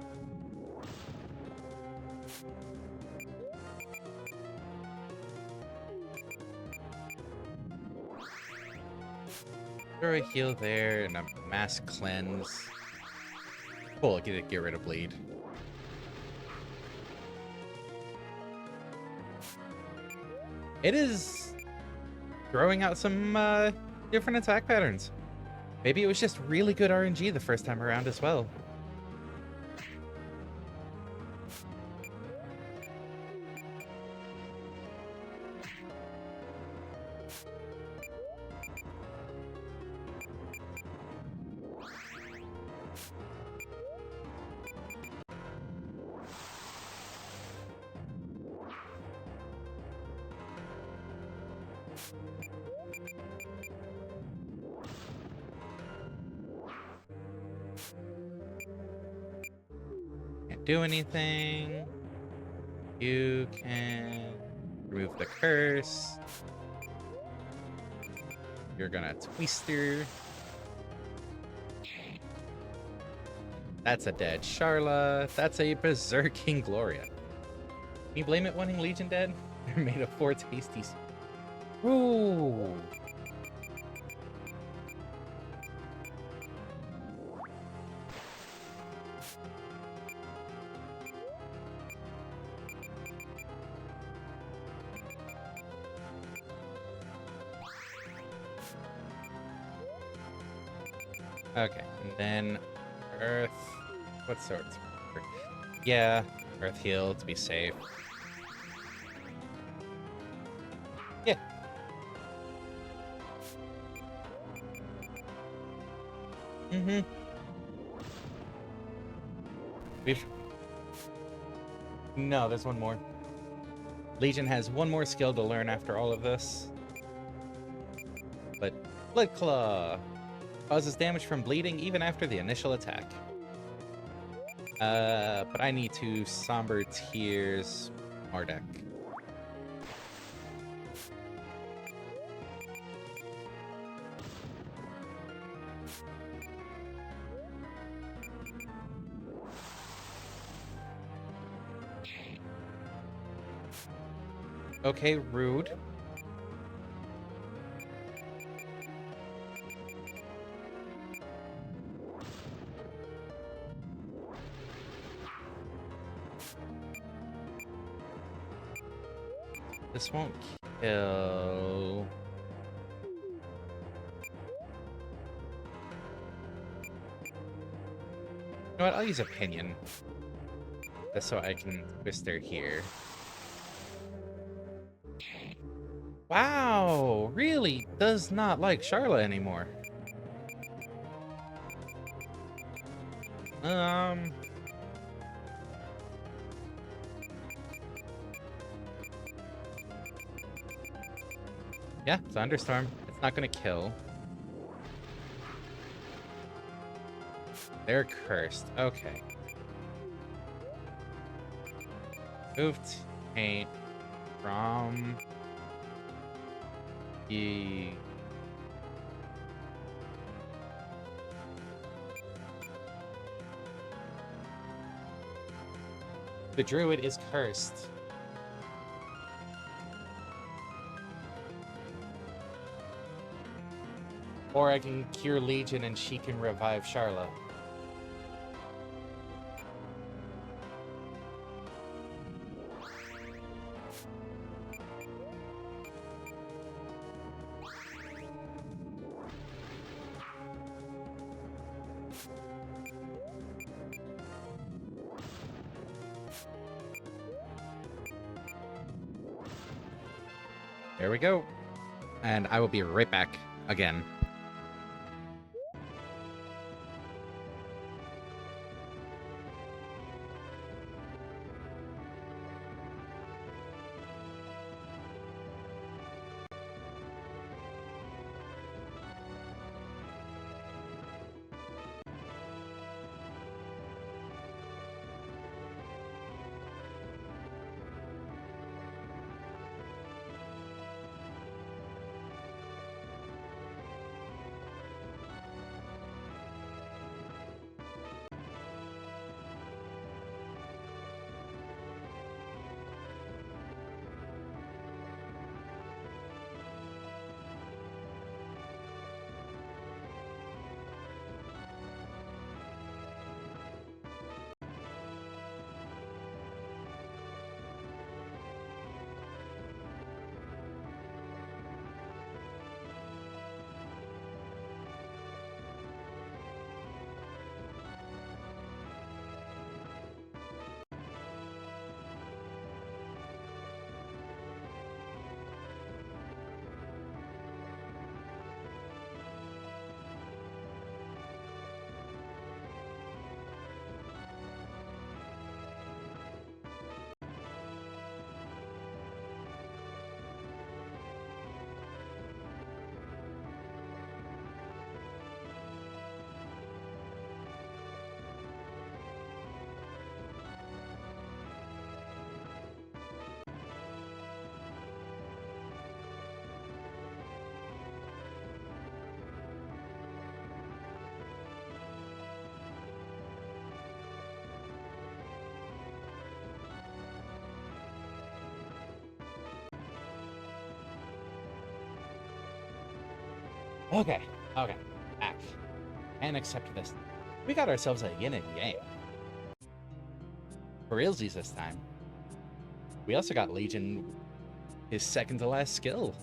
Throw a heal there and a mass cleanse. Cool, get rid of bleed. It is throwing out some different attack patterns. Maybe it was just really good RNG the first time around as well. Do anything. You can remove the curse. You're gonna Twister. That's a dead Charla. That's a Berserking Gloria. Can you blame it wanting Legion dead? They're made of 4 tasties. Ooh. Okay, and then Earth. What sorts? Yeah, Earth Heal to be safe. Yeah. Mm-hmm. No, there's one more. Legion has one more skill to learn after all of this. But Blood Claw causes damage from bleeding even after the initial attack. But I need to Somber Tears MARDEK. Okay, rude. This won't kill. You know what? I'll use Opinion. Just so I can twist her here. Wow! Really does not like Charlotte anymore. Yeah, Thunderstorm. It's not gonna kill. They're cursed. Okay. Moved paint from the druid is cursed. Or I can cure Legion and she can revive Charlotte. There we go. And I will be right back again. Okay, back. And accept this. We got ourselves a yin and yang. For realsies this time. We also got Legion, his second to last skill.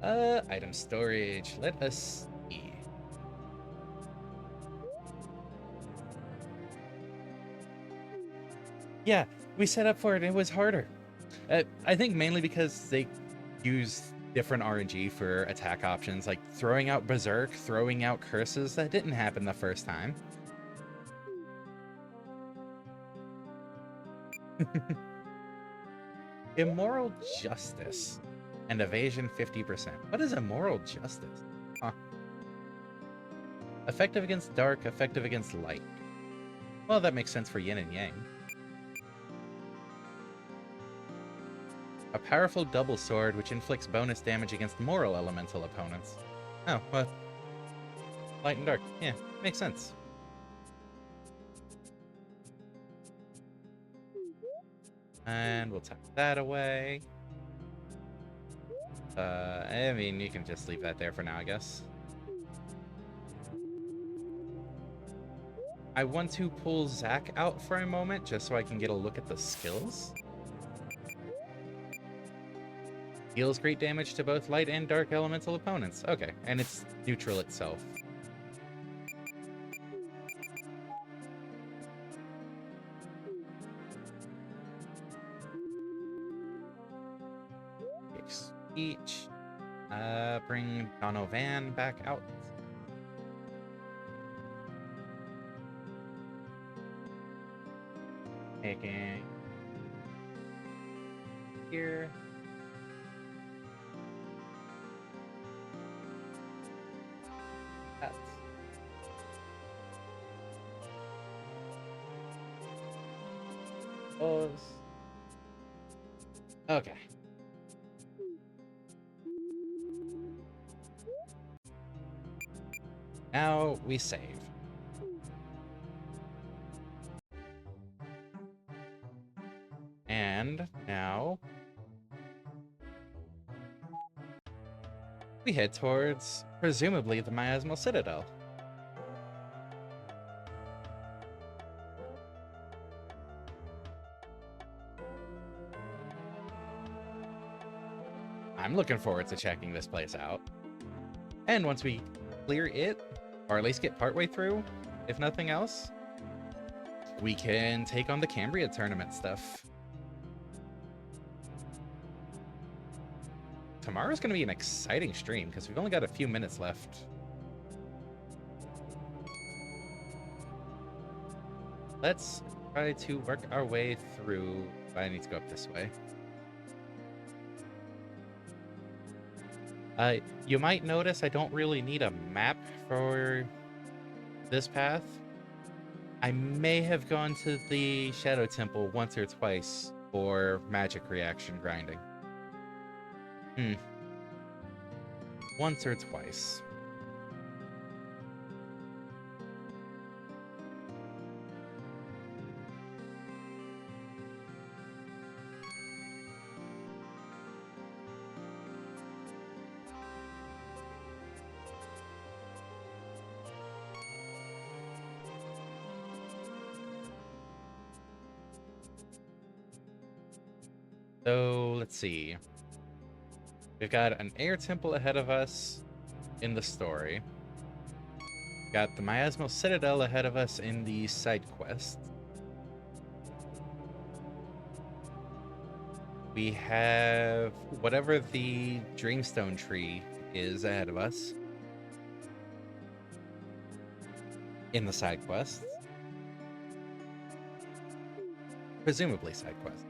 Item storage. Let us see. Yeah, we set up for it. It was harder. I think mainly because they use different RNG for attack options, like throwing out Berserk, throwing out Curses. That didn't happen the first time. Immoral Justice and Evasion 50%. What is Immoral Justice? Huh. Effective against dark, effective against light. Well, that makes sense for yin and yang. A powerful double sword which inflicts bonus damage against moral elemental opponents. Oh, well. Light and dark. Yeah, makes sense. And we'll tuck that away. I mean, you can just leave that there for now, I guess. I want to pull Zach out for a moment, just so I can get a look at the skills. Deals great damage to both light and dark elemental opponents. Okay, and it's neutral itself. Each. Bring Donovan back out. Taking here. That's those. Okay. Now we save. And now we head towards, presumably, the Miasmal Citadel. I'm looking forward to checking this place out. And once we clear it, or at least get partway through, if nothing else, we can take on the Cambria tournament stuff. Tomorrow's going to be an exciting stream because we've only got a few minutes left. Let's try to work our way through. I need to go up this way. You might notice I don't really need a map for this path. I may have gone to the Shadow Temple once or twice for magic reaction grinding. Once or twice. So, let's see. We've got an air temple ahead of us in the story. Got the Miasmal Citadel ahead of us in the side quest. We have whatever the Dreamstone tree is ahead of us in the side quest. Presumably side quest.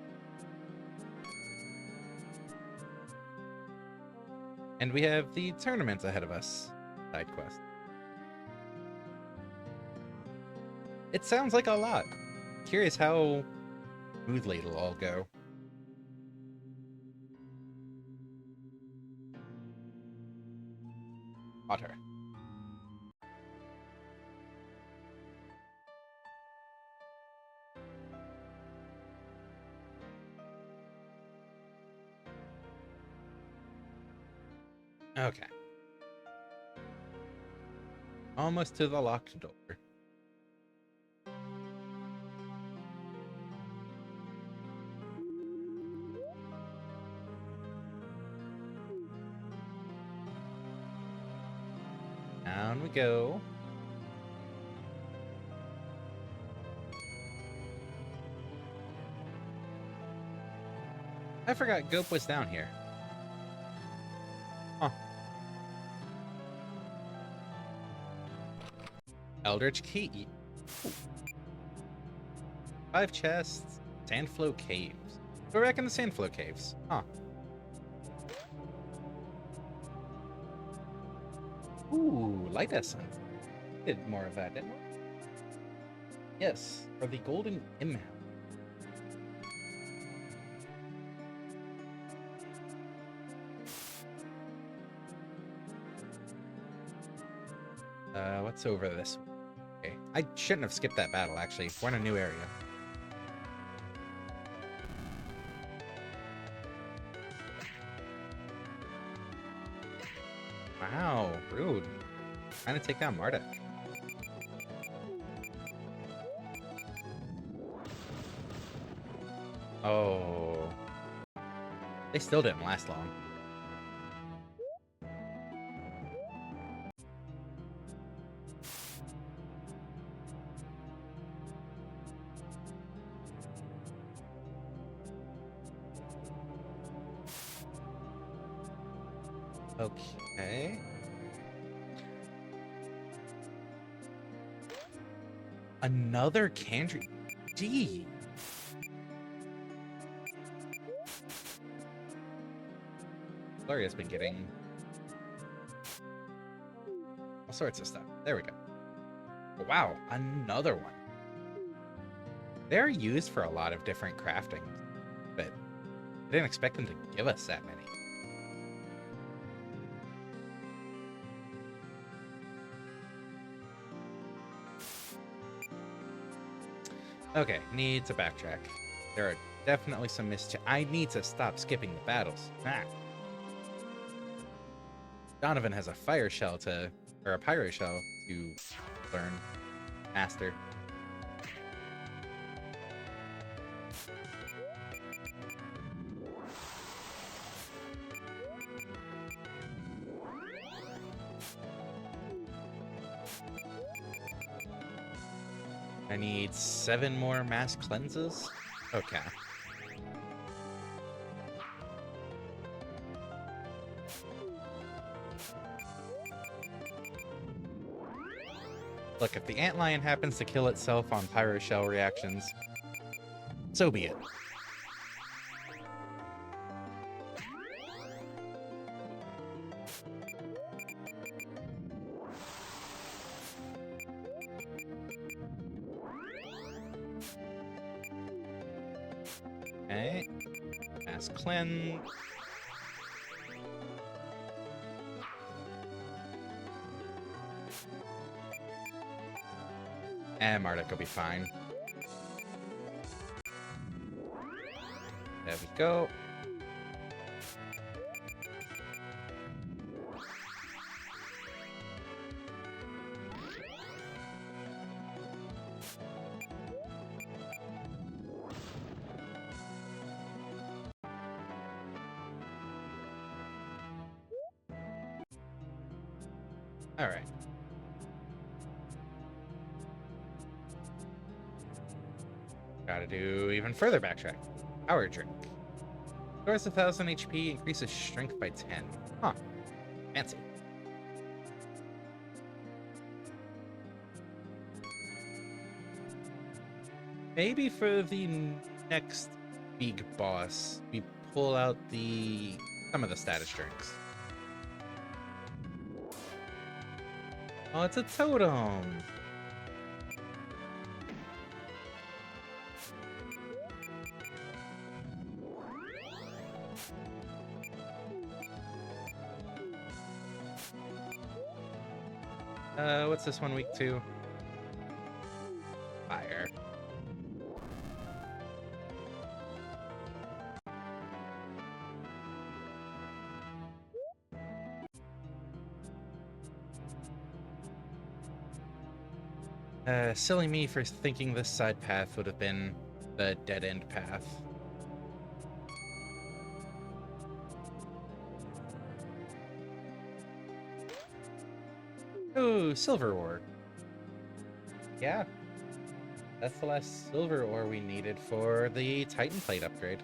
And we have the tournament ahead of us. Side quest. It sounds like a lot. Curious how smoothly it'll all go. Water. Okay. Almost to the locked door. Down we go. I forgot Gope was down here. Huh. Eldritch Key. Ooh. 5 chests. Sandflow Caves. We're back in the Sandflow Caves. Huh. Ooh, light essence. Did more of that, didn't we? Yes, for the golden imhound. What's over this way? Okay. I shouldn't have skipped that battle, actually. We're in a new area. Wow, rude. Trying to take down MARDEK. Oh. They still didn't last long. Okay. Another Candry. Gee. Gloria's been getting all sorts of stuff. There we go. Wow, another one. They're used for a lot of different crafting, but I didn't expect them to give us that many. Okay, need to backtrack. There are definitely some mischief. I need to stop skipping the battles. Ah. Donovan has a fire shell or a pyro shell to learn, master. I need 7 more mass cleanses. Okay. Look, if the antlion happens to kill itself on pyro shell reactions, so be it. Okay. Mass cleanse. And MARDEK will be fine. There we go. All right. Gotta do even further backtrack. Power drink. Restores 1,000 HP, increases strength by 10. Huh. Fancy. Maybe for the next big boss, we pull out some of the status drinks. Oh, it's a totem. What's this one week to? Fire. Silly me for thinking this side path would have been the dead-end path. Oh, silver ore. Yeah. That's the last silver ore we needed for the Titan plate upgrade.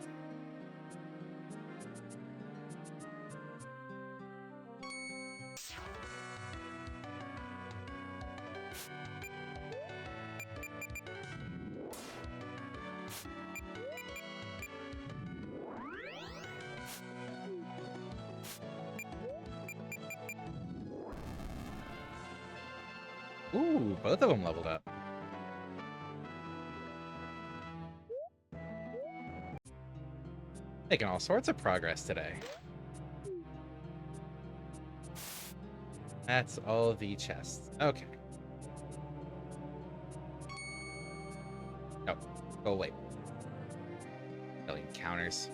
Ooh, both of them leveled up. Making all sorts of progress today. That's all the chests. Okay. No, go away. Million counters.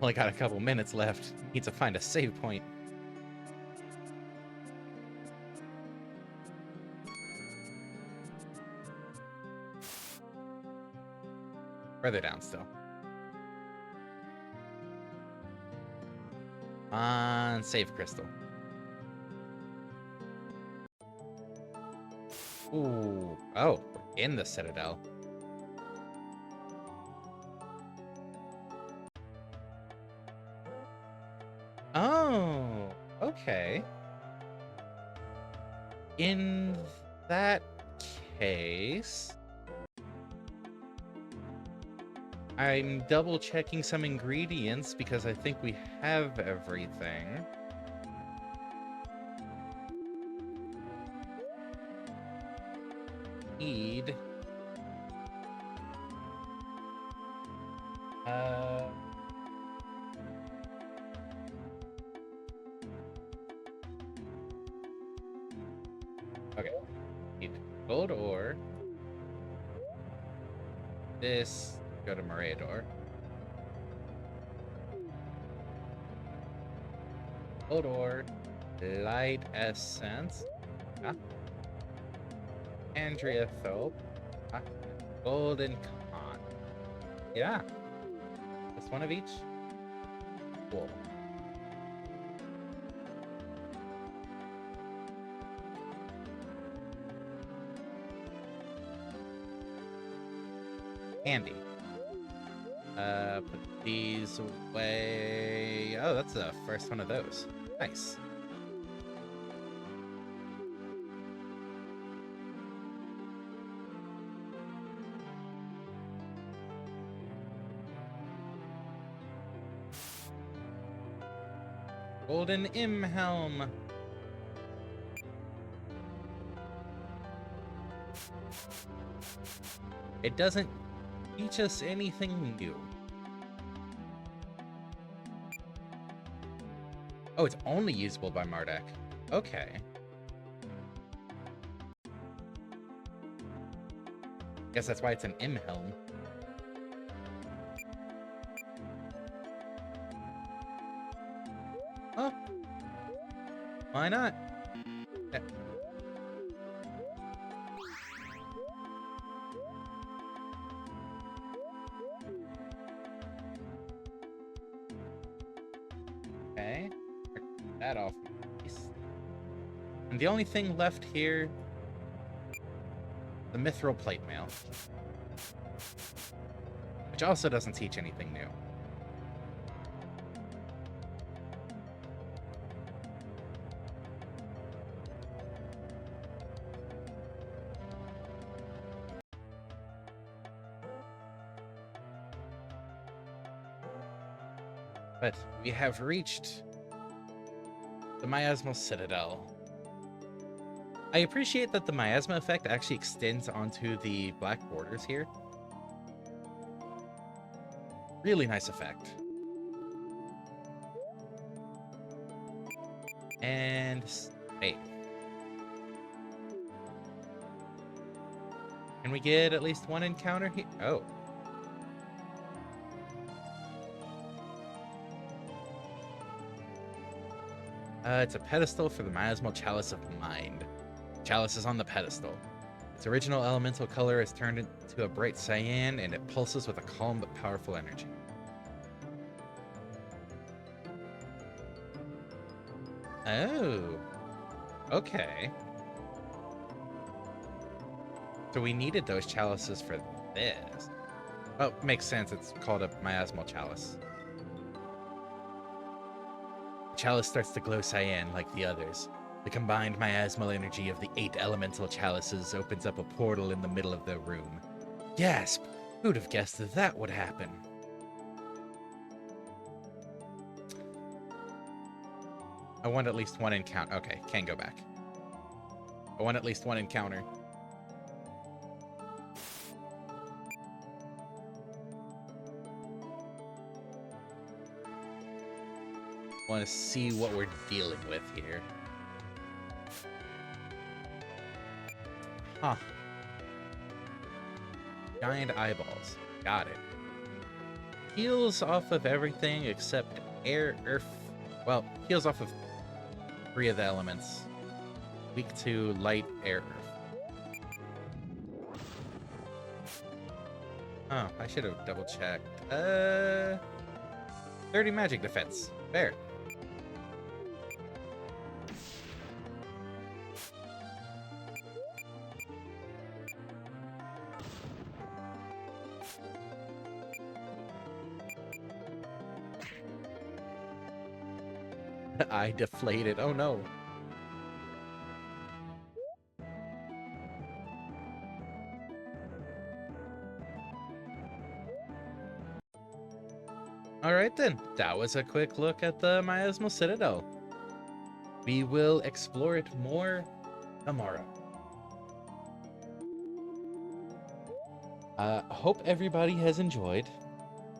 Only got a couple minutes left. Need to find a save point. Further down still. On save crystal. Ooh. Oh, we're in the Citadel. Okay. In that case, I'm double checking some ingredients because I think we have everything. Need. Okay. Need gold ore. This, go to Morador. Gold ore, light essence, Andrea Thope, golden con. Yeah, just one of each. Cool. Handy. Put these away. Oh, that's the first one of those. Nice. Golden Imhelm. It doesn't teach us anything new. Oh, it's only usable by MARDEK. Okay. Guess that's why it's an Imhelm. Oh. Why not? Okay. That off. And the only thing left here, the Mithril Plate Mail. Which also doesn't teach anything new. But we have reached the Miasmal Citadel. I appreciate that the miasma effect actually extends onto the black borders here. Really nice effect. And save. Can we get at least one encounter here? Oh. It's a pedestal for the Miasmal Chalice of Mind. Chalice is on the pedestal. Its original elemental color is turned into a bright cyan, and it pulses with a calm but powerful energy. Oh. Okay. So we needed those chalices for this. Oh, makes sense. It's called a Miasmal Chalice. The chalice starts to glow cyan like the others. The combined miasmal energy of the 8 elemental chalices opens up a portal in the middle of the room. Gasp! Who'd have guessed that that would happen? I want at least one encounter. Okay, can't go back. I want at least one encounter. I want to see what we're dealing with here. Huh. Giant eyeballs. Got it. Heals off of everything except air, earth. Well, heals off of 3 of the elements. Weak to light, air, earth. Oh, I should have double checked. 30 magic defense. Fair. I deflated. Oh no. Alright then, that was a quick look at the Miasmal Citadel. We will explore it more tomorrow. Hope everybody has enjoyed.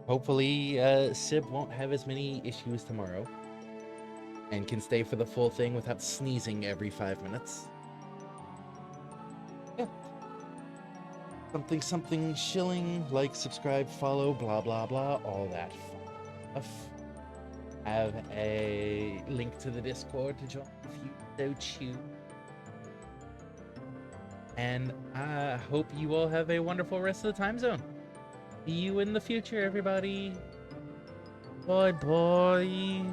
Hopefully, Sib won't have as many issues tomorrow and can stay for the full thing without sneezing every 5 minutes. Yeah. Something shilling, like, subscribe, follow, blah, blah, blah, all that fun stuff. Have a link to the Discord to join if you so choose. And I hope you all have a wonderful rest of the time zone. See you in the future, everybody. Bye bye.